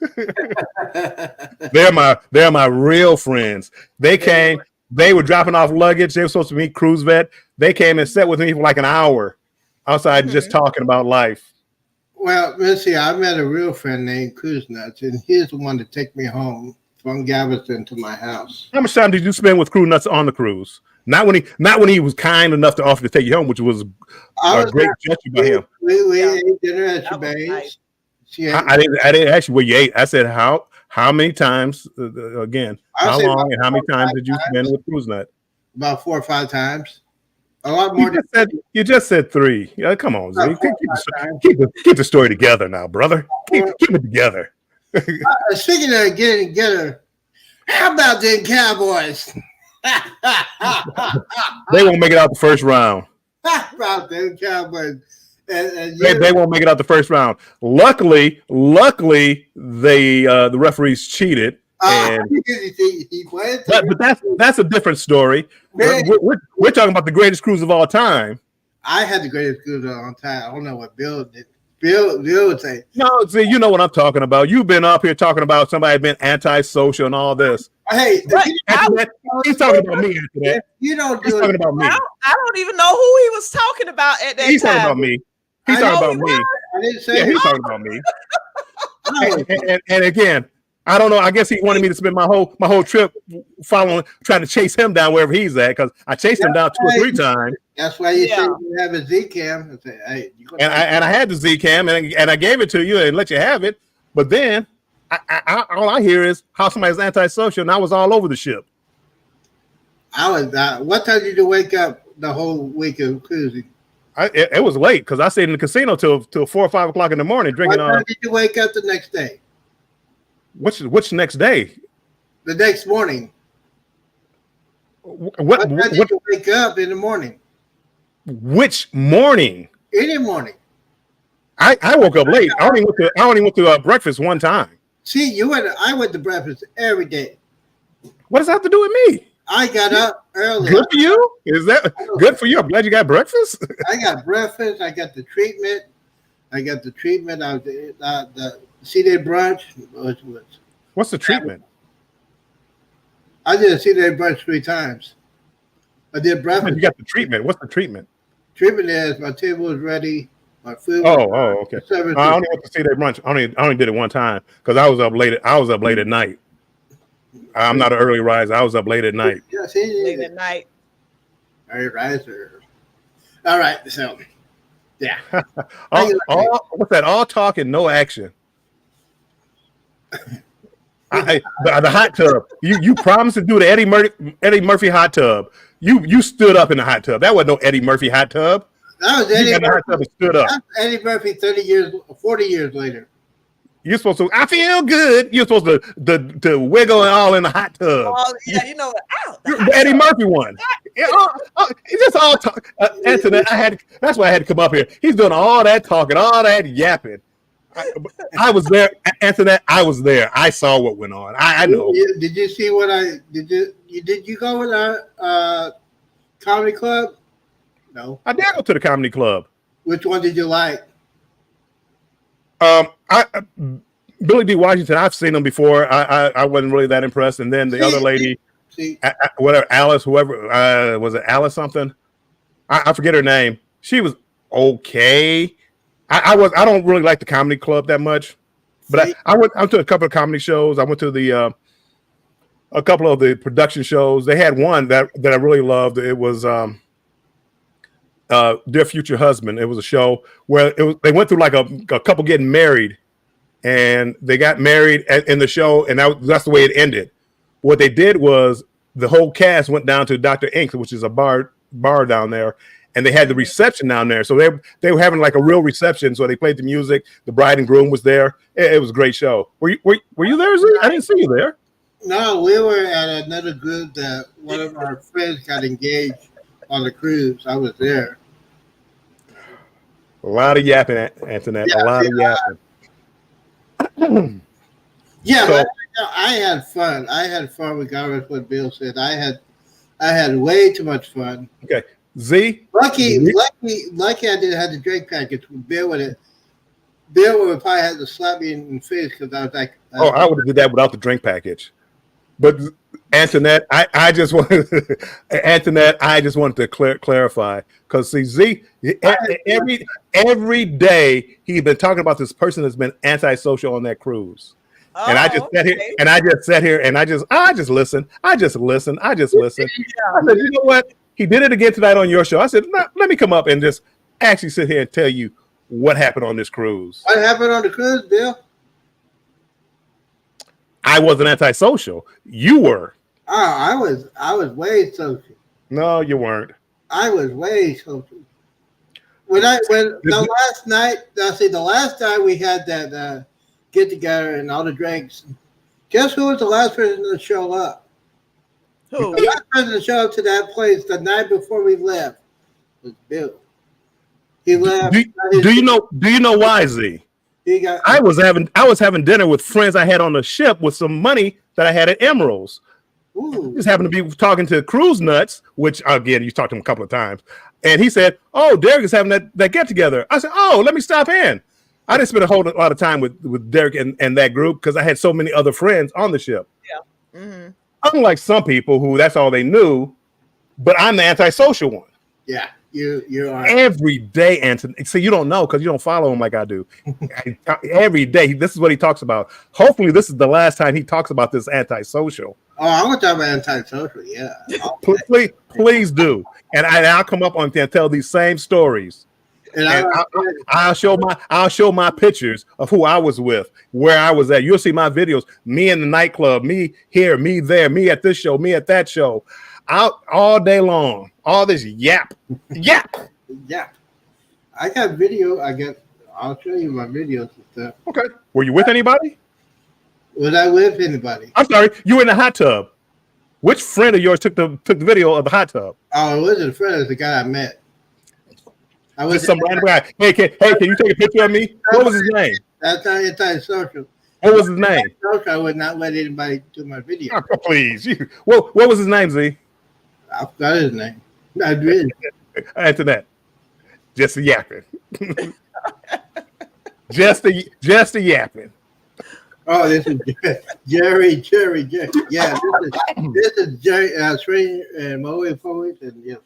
they're my real friends. They came. They were dropping off luggage. They were supposed to meet cruise vet. They came and sat with me for like an hour outside, just talking about life. Well, let's see. I met a real friend named Cruise Nuts, and he's the one to take me home from Galveston to my house. How much time did you spend with Cruise Nuts on the cruise? Not when he was kind enough to offer to take you home, which was a great gesture by him. We ate dinner at Chabane's. Nice. I didn't ask you where you ate. I said how many times again? How long and how many times did you spend with Cruise Nut? About 4 or 5 times. A lot more. You just said 3. Yeah, come on, Z. Keep the story together now, brother. Keep it together. Speaking of getting together, how about them Cowboys? They won't make it out the first round. How about them Cowboys? They won't make it out the first round. Luckily, the referees cheated. But that's a different story. We're talking about the greatest cruise of all time. I had the greatest cruise of all time. I don't know what Bill did. Bill would say. No, see, you know what I'm talking about. You've been up here talking about somebody being antisocial and all this. Hey, he's talking about me after that. You don't do He's talking about me. I don't even know who he was talking about at that time. He's talking about me. He's talking about me. I didn't say he's talking about me. And again, I don't know. I guess he wanted me to spend my whole trip trying to chase him down wherever he's at, because I chased him down 2 or 3 times. That's why you said you have a Z cam and say, "Hey," and I had the Z cam and I gave it to you and let you have it. But then all I hear is how somebody's antisocial, and I was all over the ship. I was. What time did you wake up the whole week of cruising? It was late because I stayed in the casino till 4 or 5 o'clock in the morning drinking. What time did you wake up the next day? Which next day? The next morning. What time did you wake up in the morning? Which morning? Any morning. I woke up late. I only went to breakfast one time. See, I went to breakfast every day. What does that have to do with me? I got up early. Good for you? Is that good for you? I'm glad you got breakfast. I got breakfast. I got the treatment. I was the C-Day brunch. What's the treatment? I did a C-Day brunch 3 times. I did breakfast. You got the treatment. What's the treatment? Treatment is my table is ready. My food. Okay. I only went to C-Day brunch. I only did it one time because I was up late. I was up late at night. I'm not an early riser. I was up late at night. Yeah, see, Late at night. Early riser. All right, so yeah. What's that? All talk and no action. The hot tub. You promised to do the Eddie Murphy hot tub. You stood up in the hot tub. That wasn't no Eddie Murphy hot tub. That was Eddie Murphy. Hot tub and stood up. Eddie Murphy 40 years later. You're supposed to. I feel good. You're supposed to wiggle and all in the hot tub. Oh yeah, you know. Ow, The Eddie Murphy one. It's just all talk. Antoinette, that's why I had to come up here. He's doing all that talking, all that yapping. I was there, Antoinette. I was there. I saw what went on. I know. Did you see what I did? Did you go with our comedy club? No. I did go to the comedy club. Which one did you like? Billy D. Washington. I've seen him before. I wasn't really that impressed. And then the other lady, whatever, Alice, whoever was it, Alice something? I forget her name. She was okay. I don't really like the comedy club that much, but I went to a couple of comedy shows. I went to a couple of the production shows. They had one that I really loved. It was Dear Future Husband. It was a show where they went through like a couple getting married, and they got married in the show, and that's the way it ended. What they did was the whole cast went down to Dr. Ink's, which is a bar down there, and they had the reception down there. So they were having like a real reception. So they played the music. The bride and groom was there. It was a great show. Were you there, Z? I didn't see you there. No, we were at another group that one of our friends got engaged on the cruise. I was there. A lot of yapping, Antoinette. Yeah, a lot of yapping. Yeah, so, but I had fun. I had fun regardless of what Bill said. I I had way too much fun. Okay, Z. Lucky I didn't have the drink package. Bill would probably have to slap me in the face because I was like, Oh, I would have did that without the drink package. But Antoinette, I just wanted Antoinette, I just wanted to clarify because see Z every day he's been talking about this person that's been antisocial on that cruise. And I just sat here and I just listened. I said, you know what? He did it again tonight on your show. I said, let me come up and just actually sit here and tell you what happened on this cruise. What happened on the cruise, Bill? I wasn't antisocial. You were. Oh, I was way social. No, you weren't. I was way social. The last time we had that get together and all the drinks, guess who was the last person to show up? Who? The last person to show up to that place the night before we left was Bill. He left. Do you know why, Z? I was having dinner with friends I had on the ship with some money that I had at Emerald's. Ooh. Just happened to be talking to Cruise Nuts, which again you talked to him a couple of times, and he said, "Oh, Derek is having that get together." I said, "Oh, let me stop in." I didn't spend a whole lot of time with Derek and that group because I had so many other friends on the ship. Yeah. Mm-hmm. Unlike some people who that's all they knew, but I'm the antisocial one. Yeah. You are every day, Anthony. See, you don't know because you don't follow him like I do. Every day, this is what he talks about. Hopefully, this is the last time he talks about this antisocial. Oh, I'm gonna talk about antisocial. Yeah, please do, and I'll come up on and tell these same stories. And I'll show my pictures of who I was with, where I was at. You'll see my videos. Me in the nightclub, me here, me there, me at this show, me at that show, out all day long. All this yap. I got video. I'll show you my videos and stuff. Okay. Were you with anybody? Was I with anybody? I'm sorry. You were in the hot tub. Which friend of yours took the video of the hot tub? Oh, it wasn't a friend. It's the guy I met. I was just some random guy. Hey, can you take a picture of me? What was his name? That's not antisocial. What was his name? I would not let anybody do my video. Oh, please. What was his name, Z? I forgot his name. I did. Antoinette. Just a yapping. just a yapping. Oh, this is Jerry. Yeah, this is Jerry. Spring and Moe forward and yeah.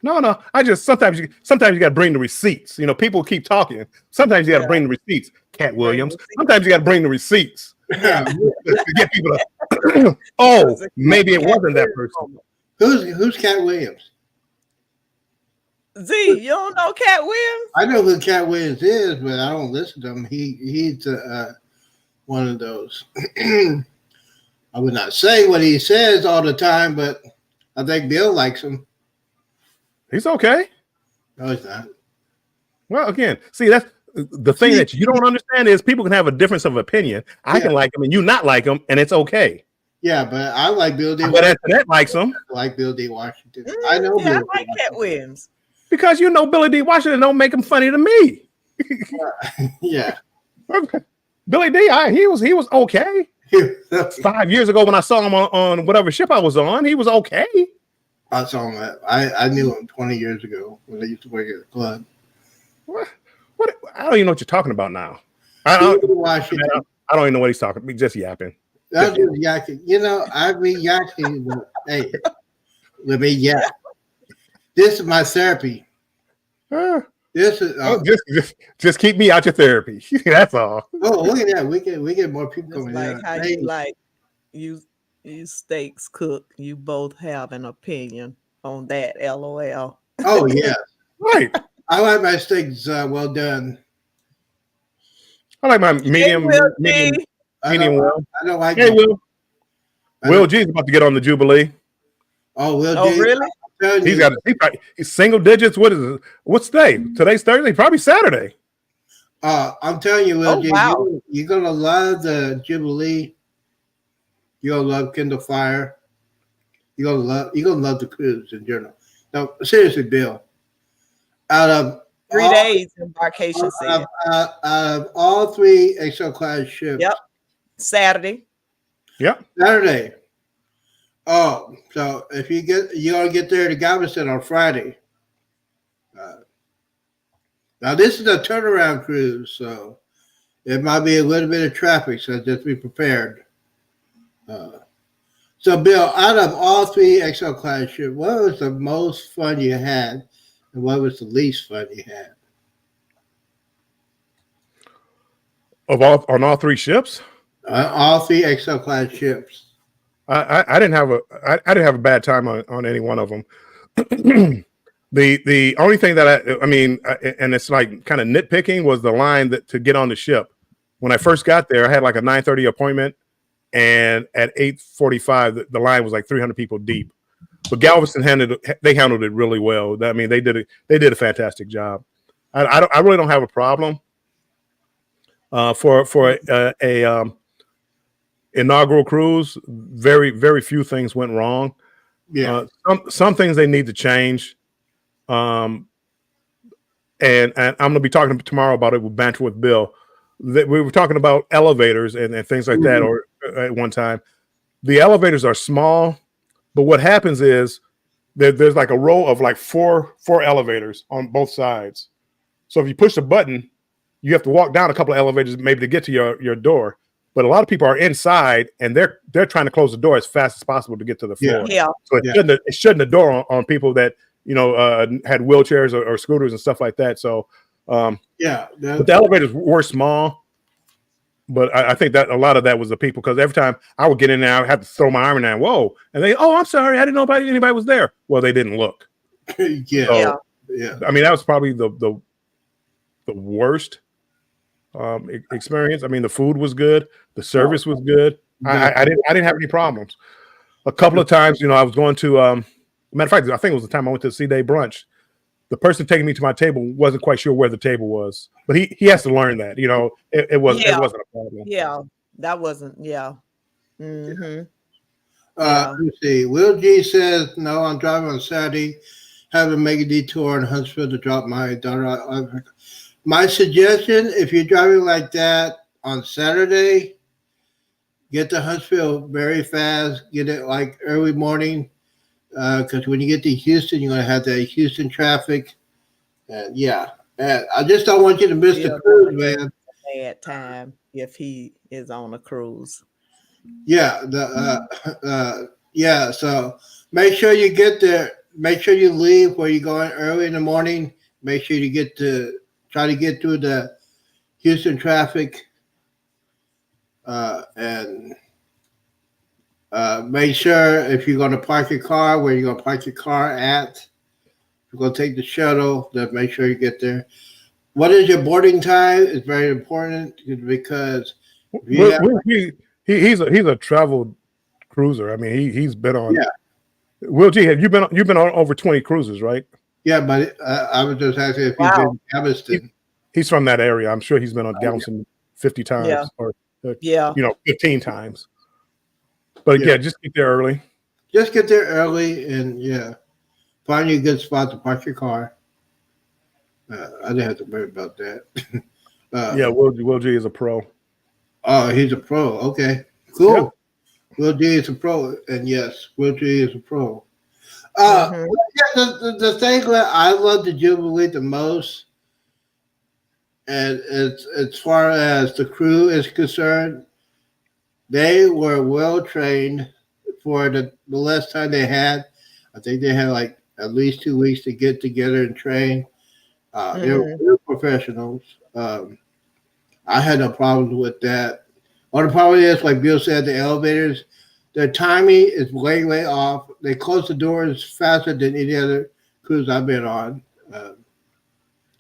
No. I just sometimes you got to bring the receipts. You know, people keep talking. Sometimes you got to bring the receipts. Cat Williams. Sometimes you got to bring the receipts. Yeah. To get people to. Oh, maybe it wasn't that person. Who's Cat Williams? Z, you don't know Cat Williams? I know who Cat Williams is, but I don't listen to him. He's one of those. I would not say what he says all the time, but I think Bill likes him. He's okay. No, he's not. Well, again, see, that's the thing that you don't understand is people can have a difference of opinion. I can like him and you not like him, and it's okay. Yeah, but I like Bill D. But Antoinette likes him. I like Bill D. Washington. I know Bill. I like Cat Williams. Because you know Billy D. Washington don't make him funny to me. Yeah. Billy D. He was okay. 5 years ago when I saw him on whatever ship I was on, he was okay. I saw him. I knew him 20 years ago when I used to work at the club. What? I don't even know what you're talking about now. I don't even know what he's talking about. Just yapping. That's just yakking. You know, I be yakking. Hey, let me yak. This is my therapy. This is just keep me out your therapy. That's all. Oh, look at that. We get more people coming in. How you like you steaks cook. You both have an opinion on that. LOL. Oh yeah. Right. I like my steaks well done. I like my medium well. I don't like. Hey, Will G's about to get on the Jubilee. Oh, Will G. Really? He's single digits. What is it? What's today? Today's Thursday. Probably Saturday. I'm telling you, Will G. Wow. You're gonna love the Jubilee. You're gonna love Kindle Fire. You're gonna love the cruise in general. No, seriously, Bill. Out of 3 days embarkation. Out of all 3 XL class ships. Yep. Saturday. Yep. Saturday. Oh, so if you gonna get there to Galveston on Friday. Now this is a turnaround cruise, so it might be a little bit of traffic. So just be prepared. Uh, so Bill, out of all three XL class ships, what was the most fun you had, and what was the least fun you had? On all three ships? All three XL class ships. I didn't have I didn't have a bad time on any one of them. The only thing that I mean, and it's like kind of nitpicking, was the line to get on the ship. When I first got there, I had like a 9:30 appointment, and at 8:45, the line was like 300 people deep. But Galveston handled it really well. I mean, they did a fantastic job. I really don't have a problem for a inaugural cruise. Very few things went wrong. Yeah. Some things they need to change. And I'm going to be talking tomorrow about it with Banter with Bill. We were talking about elevators and things like that, or at one time. The elevators are small, but what happens is there's like a row of like four elevators on both sides. So if you push the button, you have to walk down a couple of elevators maybe to get to your door. But a lot of people are inside and they're trying to close the door as fast as possible to get to the floor. Yeah. So it shouldn't the door on people that had wheelchairs or scooters and stuff like that. So but the elevators were small. But I think that a lot of that was the people, because every time I would get in there, I would have to throw my arm in there. Whoa! And I'm sorry, I didn't know anybody was there. Well, they didn't look. Yeah. I mean, that was probably the worst experience. I mean, the food was good, the service was good. I didn't have any problems. A couple of times, I was going to. Matter of fact, I think it was the time I went to the C-Day brunch. The person taking me to my table wasn't quite sure where the table was, but he has to learn that. It wasn't a problem. Yeah, that wasn't. Yeah. Mm-hmm. Let me see. Will G says, no, I'm driving on Saturday. Have to make a detour in Huntsville to drop my daughter off. My suggestion, if you're driving like that on Saturday, get to Huntsville very fast. Get it like early morning, because when you get to Houston, you're going to have that Houston traffic. And I just don't want you to miss the cruise, man. Bad time if he is on a cruise. Yeah, so make sure you get there. Make sure you leave where you're going early in the morning. Make sure you try to get through the Houston traffic, and make sure if you're going to park your car, where you're going to park your car at. If you're going to take the shuttle, then make sure you get there. What is your boarding time? It's very important, because he's a traveled cruiser. I mean, he's been on. Yeah. Will G, you've been on over 20 cruises, right? Yeah, but I was just asking if you've been to Galveston. He's from that area. I'm sure he's been on Galveston 50 times or 15 times. But just get there early. Just get there early and find you a good spot to park your car. I didn't have to worry about that. Will G is a pro. Oh, he's a pro. Okay, cool. Yep. Will G is a pro, and yes, Will G is a pro. The thing that I love the Jubilee the most, and it's as far as the crew is concerned, they were well trained for the last time they had. I think they had like at least 2 weeks to get together and train. They were real professionals. I had no problems with that. All the problem is, like Bill said, the elevators, their timing is way, way off. They close the doors faster than any other cruise I've been on.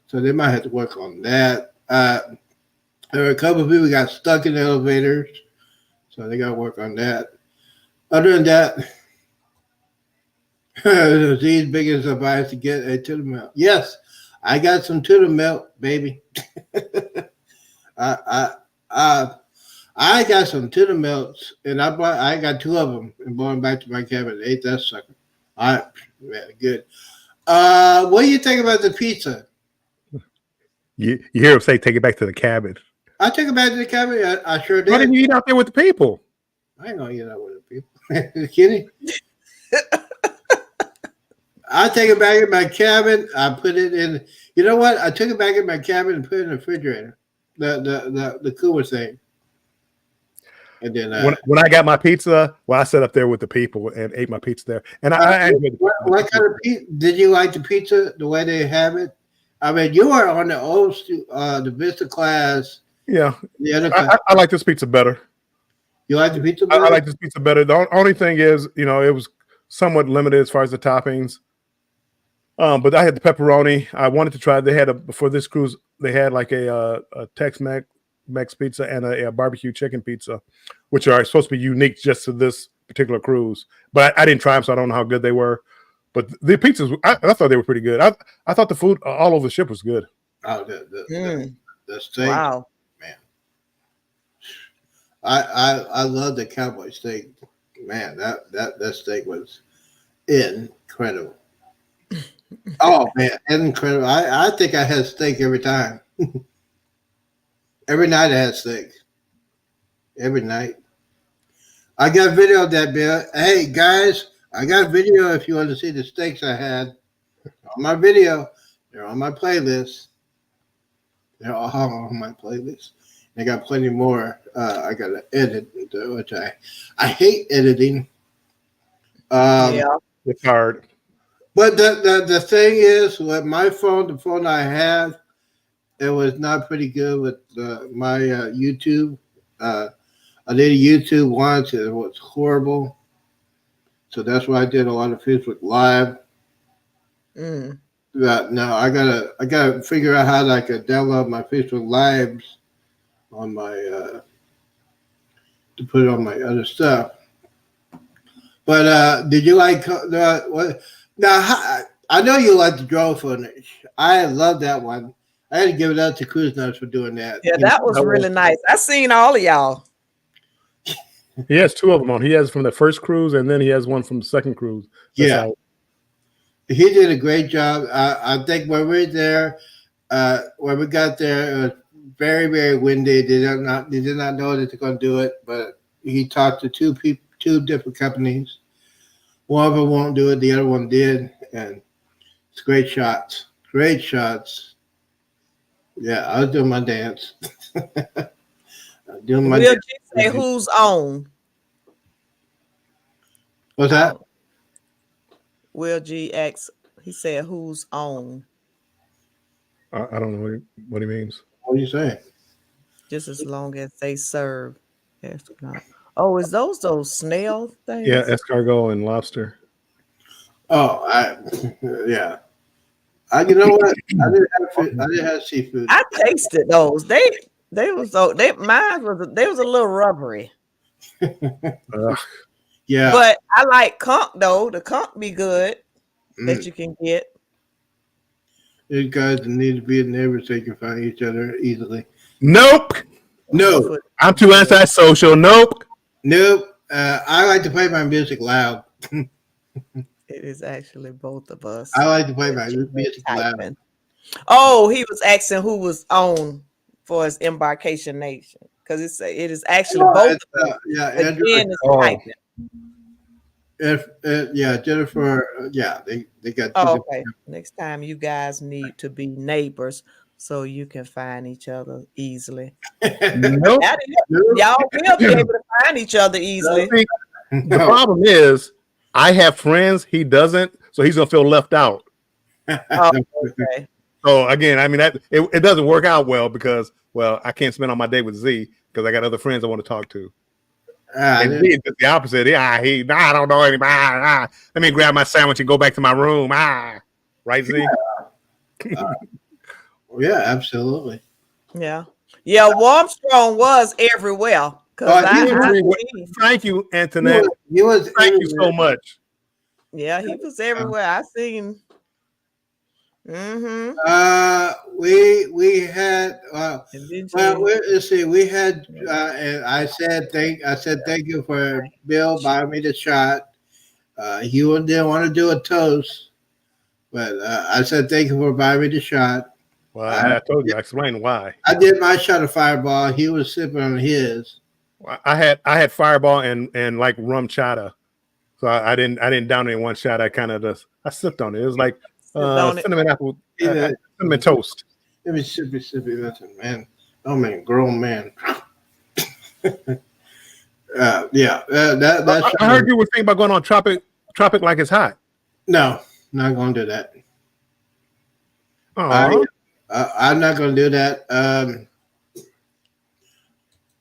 So they might have to work on that. There were a couple of people who got stuck in the elevators, so they got to work on that. Other than that, Z's biggest advice to get a tuna melt. Yes, I got some tuna melt, baby. I got some tuna melts, and I got 2 of them and brought them back to my cabin. Ate that sucker. All right, man, good. What do you think about the pizza? You hear him say, "Take it back to the cabin." I took it back to the cabin. I sure did. Why didn't you eat out there with the people? I ain't gonna eat out with the people. Kitty. I take it back in my cabin. I put it in. You know what? I took it back in my cabin and put it in the refrigerator, the cooler thing. And then when I got my pizza, well, I sat up there with the people and ate my pizza there. And I enjoyed what kind of pizza did you like? The pizza the way they have it. I mean, you are on the old the Vista class. Yeah, the other class. I like this pizza better. You like the pizza better? I like this pizza better. The only thing is, it was somewhat limited as far as the toppings. But I had the pepperoni. I wanted to try. They had before this cruise. They had like a Tex-Mex pizza and a barbecue chicken pizza, which are supposed to be unique just to this particular cruise. But I didn't try them, so I don't know how good they were. But the pizzas, I thought they were pretty good. I thought the food all over the ship was good. Oh, the steak. Wow. Man. I love the cowboy steak. Man, that steak was incredible. Oh man, incredible. I think I had steak every time. Every night I had steak. Every night. I got video of that, Bill. Hey guys, I got video if you want to see the steaks I had on my video. They're on my playlist. They're all on my playlist. I got plenty more. I got to edit, which I hate editing. Yeah. It's hard. But the thing is, with my phone, the phone I have, it was not pretty good with my YouTube. I did a YouTube once, and it was horrible. So that's why I did a lot of Facebook Live. No, I gotta figure out how I could download my Facebook Lives on my to put it on my other stuff. But did you like what? Now I know you like the drone footage. I love that one. I had to give it up to Cruise Nuts for doing that. Yeah, that was really nice. I seen all of y'all. He has two of them on. He has from the first cruise, and then he has one from the second cruise. That's he did a great job. I think when we were there, when we got there, it was very, very windy. They did not know that they're going to do it, but he talked to two different companies. One of them won't do it. The other one did, and it's great shots. Great shots. Yeah, I was doing my dance. Will G say who's on? What's that? Will G asks, he said who's on? I don't know what he means. What are you saying? Just as long as they serve. Oh, is those snail things? Yeah, escargot and lobster. Oh, yeah. You know what? I didn't have seafood. I tasted those. They was a little rubbery. Yeah. But I like conch though. The conch be good that you can get. These guys need to be neighbors so they can find each other easily. Nope. No. I'm too antisocial. Nope. I like to play my music loud. It is actually both of us. I like to play my music loud. Oh, he was asking who was on for his embarkation nation because it is actually both of us. Yeah, Again, Jennifer. Yeah, they got. Okay. Next time, you guys need to be neighbors so you can find each other easily. Nope. Y'all will be able to find each other easily. The problem is, I have friends. He doesn't, so he's gonna feel left out. Oh, okay. So again, I mean, it doesn't work out well because, I can't spend all my day with Z because I got other friends I want to talk to. And Z is the opposite. I don't know anybody. Let me grab my sandwich and go back to my room. Right, Z? Yeah, absolutely. Yeah. Warmstrong was everywhere. Thank you, Antoinette. Thank you so much. Yeah, he was everywhere. I seen. We had let's see. We had and I said thank you for Bill buying me the shot. You didn't want to do a toast, but I said thank you for buying me the shot. Well, I told you. I explained why. I did my shot of Fireball. He was sipping on his. I had Fireball and like rum chata. So I didn't down it in one shot. I kind of just I sipped on it. It was like on it. cinnamon apple, Yeah. cinnamon toast. Let me sippy. Listen, man. Oh man, grown man. That's. I heard you were thinking about going on tropic like it's hot. No, not gonna do that. Oh, I'm not gonna do that.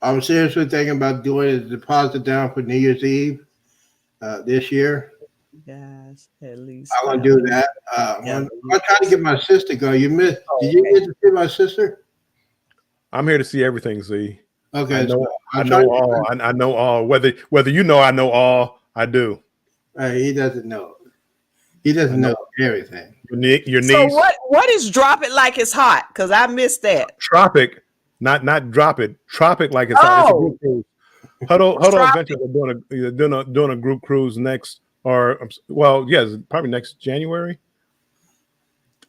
I'm seriously thinking about doing a deposit down for New Year's Eve this year. Guys, at least. I'm gonna do that. I'm trying to get my sister to go. Did you get to see my sister? I'm here to see everything. Z. Okay, I know all. I know all. Whether you know, I know all. I do. He doesn't know. He doesn't know everything. Your niece. So what is drop it like it's hot? Because I missed that. Tropic, not drop it. Tropic like it's hot. It's a group cruise. Huddle Adventures are doing a group cruise next, or probably next January.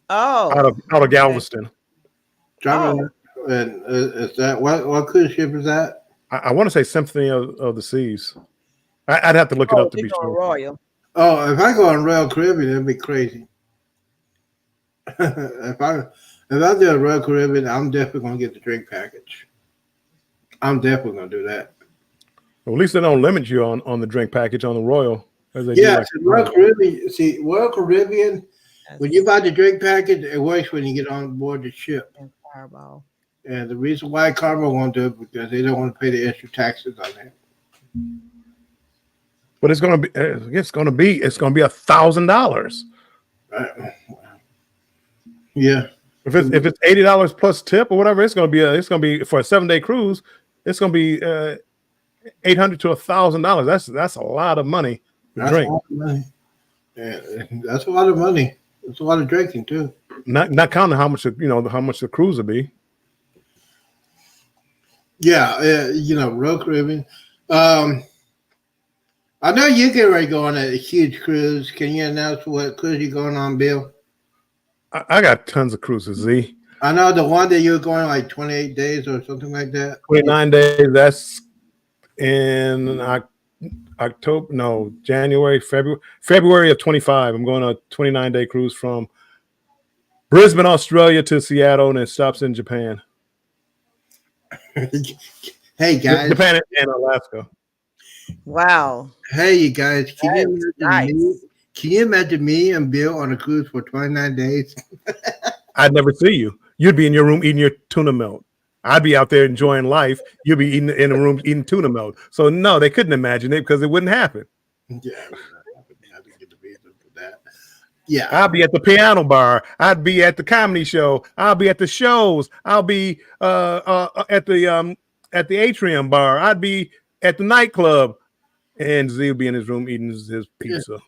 Oh, out of Galveston. And is that what cruise ship is that? I want to say Symphony of the Seas. I'd have to look it up to be sure. Royal. Oh, if I go on Royal Caribbean, it'd be crazy. if I do a Royal Caribbean, I'm definitely gonna get the drink package. I'm definitely gonna do that. Well, at least they don't limit you on the drink package on the Royal. Royal Caribbean. See, Royal Caribbean. When you buy the drink package, it works when you get on board the ship. And Fireball. And the reason why Carnival won't do it because they don't want to pay the extra taxes on that. But it's going to be $1,000. Yeah. If it's $80 plus tip or whatever, it's going to be for a 7-day cruise. It's going to be $800 to $1,000. That's a lot of money to drink. A lot of money. Yeah, that's a lot of money. It's a lot of drinking too. Not counting how much the cruise will be. Yeah, Royal Caribbean. I know you get ready to go on a huge cruise. Can you announce what cruise you're going on, Bill? I got tons of cruises, Z. I know the one that you're going like 28 days or something like that. 29 days. That's in October. No, January, February of 25. I'm going on a 29-day cruise from Brisbane, Australia to Seattle, and it stops in Japan. Hey guys, Japan and Alaska. Wow. Hey you guys, can you imagine me and Bill on a cruise for 29 days? I'd never see you. You'd be in your room eating your tuna melt. I'd be out there enjoying life. You'd be in a room eating tuna melt. So no, they couldn't imagine it because it wouldn't happen. Yeah, I didn't get the visa for that. Yeah, I'll be at the piano bar. I'd be at the comedy show. I'll be at the shows. I'll be at the atrium bar. I'd be at the nightclub, and Z will be in his room eating his pizza.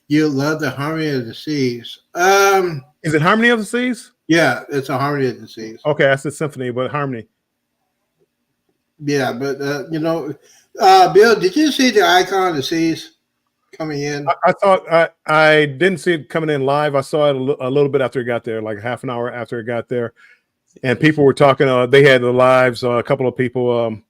You love the Harmony of the Seas. Is it Harmony of the Seas? Yeah, it's a Harmony of the Seas. Okay, that's a symphony, but Harmony. Yeah, but Bill, did you see the Icon of the Seas coming in? I thought I didn't see it coming in live. I saw it a little bit after it got there, like half an hour after it got there, and people were talking. They had the lives. A couple of people,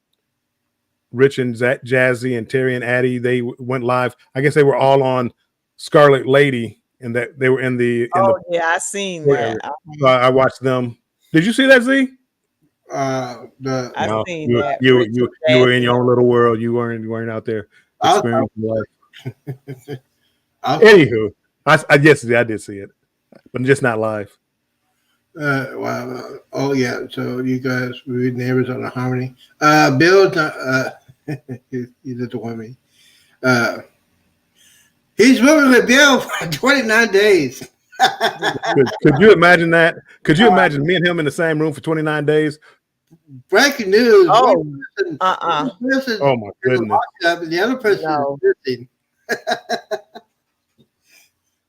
Rich and Jazzy and Terry and Addie, they went live. I guess they were all on Scarlet Lady, and that they were in the. I seen that. I watched them. Did you see that, Z? I seen that. You were in your own little world. You weren't out there experiencing life. Anywho, I did see it, but just not live. Wow. Oh yeah. So you guys were neighbors on the Harmony. Bill, he doesn't want me. He's living with Bill for 29 days. Could you imagine that? Could you imagine me and him in the same room for 29 days? Breaking news. Oh, Oh my goodness. And the other person is missing.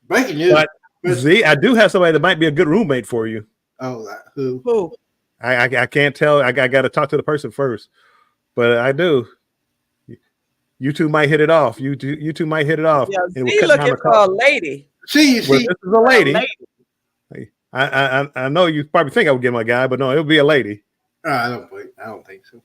Breaking news. But Z, I do have somebody that might be a good roommate for you. Oh, who? Who? I can't tell. I got to talk to the person first, but I do. You two might hit it off. You two might hit it off. Yeah, Z looking for a lady. See, this is a lady. I know you probably think I would get my guy, but no, it'll be a lady. I don't think so.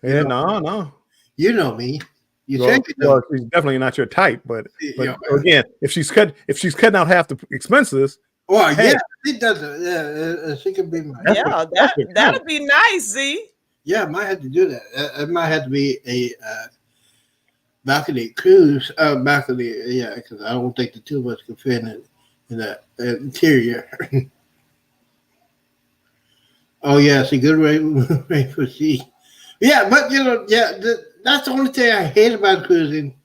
Yeah, no. You know me. You Well, said you know. she's definitely not your type, but Yeah. again, if she's cutting out half the expenses, Well, hey, yeah, she does it. Yeah, she could be my. That's Yeah, perfect. that'd be nice, Z. Yeah, I might have to do that. It might have to be a balcony cruise. Balcony, yeah, because I don't think the two of us can fit in the interior. Oh yeah, see, good rate for sea. Yeah, but yeah, that's the only thing I hate about cruising,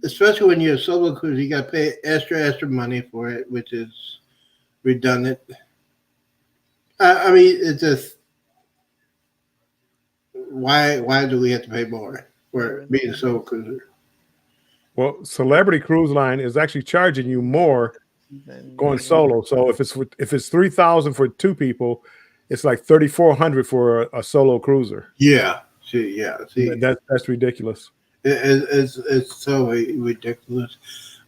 especially when you're a solo cruiser. You got to pay extra money for it, which is redundant. I mean, it's just why do we have to pay more for being a solo cruiser? Well, Celebrity Cruise Line is actually charging you more going solo. So if it's 3,000 for two people, it's like 3,400 for a solo cruiser. Yeah, see, That's ridiculous. It's so ridiculous,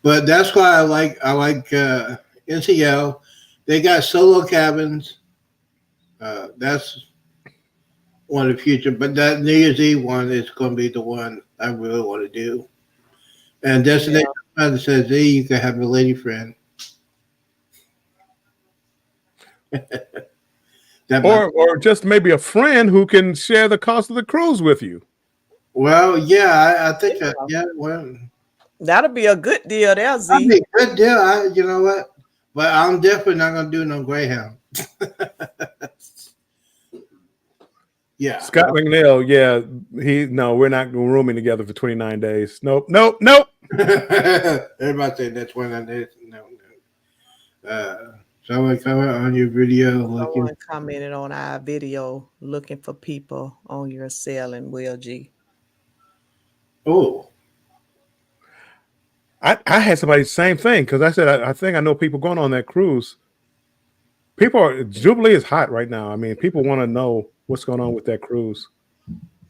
but that's why I like NCL. They got solo cabins. That's one of the future, but that New Year's Eve one is going to be the one I really want to do. And Destination Planet says, "Hey, you can have a lady friend." Or just maybe a friend who can share the cost of the cruise with you. Well, yeah, I think well, that'd be a good deal there, Z. that'd be a good deal. You know what? But I'm definitely not going to do no Greyhound. Yeah. Scott McNeil, we're not rooming together for 29 days. Nope. Everybody saying that's 29 days. No. Someone comment on your video. Someone commented on our video looking for people on your sailing, Will G. Oh. I had somebody same thing because I said I think I know people going on that cruise. Jubilee is hot right now. I mean, people want to know what's going on with that cruise.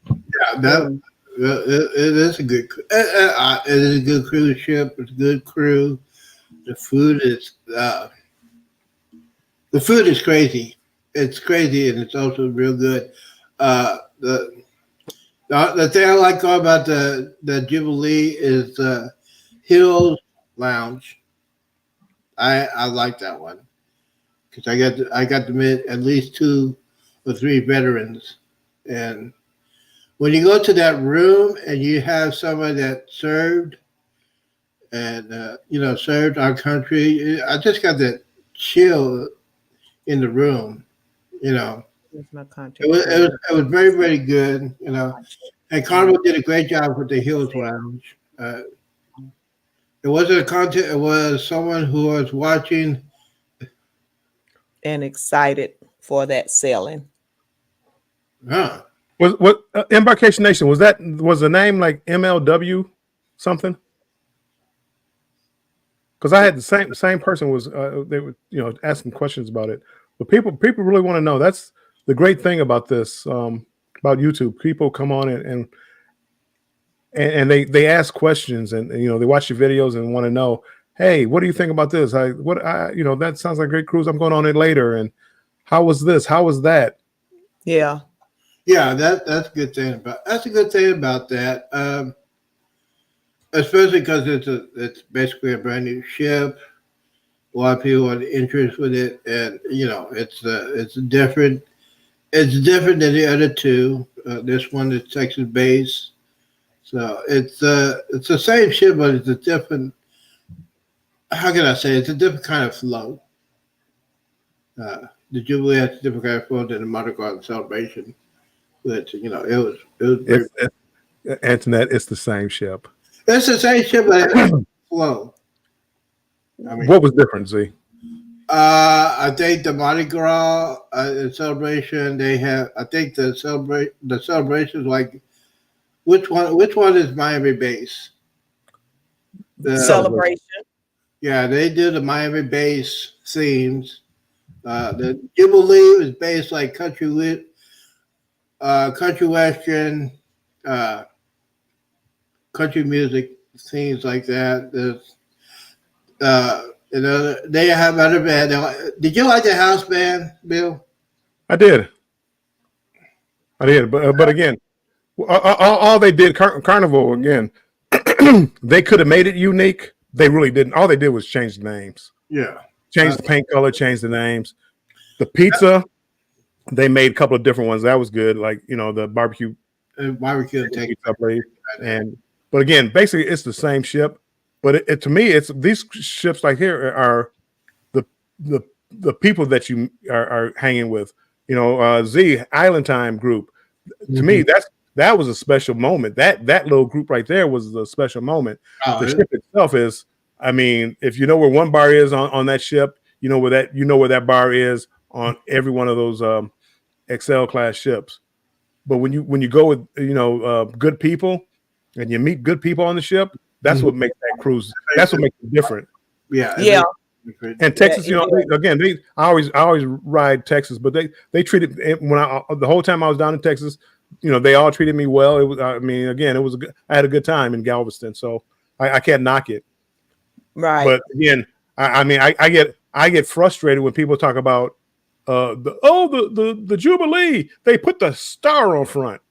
Yeah, it is a good. It is a good cruise ship. It's a good crew. The food is crazy. It's crazy, and it's also real good. The thing I like about the Jubilee is the Hills Lounge. I like that one because I got to meet at least 2 or 3 veterans, and when you go to that room and you have somebody that served and served our country, I just got that chill in the room. It was very, very good. And Carnival did a great job with the Hills Lounge. It wasn't a contest. It was someone who was watching and excited for that sailing. Huh. What Embarkation Nation was the name like MLW something? Because I had the same person was they were asking questions about it, but people really want to know. That's the great thing about this about YouTube. People come on and they ask questions and they watch your videos and want to know, hey, what do you think about this? That sounds like a great cruise. I'm going on it later. And how was this? How was that? Yeah. Yeah, that's a good thing about that. Especially because it's basically a brand new ship. A lot of people are interested with it, and it's different. It's different than the other two. This one is Texas based, so it's the same ship, but it's a different. How can I say? It's a different kind of flow. The Jubilee has a different kind of flow than the Mardi Gras Celebration. But it was. Antoinette, it's the same ship. It's the same ship, but it's flow. I mean, what was different, Z? I think the Mardi Gras celebration they have. I think the celebrations like which one is Miami base? The celebration. Yeah, they do the Miami base themes. The Jubilee is based like country western, country music, things like that. They have other band. Did you like the house band, Bill? I did, but again, all they did Carnival again. they could have made it unique. They really didn't. All they did was change the names, Yeah. change the paint color, change the names. The pizza, they made a couple of different ones. That was good, like the barbecue Barbecue take. pizza, I believe. But again, basically, it's the same ship. But to me, it's these ships like here are the people that you are hanging with. Z Island Time group. To me, that was a special moment. That little group right there was a special moment. The ship itself is. I mean, if you know where one bar is on that ship, you know where that bar is on every one of those Excel class ships. But when you go with good people and you meet good people on the ship, that's what makes that cruise. That's what makes it different. Yeah. And Texas, I always ride Texas, but they treated the whole time I was down in Texas, they all treated me well. It was, I had a good time in Galveston, so I can't knock it. Right. But again, I get frustrated when people talk about the Jubilee. They put the star on front.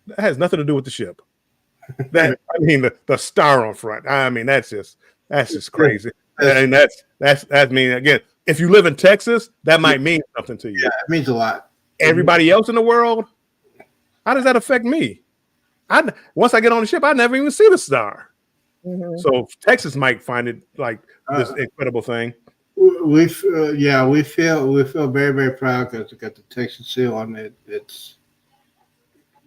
That has nothing to do with the ship. The star on front. I mean, that's just crazy. And that's again, if you live in Texas, that might mean something to you. Yeah, it means a lot. Everybody else in the world, how does that affect me? Once I get on the ship, I never even see the star. Mm-hmm. So Texas might find it like this incredible thing. We feel very, very proud because it got the Texas seal on it. It's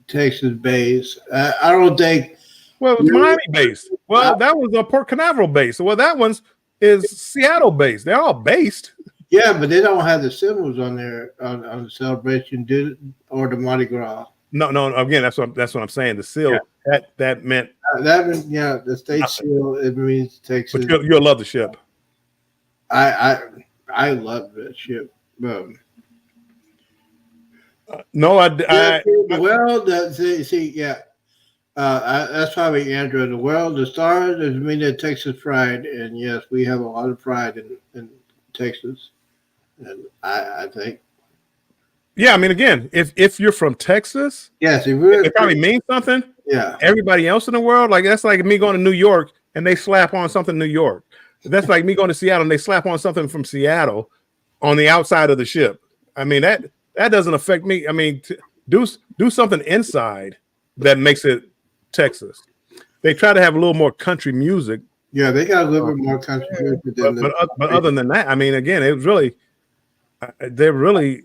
Texas based. I don't think. Well, it's Miami based. Well, that was a Port Canaveral based. Well, that one's is Seattle based. They're all based. Yeah, but they don't have the symbols on there on the celebration, or the Mardi Gras. No. Again, that's what I'm saying. The seal that meant the state seal. It means Texas. But you'll love the ship. I love that ship. That's probably Andrew. The world, the stars, is meaning Texas pride, and yes, we have a lot of pride in Texas, and I think. Yeah, I mean, again, if you're from Texas, yes, it probably means something. Yeah. Everybody else in the world, that's like me going to New York and they slap on something New York. That's like me going to Seattle and they slap on something from Seattle on the outside of the ship. I mean, that doesn't affect me. I mean, do something inside that makes it Texas. They try to have a little more country music. Yeah, they got a little bit more country music. But other than that, I mean, again, it was really, they're really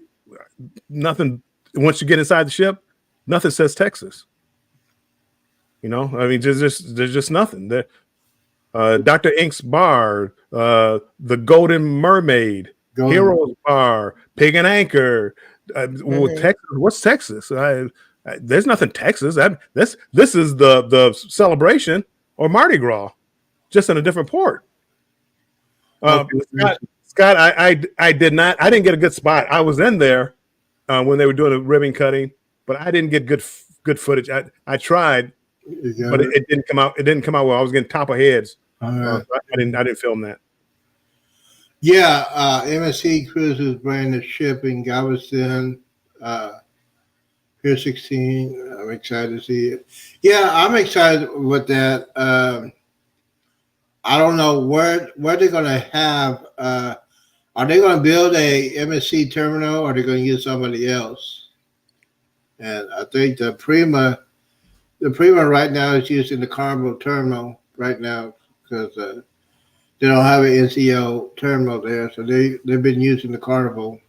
nothing. Once you get inside the ship, nothing says Texas. I mean, there's just nothing. Dr. Ink's Bar, the Golden Mermaid, Heroes Bar, Pig and Anchor. Texas, what's Texas? There's nothing Texas. This is the celebration or Mardi Gras, just in a different port. Scott, I didn't get a good spot. I was in there when they were doing the ribbon cutting, but I didn't get good footage. I tried, but it didn't come out. It didn't come out well. I was getting top of heads. I didn't film that. Yeah, MSC Cruises brand the ship in Galveston. Pier 16. I'm excited to see it. Yeah, I'm excited with that. I don't know where they're going to have. Are they going to build a MSC terminal, or are they going to use somebody else? And I think the Prima right now is using the Carnival terminal right now because they don't have an NCO terminal there, so they've been using the Carnival.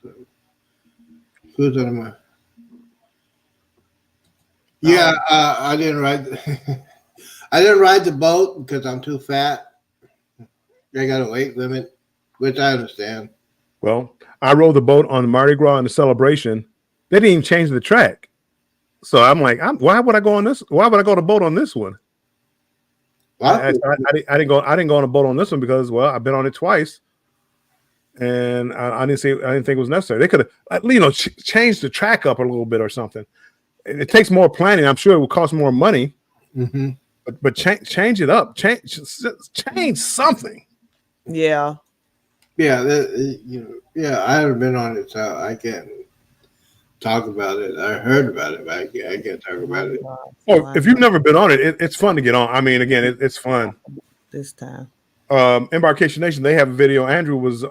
So who's on my? Yeah, I didn't ride. I didn't ride the boat because I'm too fat. They got a weight limit, which I understand. Well, I rode the boat on the Mardi Gras and the celebration. They didn't even change the track, so I'm like, why would I go on this? Why would I go on a boat on this one? I didn't go on a boat on this one because, well, I've been on it twice, and I didn't think it was necessary. They could have, changed the track up a little bit or something. It takes more planning. I'm sure it would cost more money, but change it up. Change something. Yeah. I haven't been on it, so I can't. talk about it. I heard about it, but I can't talk about it. Oh, if you've never been on it, it's fun to get on. I mean, again, it's fun. This time. Embarkation Nation, they have a video. Andrew was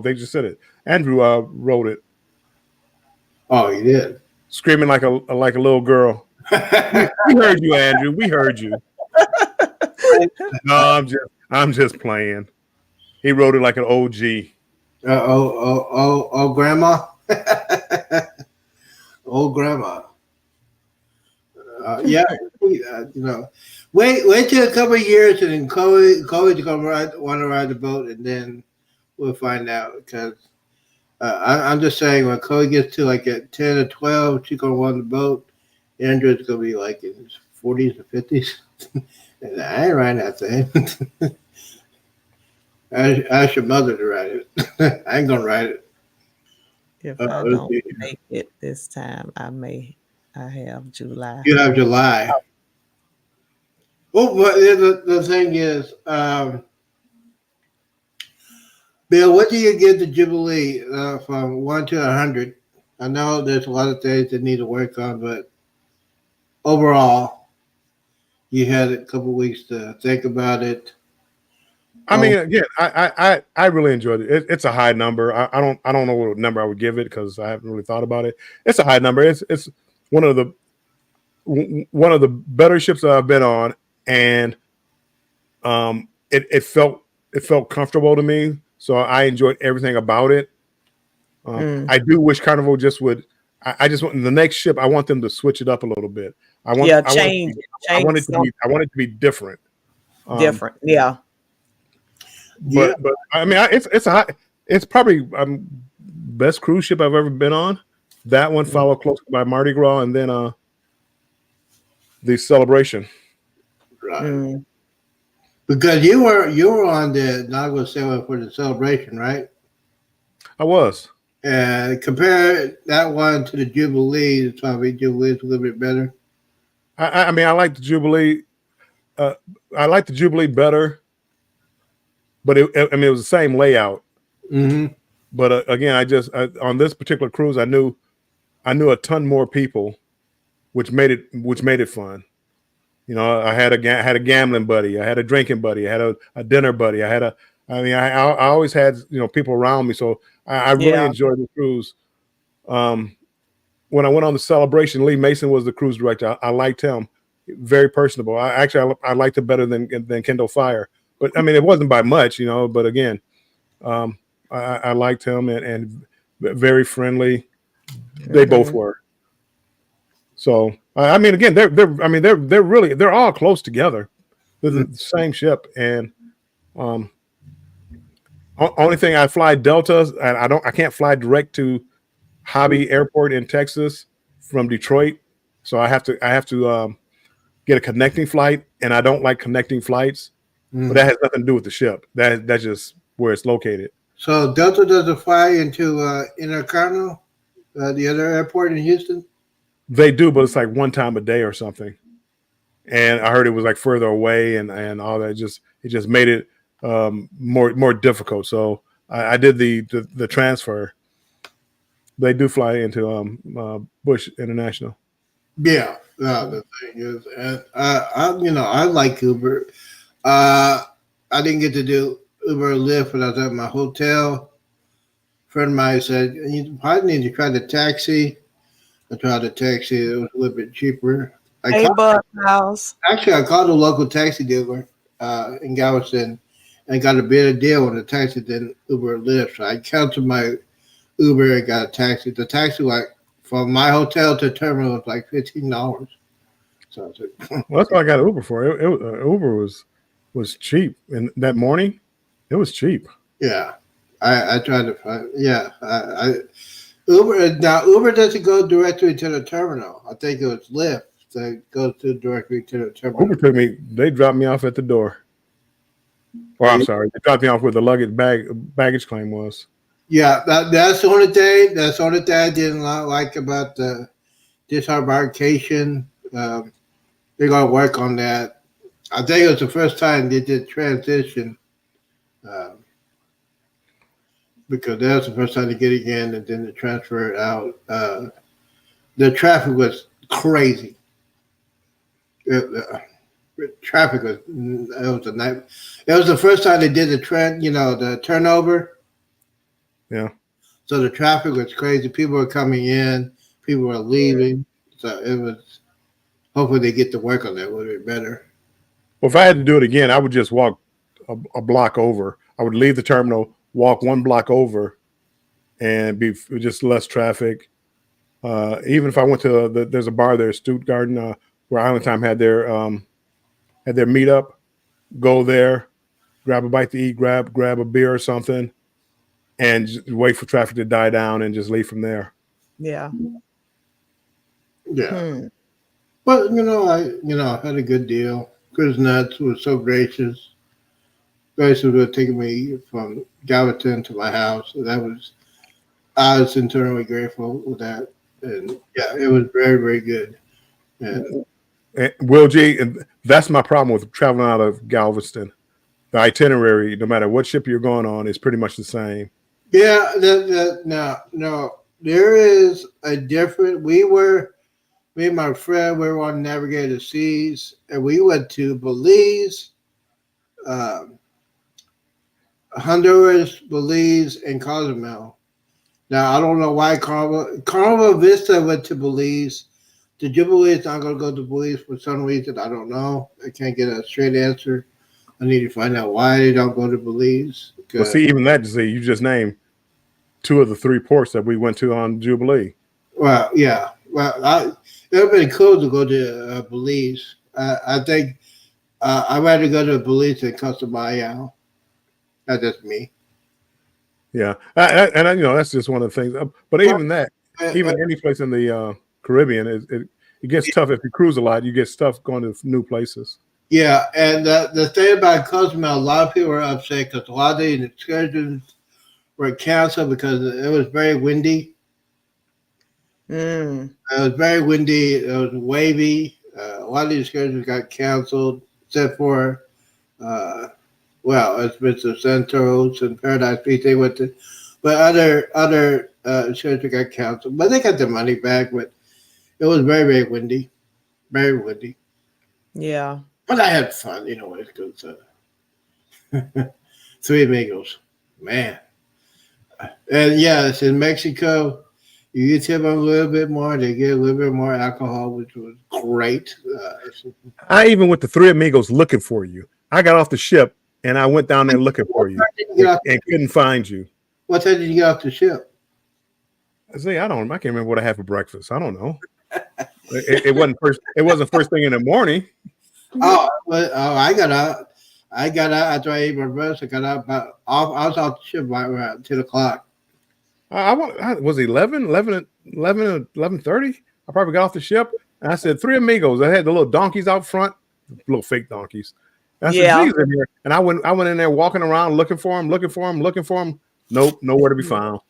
they just said it. Andrew wrote it, Oh, you did. screaming like a little girl. We heard you, Andrew. We heard you. No, I'm just playing. He wrote it like an OG. Grandma. Old grandma. Yeah, wait till a couple of years, and then Chloe's gonna want to ride the boat, and then we'll find out. Because I'm just saying, when Chloe gets to like at 10 or 12, she's gonna want the boat. Andrew's gonna be like in his 40s or 50s, and I ain't riding that thing. Ask your mother to ride it. I ain't gonna ride it. If I don't make it this time, I have July. You have July. Oh, but the thing is, Bill, what do you give the Jubilee from 1 to 100? I know there's a lot of things that need to work on, but overall, you had a couple weeks to think about it. I mean, again, I really enjoyed it. It's a high number. I don't know what number I would give it because I haven't really thought about it. It's a high number. It's one of the better ships that I've been on, and it felt comfortable to me. So I enjoyed everything about it. I do wish Carnival just would. I just want the next ship. I want them to switch it up a little bit. I want it to be different. Different, yeah. But I mean, it's probably best cruise ship I've ever been on. That one followed close by Mardi Gras, and then the Celebration. Right. Because you were on the Nago 7 for the Celebration, right? I was. And compare that one to the Jubilee. It's probably Jubilee's a little bit better. I mean, I like the Jubilee. I like the Jubilee better. But it was the same layout. Mm-hmm. But again, on this particular cruise, I knew a ton more people, which made it fun. You know, I had a gambling buddy, I had a drinking buddy, I had a dinner buddy, I always had people around me, so I really enjoyed the cruise. When I went on the Celebration, Lee Mason was the cruise director. I liked him, very personable. I liked him better than Kendall Fire. But I mean, it wasn't by much, but again, I liked him and very friendly. They both were. So I mean, again, they're all close together. They're the same ship, and only thing I fly Delta, and I can't fly direct to Hobby Airport in Texas from Detroit, so I have to get a connecting flight, and I don't like connecting flights. But that has nothing to do with the ship. That's just where it's located. So Delta doesn't fly into Intercontinental, the other airport in Houston? They do, but it's like one time a day or something. And I heard it was like further away and all that. It just made it more difficult. So I did the transfer. They do fly into Bush International. Yeah. No, the thing is, I like Uber. I didn't get to do Uber or Lyft when I was at my hotel. A friend of mine said, you probably need to try the taxi. I tried the taxi. It was a little bit cheaper. Hey, Bud House. Actually, I called a local taxi dealer in Galveston and got a better deal on the taxi than Uber or Lyft. So I canceled my Uber and got a taxi. The taxi, like, from my hotel to terminal was like $15. So I was like, well, that's what I got Uber for. Uber was cheap. And that morning, it was cheap. Yeah. I tried to find, Uber doesn't go directly to the terminal. I think it was Lyft that goes directly to the terminal. Uber they dropped me off at the door. Well, I'm sorry, they dropped me off where the baggage claim was. Yeah, that's the only thing. That's the only thing I didn't like about the disembarkation. They're gonna work on that. I think it was the first time they did transition. because that was the first time to get it in, and then to transfer it out. The traffic was crazy. Traffic was it was a night. It was the first time they did the turnover. Yeah. So the traffic was crazy. People were coming in, people were leaving. So it was. Hopefully, they get to work on that a little bit better. Well, if I had to do it again, I would just walk a block over. I would leave the terminal, walk one block over, and be just less traffic. Even if I went to there's a bar there, Stuttgart, where Island Time had their meetup. Go there, grab a bite to eat, grab a beer or something, and just wait for traffic to die down and just leave from there. Yeah. Yeah. But I had a good deal. Chris Nuts was so gracious. Gracious with taking me from Galveston to my house. So I was internally grateful with that. And yeah, it was very, very good. And Will G, and that's my problem with traveling out of Galveston. The itinerary, no matter what ship you're going on, is pretty much the same. yeah, no, there is a different. Me and my friend, we were on Navigator Seas, and we went to Belize, Honduras, Belize, and Cozumel. Now, I don't know why Carnival Vista went to Belize. The Jubilee is not going to go to Belize for some reason. I don't know. I can't get a straight answer. I need to find out why they don't go to Belize. Well, see, even that, you just named 2 of the 3 ports that we went to on Jubilee. Well, yeah. Well, it would have been cool to go to Belize. I think I'd rather go to Belize than Costa Mayao. That's just me. Yeah, and that's just one of the things. But even that, even any place in the Caribbean, it gets tough if you cruise a lot. You get stuff going to new places. Yeah, and the thing about Cozumel, a lot of people were upset because a lot of the excursions were canceled because it was very windy. It was very windy. It was wavy. A lot of the excursions got canceled, except for, it's Mr. Santos and Paradise Beach. They went to, but other excursions got canceled. But they got their money back. But it was very, very windy, very windy. Yeah. But I had fun, because Three Amigos, man. And yeah, it's in Mexico. You tip them a little bit more, they get a little bit more alcohol, which was great. I even went to Three Amigos looking for you. I got off the ship and I went down there looking for you and couldn't find you. What time did you get off the ship? I can't remember what I had for breakfast. I don't know. It wasn't first thing in the morning. I got out. After I ate my breakfast. I got out I was off the ship by around 10 o'clock. Was it 11:30? I probably got off the ship and I said, Three Amigos. I had the little donkeys out front, little fake donkeys. And I said, "Geez, in here." And I went in there walking around looking for them. Nope, nowhere to be found.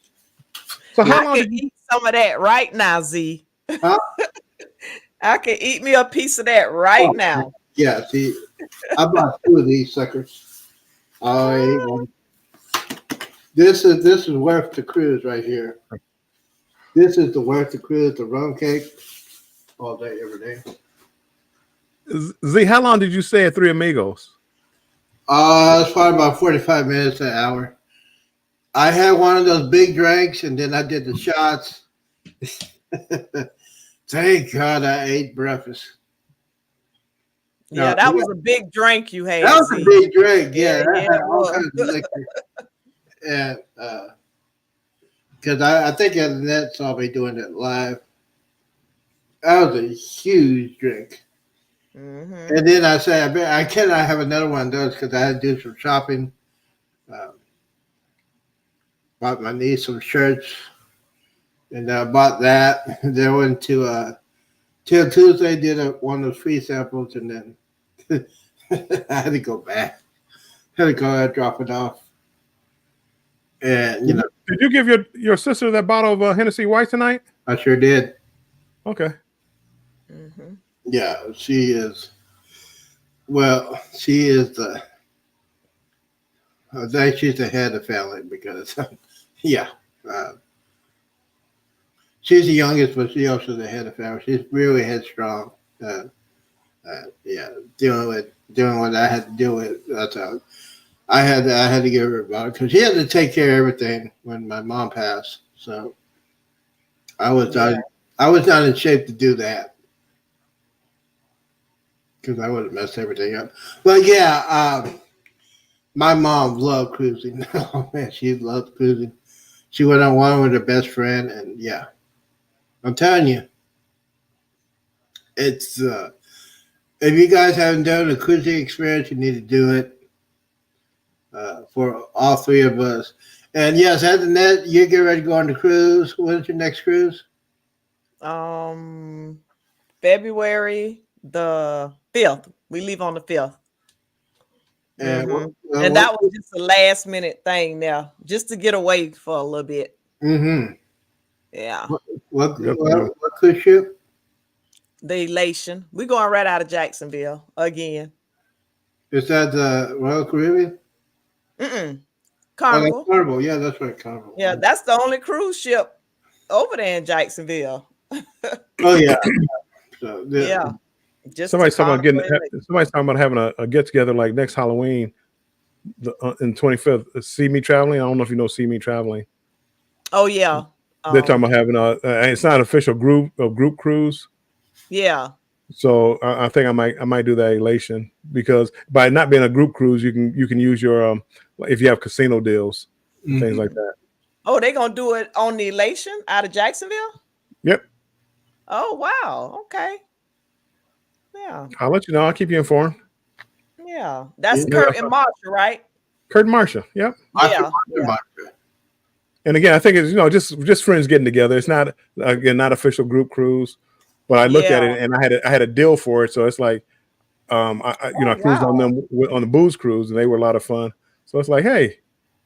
So how long did you eat some of that right now, Z? Huh? I can eat me a piece of that right now. Yeah, see, I bought 2 of these suckers. I ate one. This is worth the cruise right here. This is the worth the cruise, the rum cake, all day, every day. Z, how long did you stay at Three Amigos? It's probably about 45 minutes to an hour. I had one of those big drinks, and then I did the shots. Thank God I ate breakfast. Yeah, that was a big drink you had. That was a big drink. Yeah, I had all kinds of liquor. And because I think Annette saw me doing it live. That was a huge drink. Mm-hmm. And then I said, I cannot have another one of those because I had to do some shopping. Bought my niece some shirts, and I bought that. And then went to till Tuesday, did one of those free samples, and then I had to go back. I had to go and drop it off. And did you give your sister that bottle of Hennessy White tonight? I sure did. Okay. Mm-hmm. Yeah, she is. Well, she is the. I think she's the head of the family because Yeah. She's the youngest, but she also the head of family. She's really headstrong. Yeah, doing what I had to deal with. That's how I had to give her about it because she had to take care of everything when my mom passed. So I was Yeah. not I was not in shape to do that because I would have messed everything up. But yeah, my mom loved cruising. Oh man, she loved cruising. She went on one with her best friend, and yeah, I'm telling you, it's if you guys haven't done a cruising experience, you need to do it for all three of us. And yes, Antoinette, you get ready to go on the cruise. When's your next cruise? February the 5th. We leave on the 5th. And And that was just a last minute thing now, just to get away for a little bit. Mm-hmm. Yeah. What cruise ship? The Elation. We're going right out of Jacksonville again. Is that the Royal Caribbean? Mm-mm. Oh, that's Carnival. Carnival. Yeah, that's right, Carnival. Yeah, that's the only cruise ship over there in Jacksonville. Oh yeah. So Yeah. Just Somebody's to talking about Carnival. somebody's talking about having a get together like next Halloween, in 25th. See Me Traveling. I don't know if you know See Me Traveling. Oh yeah. They're talking about having it's not an official group cruise. Yeah. So I think I might do that Elation because by not being a group cruise, you can use your if you have casino deals and things like that. Oh, they gonna do it on the Elation out of Jacksonville? Yep. Oh wow. Okay. Yeah. I'll let you know. I'll keep you informed. Yeah. That's Yeah. Kurt and Marsha, right? Kurt and Marsha. Yep. Yeah. And again, I think it's just friends getting together. It's not not official group cruise, but I looked at it and I had a deal for it. So it's like I cruised on them on the booze cruise and they were a lot of fun. So it's like, hey.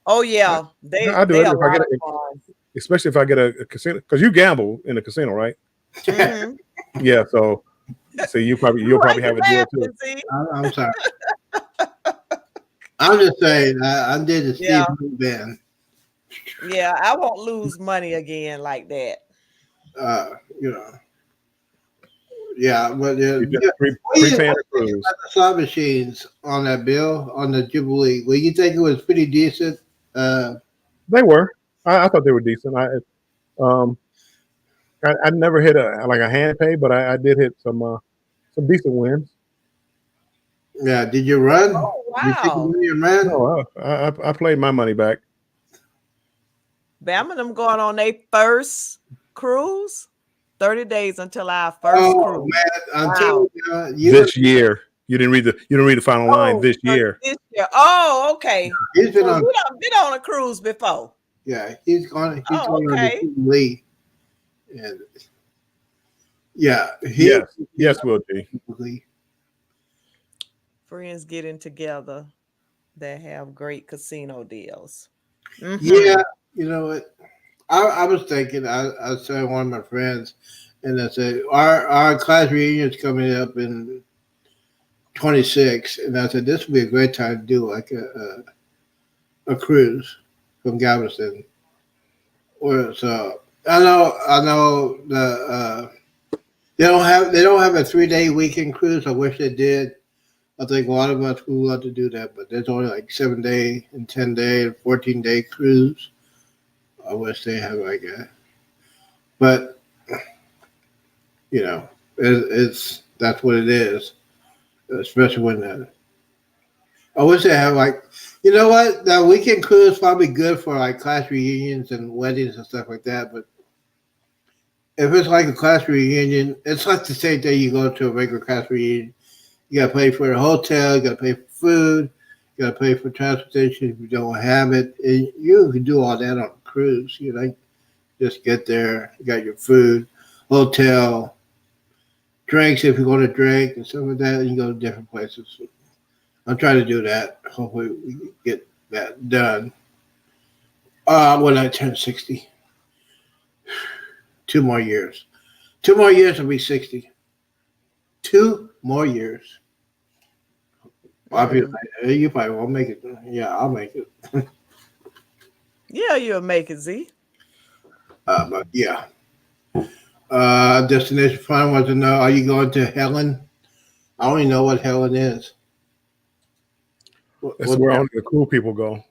Oh yeah. I'll do it if I get especially if I get a casino because you gamble in a casino, right? Mm-hmm. Yeah. So you'll probably have a deal too. I'm sorry. I'm just saying. I did the Steve band. Yeah, I won't lose money again like that. Yeah, but the slot machines on that bill on the Jubilee. Well, you think it was pretty decent? They were. I thought they were decent. I never hit a hand pay, but I did hit some decent wins. Yeah. Did you run? Oh wow. You ran? No, I played my money back. Bam and them going on their first cruise. 30 days until our first cruise. Man, this year. You didn't read the final line this year. This year. Oh, okay. He's been on a cruise before. Yeah, he's gone. He's gone okay. on the Jubilee. And yeah, yes, Will G. Friends getting together that have great casino deals. Mm-hmm. Yeah, you know what? I was thinking. I was telling one of my friends, and I said our class reunion's coming up in 26, and I said this would be a great time to do like a cruise from Galveston. Or so I know the they don't have a 3-day weekend cruise. I wish they did. I think a lot of us would love to do that, but there's only like 7-day and 10-day and 14-day cruise. I wish they had like a, but it's that's what it is. Especially when I wish they have like, you know what, that weekend cruise is probably good for like class reunions and weddings and stuff like that. But if it's like a class reunion, it's like the same day you go to a regular class reunion. You got to pay for the hotel, you got to pay for food, you got to pay for transportation if you don't have it. And you can do all that on a cruise. Just get there, you got your food, hotel, drinks if you're going to drink and stuff like that. And you go to different places. I'm trying to do that. Hopefully we get that done when I turn 60. 2 more years. 2 more years will be 60. 2 more years. Well, you probably won't make it. Yeah, I'll make it. Yeah, you'll make it, Z. But yeah. Destination Fun wants to know: are you going to Helen? I don't even know what Helen is. That's where only the cool people go.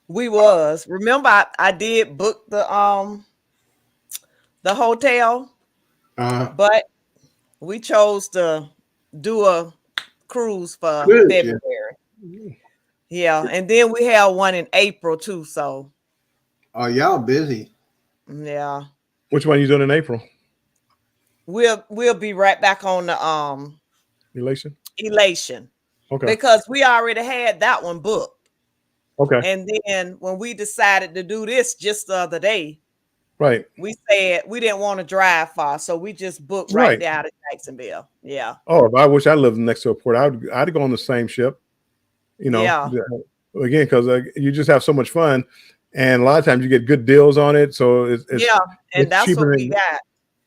We was. Remember, I did book the hotel, but we chose to do a cruise for Cruise, yeah. February. Yeah, and then we have one in April too. So Oh, y'all busy. yeah, Which one you doing in April? we'll be right back on the elation Okay. because we already had that one booked. Okay. And then when we decided to do this just the other day, Right. we said we didn't want to drive far, so we just booked right Right. there out of Jacksonville. Yeah. Oh, I wish I lived next to a port. I'd go on the same ship. You know, Yeah. again, because you just have so much fun, and a lot of times you get good deals on it. So it's Yeah, and it's that's cheaper what we than, got.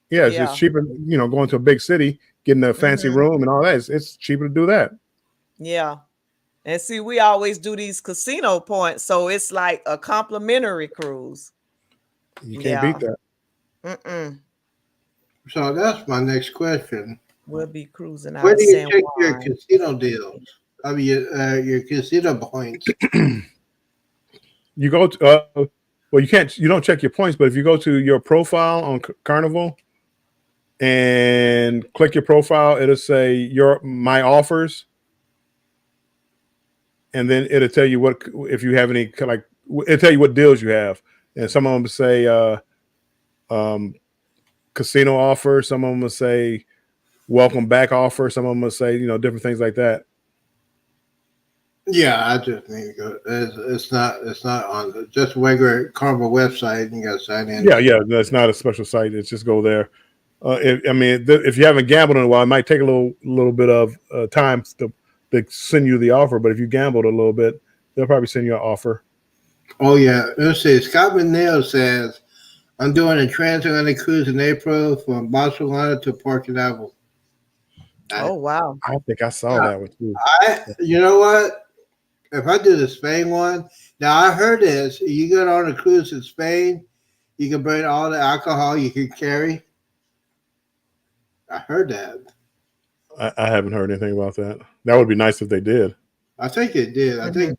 yeah, Yeah. it's cheaper. You know, going to a big city, getting a fancy room and all that. It's cheaper to do that. Yeah. And see, we always do these casino points, so it's like a complimentary cruise. You can't beat that. Mm-mm. So that's my next question. We'll be cruising out Where of do you San check your Juan. casino deals? I mean, your casino points. You go to well, you don't check your points, but if you go to your profile on Carnival and click your profile, it'll say my offers, and then it'll tell you what if you have any it'll tell you what deals you have, and some of them say casino offer, some of them will say welcome back offer, some of them will say different things like that. Yeah, I just need to go. It's not on just regular Carnival website. And you got to sign in. Yeah, that's not a special site. It's just go there. If you haven't gambled in a while, it might take a little bit of time to send you the offer. But if you gambled a little bit, they'll probably send you an offer. Oh yeah, let's see. Scott McNeil says, "I'm doing a transatlantic cruise in April from Barcelona to Port Canaveral." Oh wow! I think I saw that one too. You know what? If I do the Spain one, now I heard this. You get on a cruise in Spain, you can bring all the alcohol you can carry. I heard that. I haven't heard anything about that. That would be nice if they did. I think it did. I think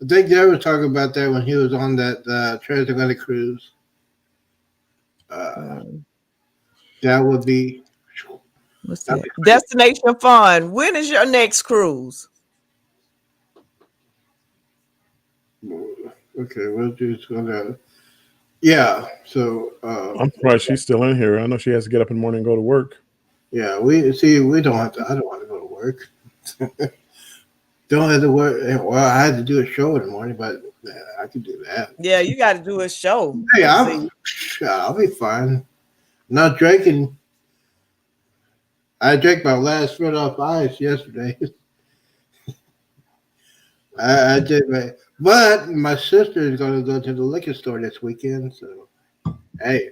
Derek was talking about that when he was on that transatlantic cruise. That would be. What's that? Destination Fun. When is your next cruise? Okay, we'll just gonna. Yeah, so I'm surprised she's still in here. I know she has to get up in the morning and go to work. Yeah, we don't have to. I don't want to go to work. Don't have to work. Well, I had to do a show in the morning, but I could do that. Yeah, you got to do a show. Hey, I'll be fine. Not drinking. I drank my last red off ice yesterday. I did, but my sister is going to go to the liquor store this weekend. So, hey,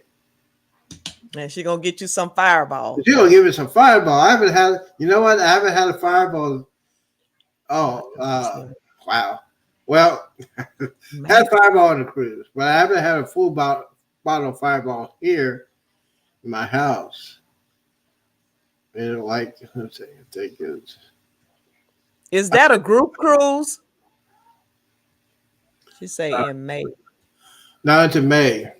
and she gonna get you some Fireball. She gonna give me some Fireball. I haven't had. You know what? I haven't had a Fireball. Oh, wow. Well, had Fireball on the cruise, but I haven't had a full bottle of Fireball here in my house. And let's see, I think it's. Is that a group cruise? She say in May. No, it's in May.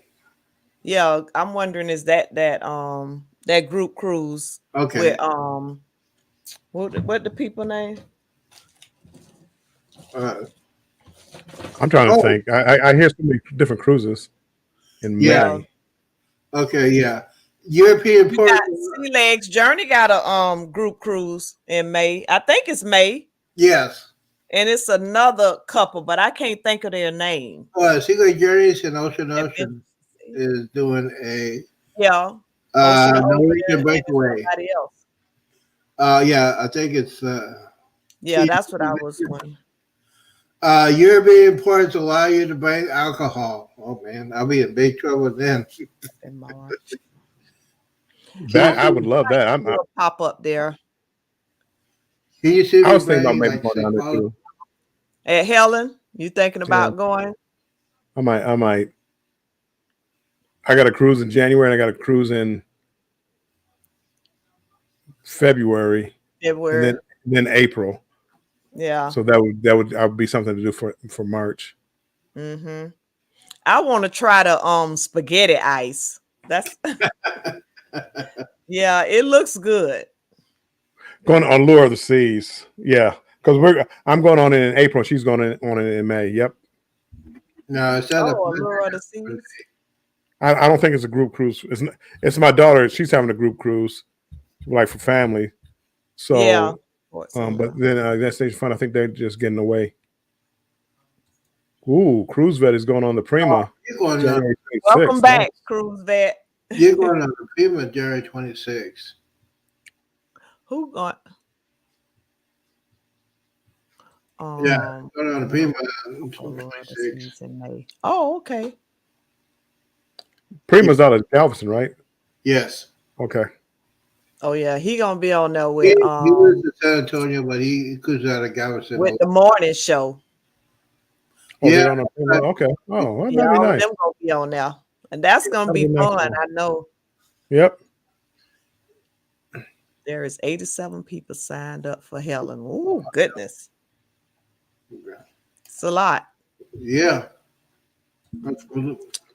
Yeah, I'm wondering is that group cruise? Okay. With what the people name? I'm trying to think. I hear so many different cruises in May. Okay, yeah. European port. Sea Legs Journey got a group cruise in May. I think it's May. Yes. And it's another couple, but I can't think of their name. Sea Legs Journeys and Ocean is doing a Norwegian breakaway. Somebody else. Yeah, I think it's that's what I was wondering. European ports allow you to bring alcohol. Oh man, I'll be in big trouble then. In March. That I would love that. I'm pop up there. Can you see? I was thinking about maybe going down there too. At Helen? You thinking about going? I might. I got a cruise in January and I got a cruise in February, and then April. Yeah. So that would be something to do for March. Mm-hmm. I want to try the spaghetti ice. That's yeah, it looks good. Going on Lure of the Seas, yeah, because I'm going on it in April. She's going on it in May. Yep. No, it's not Lure of the Seas. I don't think it's a group cruise. It's my daughter. She's having a group cruise, like for family. So yeah. But then Destination Fun, I think they're just getting away. Ooh, Cruise Vet is going on the Prima. January 26th. Welcome back, Cruise Vet. You're going on the Prima January 26th. Who going? Yeah, going on the Prima 26th. In May. Oh, okay. Prima's out of Galveston, right? Yes. Okay. Oh yeah, he gonna be on there with he lives in San Antonio, but he comes out of Galveston with the morning show. Oh, yeah. On a, okay. Oh, well, yeah, that'd be all nice. of them gonna be on there, and that's gonna be fun. I know. Yep. There is 87 people signed up for Helen. Oh goodness, it's a lot. Yeah.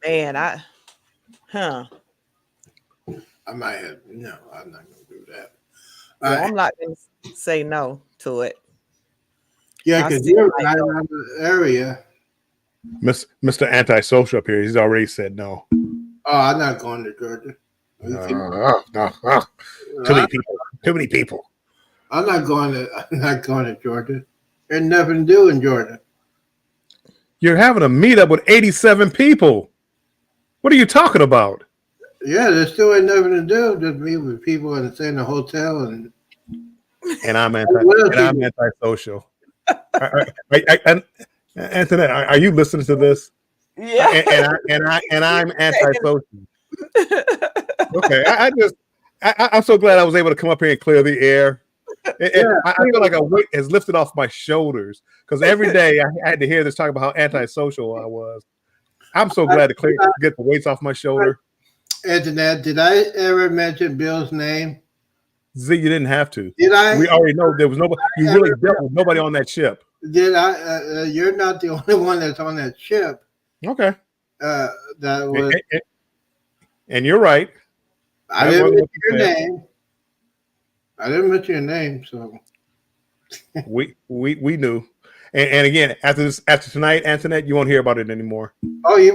Man, I might have no. I'm not gonna do that. Well, I'm not gonna say no to it. Yeah, because you're right around the area. Mr. Antisocial up here, he's already said no. Oh, I'm not going to Georgia. No. Too many people. I'm not going to Georgia. There's nothing to do in Georgia. You're having a meetup with 87 people. What are you talking about? Yeah, there still ain't nothing to do. Just meet with people and stay in a hotel and I'm antisocial. Antoinette, are you listening to this? Yeah. And I'm antisocial. Okay, I'm so glad I was able to come up here and clear the air. I feel like a weight has lifted off my shoulders because every day I had to hear this talk about how antisocial I was. I'm so glad to get the weights off my shoulder. Antoinette, did I ever mention Bill's name? Z, you didn't have to. Did I? We already know there was nobody. You really dealt with nobody on that ship. Did I? You're not the only one that's on that ship. Okay. That was. And you're right. I didn't mention your name. I didn't mention your name, so. we knew. And again, after tonight, Antoinette, you won't hear about it anymore. Oh, yeah.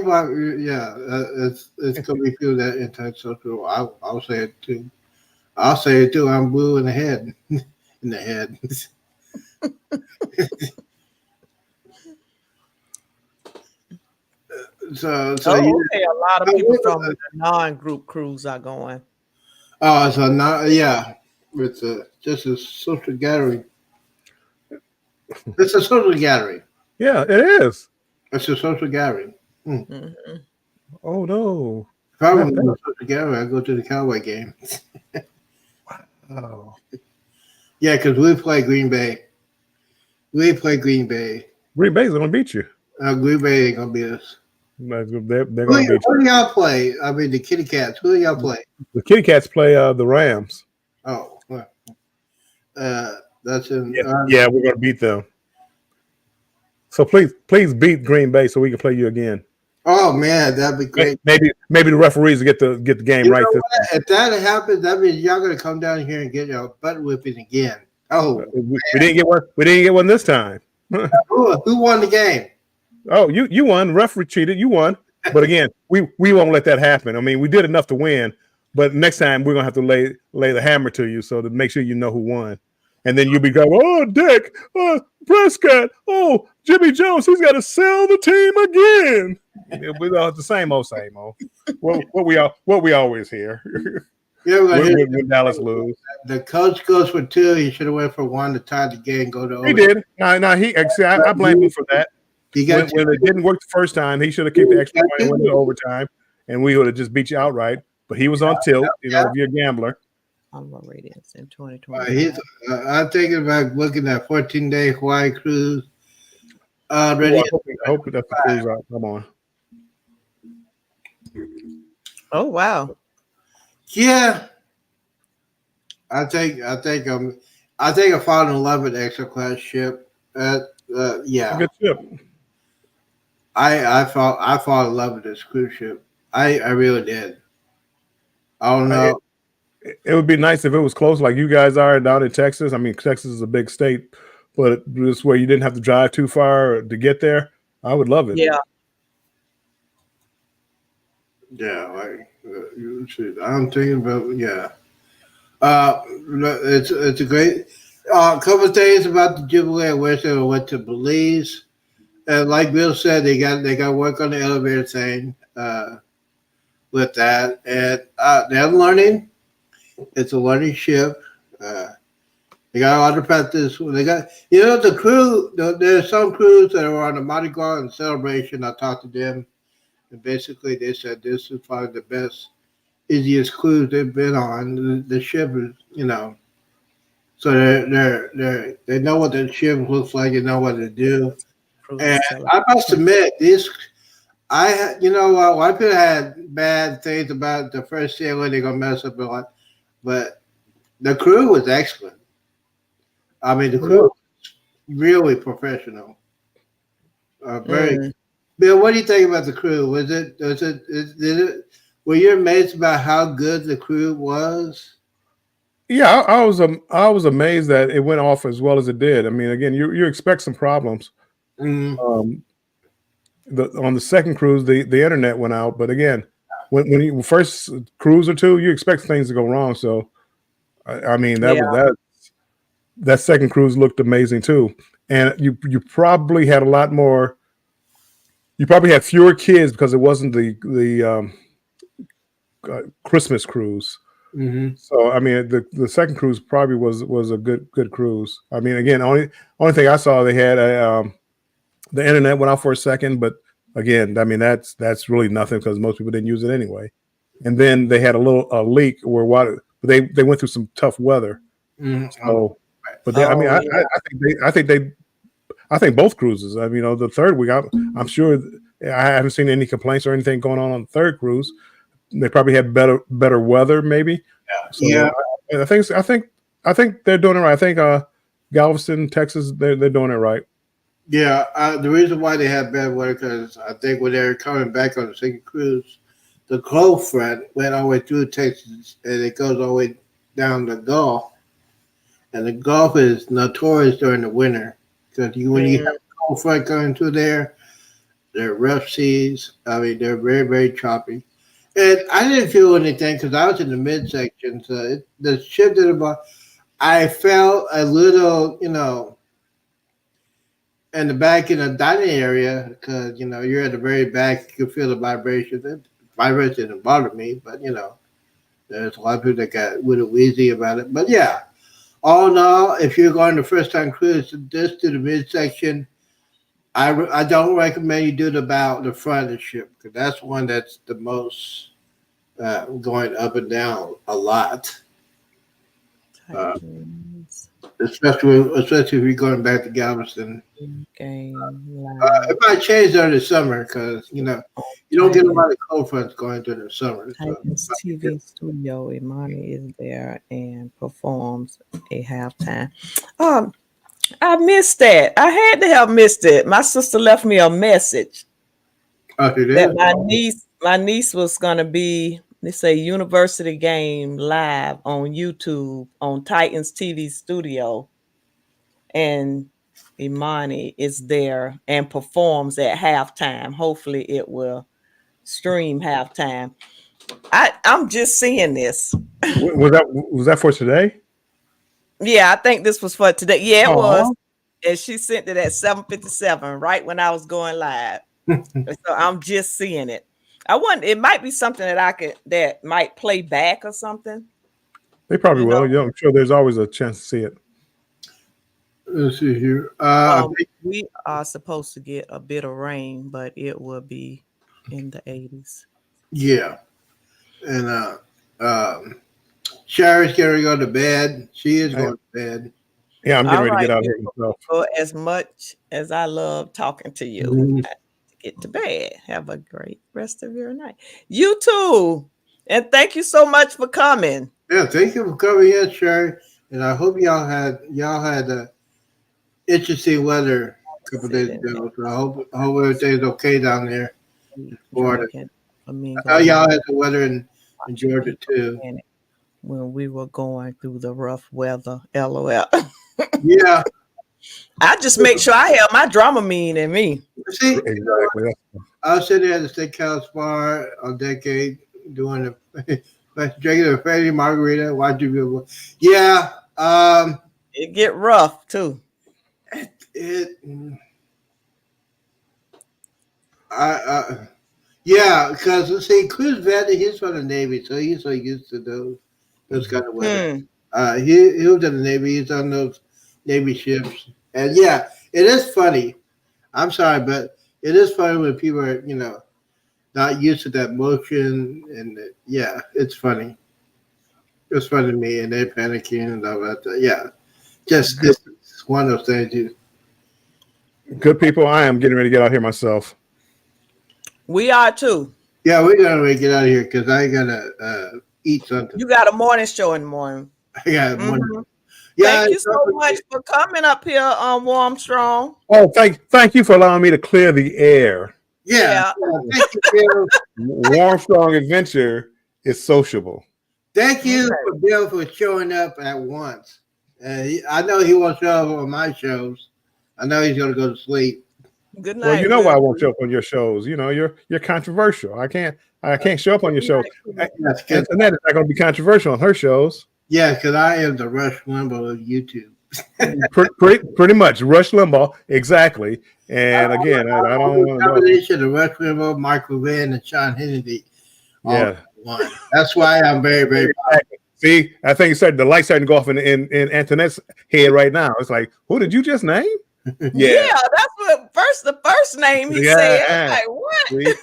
It's gonna be people that antisocial. I'll say it too. I'll say it too. I'm blue in the head. In the head. So okay. A lot of people from the non-group cruise are going. Oh, so now, yeah, it's just a social gathering. It's a social gathering. Yeah, it is. It's a social gathering. Mm-hmm. Oh no! If I was a social gathering, I'd go to the Cowboy game. Wow. Yeah, because we play Green Bay. Green Bay. Green Bay's gonna beat you. Green Bay ain't gonna beat us. They're gonna beat you. Who do y'all play? I mean, the Kitty Cats. Who do y'all play? The Kitty Cats play the Rams. Oh, well, that's in. Yeah, we're gonna beat them. So please beat Green Bay so we can play you again. Oh man, that'd be great. Maybe the referees will get the game right. If that happens, that means y'all gonna come down here and get your butt whipping again. Oh, we didn't get one. We didn't get one this time. Who won the game? Oh, you won. Referee cheated. You won. But again, we won't let that happen. I mean, we did enough to win, but next time we're gonna have to lay the hammer to you so to make sure you know who won. And then you'll be going, oh, Dick, Prescott, oh, Jimmy Jones, he's got to sell the team again. We're all the same old. What we always hear. Yeah, when Dallas lose. The coach goes for 2. He should have went for 1 to tie the game. Go to overtime. He did. No. I blame him for that. When it didn't work the first time, he should have kicked the extra point and went to overtime, and we would have just beat you outright. But he was on tilt. If you're a gambler. I'm already in 2020. I'm thinking about looking at 14-day Hawaii cruise. Ready? I hope that's the cruise out. Come on. Oh wow. Yeah, I think I fall in love with extra class ship. A Yeah, good ship. I fall in love with this cruise ship. I really did. I don't It, know. it would be nice if it was close, like you guys are down in Texas. I mean, Texas is a big state, but this where you didn't have to drive too far to get there. I would love it. Yeah. Yeah, like shoot, I'm thinking about it's a great couple of things about the Jubilee. I wish I went to Belize. And like Bill said, they got work on the elevator thing with that, and they're learning. It's a learning ship. They got a lot of practice. They got the crew. There's some crews that are on the Mardi Gras and Celebration. I talked to them, and basically they said this is probably the best, easiest cruise they've been on. The ship is, so they know what the ship looks like. They know what to do. Cruise And celebration. I must admit, a lot of people had bad things about the first sailing. They're gonna mess up a lot, but the crew was excellent. I mean, the crew was really professional. Very. Mm. Bill, what do you think about the crew? Were you amazed about how good the crew was? Yeah, I was amazed that it went off as well as it did. I mean, again, you expect some problems. Mm, Um, on the second cruise, the internet went out, but again, when you first cruise or two, you expect things to go wrong. So, I mean, Yeah. that second cruise looked amazing too, and you probably had a lot more. You probably had fewer kids because it wasn't the Christmas cruise. hmm So I mean, the second cruise probably was a good cruise. I mean, again, only thing I saw they had the internet went out for a second, but again, I mean that's really nothing because most people didn't use it anyway. And then they had a leak where water. They went through some tough weather. hmm So, but I mean, Oh yeah. I think both cruises. I mean, the third week, I'm sure I haven't seen any complaints or anything going on the third cruise. They probably had better weather, maybe. Yeah, So I think they're doing it right. I think Galveston, Texas, they're doing it right. yeah. The reason why they had bad weather because I think when they were coming back on the second cruise, the cold front went all the way through Texas and it goes all the way down the Gulf. And the Gulf is notorious during the winter because when you have Mm. a cold front coming through there, they're rough seas. I mean, they're very, very choppy. And I didn't feel anything because I was in the midsection. So the ship did about, I felt a little, in the back in the dining area because, you're at the very back. You can feel the vibration. The vibration didn't bother me, but, there's a lot of people that got a little wheezy about it. But yeah, all in all, if you're going to first time cruise, just to the midsection, I don't recommend you do the front of the ship because that's one that's the most going up and down a lot, uh, Titans especially if you're going back to Galveston. game live It might change during the summer because on you don't get a Titan lot of cold fronts going during the summer. So Titans TV studio. Imani is there and performs a halftime. Um, I missed that. I had to have missed it. My sister left me a message it that is. my niece was gonna be, they say, university game live on YouTube on Titans TV studio, and Imani is there and performs at halftime. Hopefully it will stream halftime. I'm just seeing this. Was that for today? Yeah, I think this was for today. Yeah, it was. Oh, And she sent it at 7:57, right when I was going live. So I'm just seeing it. I want it might be something that might play back or something. they probably You know, will. Yeah, I'm sure there's always a chance to see it. Let's see here. we are supposed to get a bit of rain, but it will be in the 80s. Yeah, and Sherry's going to go to bed. She is I, going to bed. Yeah, I'm getting All ready to right. get out You here myself. go as much as I love talking to you. Mhm. I have to get to bed. Have a great rest of your night. You too. And thank you so much for coming. Yeah, thank you for coming in, Sherry. And I hope y'all had interesting weather a couple days Sit in ago. So I hope everything's okay down there in Florida. drinking I know flamingo y'all and had the weather in watching Georgia people too. panic when we were going through the rough weather. LOL. Yeah. I just make sure I have my Dramamine in me. See, Exactly. I was sitting there at the steakhouse bar a decade doing drinking a fatty margarita, watching people. Yeah. It get rough too. It. I. Yeah, because see, Cruz Valley, he's from the Navy, so he's so used to those kind of weather. Hmm. He was in the Navy. He's on those Navy ships, and yeah, it is funny. I'm sorry, but it is funny when people are not used to that motion, and yeah, it's funny. It's funny to me, and they're panicking and all that. Yeah, just Good. it's one of those things. Good people. I am getting ready to get out here myself. We are too. Yeah, we're gonna really get out of here because I gotta eat something. You got a morning show in the morning. I got one. Mhm. Yeah, Thank you so much for coming up here on Warm Strong. Oh, thank you for allowing me to clear the air. yeah. Yeah. Thank you, Bill. Warm Strong Adventure is sociable. Thank you Okay. for Bill for showing up at once. I know he won't show up on my shows. I know he's gonna go to sleep. Good Well, you night, know why I Will. won't show up on your shows. You know, you're controversial. I can't show up on your Good shows. night, Will. Yes, because Antoinette is not going to be controversial on her shows. I am the Rush Limbaugh of YouTube. Pretty much, Rush Limbaugh, exactly. And again, I don't want to know. Combination of Rush Limbaugh, Michael Van, and Sean Hannity. All Yeah. one. That's why I'm very, very. See, I think the lights starting to go off in Antoinette's head right now. It's like, who did you just name? Yeah, that's what the first name he said. I'm like, what? See?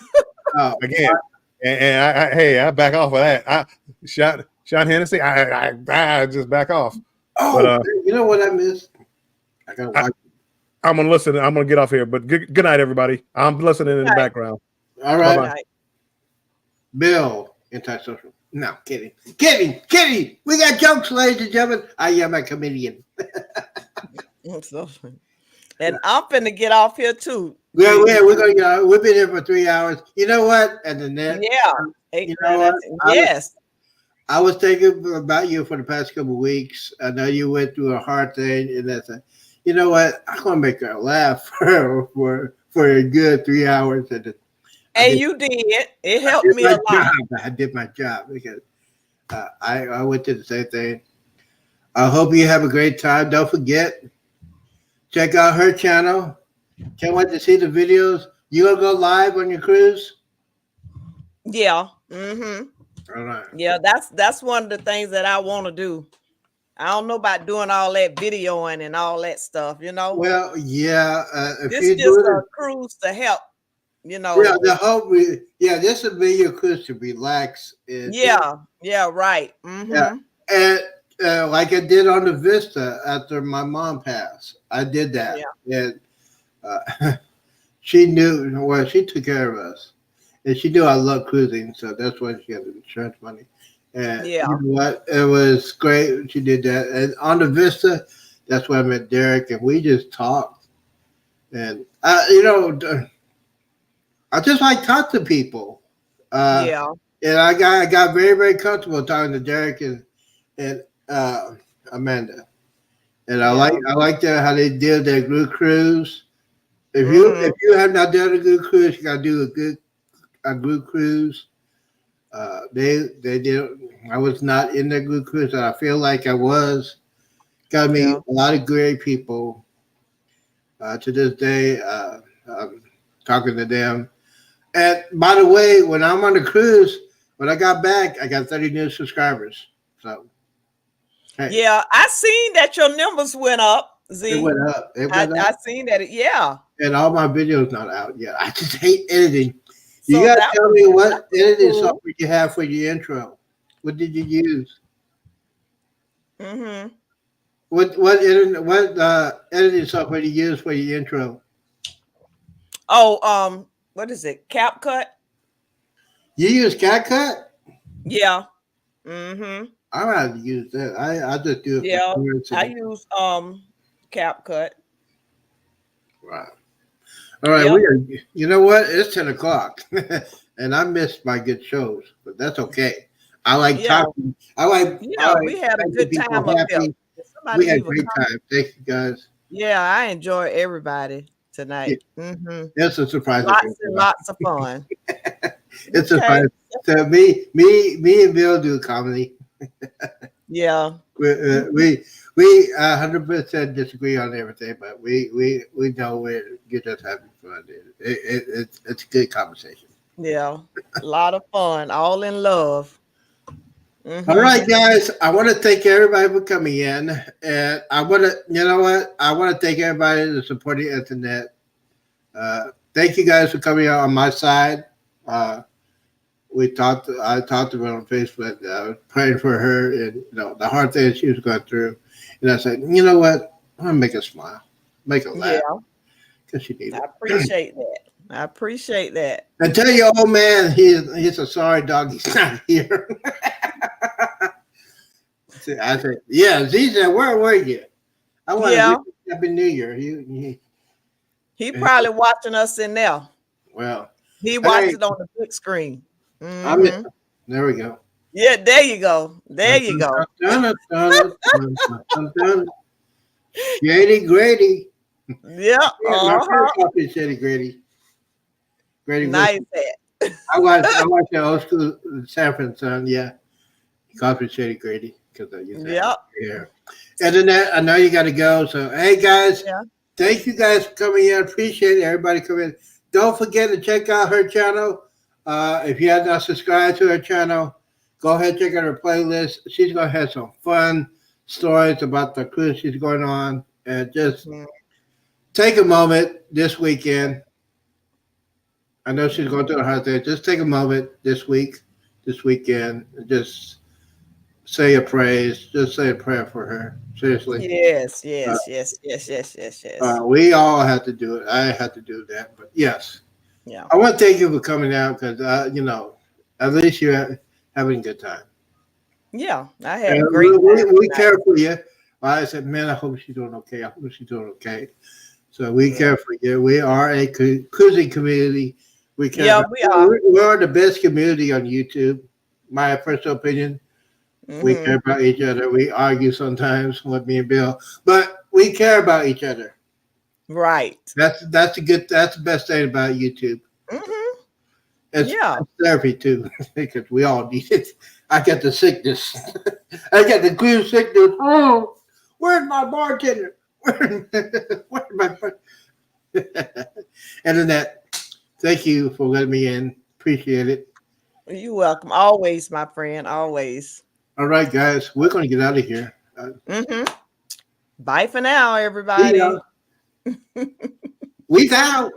Oh, Again, and I back off of that. Sean Hennessy, I just back off. But you know what I missed? I gotta watch. I'm gonna listen. I'm gonna get off here. But good night, everybody. I'm listening in the background. All right, Bye-bye. Bill, antisocial. No, kidding. We got jokes, ladies and gentlemen. I am a comedian. And I'm finna get off here too. Yeah, we're gonna go. We've been here for 3 hours. You know what? And the net. Yeah. You know what? Yes. I was thinking about you for the past couple of weeks. I know you went through a hard thing, and that's you know what? I'm gonna make her laugh for a good 3 hours. And you did. It helped me a lot. I did my job because I went through the same thing. I hope you have a great time. Don't forget, check out her channel. Can't wait to see the videos. You gonna go live on your cruise? Yeah. Mm-hmm. All right. Yeah, that's one of the things that I want to do. I don't know about doing all that videoing and all that stuff, Well, yeah. If This you is just do a it, cruise to help, yeah, the hope. This will be your cruise to relax. Yeah, right. Mm-hmm. Yeah, and like I did on the Vista after my mom passed, I did that. Yeah. And she knew. Well, she took care of us, and she knew I love cruising, so that's why she had the insurance money. And you know what? It was great. She did that, and on the Vista, that's where I met Derek, and we just talked. And I just like talk to people. And I got very, very comfortable talking to Derek and Amanda. And I like that how they did their group cruise. If you have not done a good cruise, you gotta do a group cruise. They did. I was not in their group cruise, and I feel like I was. Got me a lot of great people. To this day, I'm talking to them. And by the way, when I'm on the cruise, when I got back, I got 30 new subscribers. So, hey. Yeah, I seen that your numbers went up. Z. It went up. I seen that. Yeah. And all my videos not out yet. I just hate editing. You gotta tell me what editing software you have for your intro. What did you use? Mm-hmm. what editing software do you use for your intro? Oh, what is it? CapCut? You use CapCut? Yeah. Mm-hmm. I don't have to use that. I just do it Yeah. for I curiosity. use CapCut. Right. All right, Yep. we are. You know what? It's 10 o'clock, and I missed my good shows, but that's okay. I like Yeah. talking. I Yeah. like We had a making good people time up here. happy. Did somebody We had a leave a great comment? time. Thank you guys. Yeah, I enjoy everybody Yeah, tonight. Mm-hmm. it's a surprise. Lots and lots of fun. It's a Okay. surprise. So me and Bill do comedy. Yeah. We uh, Mhm. we we 100% disagree on everything, but we know you're just having fun. It's a good conversation. Yeah. A lot of fun. All in love. All right, Mm-hmm. guys. I want to thank everybody for coming in, and I want to, you know what? I want to thank everybody that's supporting the internet. Thank you guys for coming out on my side. Uh, I talked to her on Facebook. I was praying for her, and the hard thing she was going through. And I said, you know what? I'm gonna make her smile, make her laugh, Yeah. because she needs I it. appreciate that. I appreciate that. And tell your old man he's a sorry dog. He's not here. I said, yeah. Z said, where were you? I want to Yeah. wish you Happy New Year. He probably watching us in there. Well, He watched hey, it on the big screen. I'm Mm-hmm. there. We go. Yeah, there you go. There you go. Shady Grady. Yeah. Yeah, my Uh-huh. first copy is Shady Grady. Grady Nice. Wilson. I watched the old school Sanford son. Yeah, copy Shady Grady because I use that Yep. here. And then I know you got to go. So hey guys, Yeah. thank you guys for coming in. Appreciate everybody coming in. Don't forget to check out her channel. If you have not subscribed to her channel, go ahead and check out her playlist. She's gonna have some fun stories about the cruise she's going on, and just Mhm. take a moment this weekend. I know she's going through a hard day. Just take a moment this weekend, and just say a praise. Just say a prayer for her. Seriously. Yes, Uh, yes, yes, yes, yes, yes, yes. we all have to do it. I had to do that. But yes, Yeah. I want to thank you for coming out because, at least you're having a good time. Yeah. I had And a great time we tonight. care for you. I said, man, I hope she's doing okay. I hope she's doing okay. So we Yeah. care for you. We are a cruising community. We care. Yeah, we are. We're the best community on YouTube. My personal opinion. We care Mm-hmm. about each other. We argue sometimes with me and Bill, but we care about each other. Right. That's the best thing about YouTube. Mm-hmm. It's Yeah. therapy too, because we all need it. I got the sickness. I got the cruise sickness. Oh, where's my bartender? Where's my Internet? Thank you for letting me in. Appreciate it. You're welcome. Always, my friend. Always. All right, guys, we're gonna get out of here. Mm-hmm. Bye for now, See everybody. ya. We out.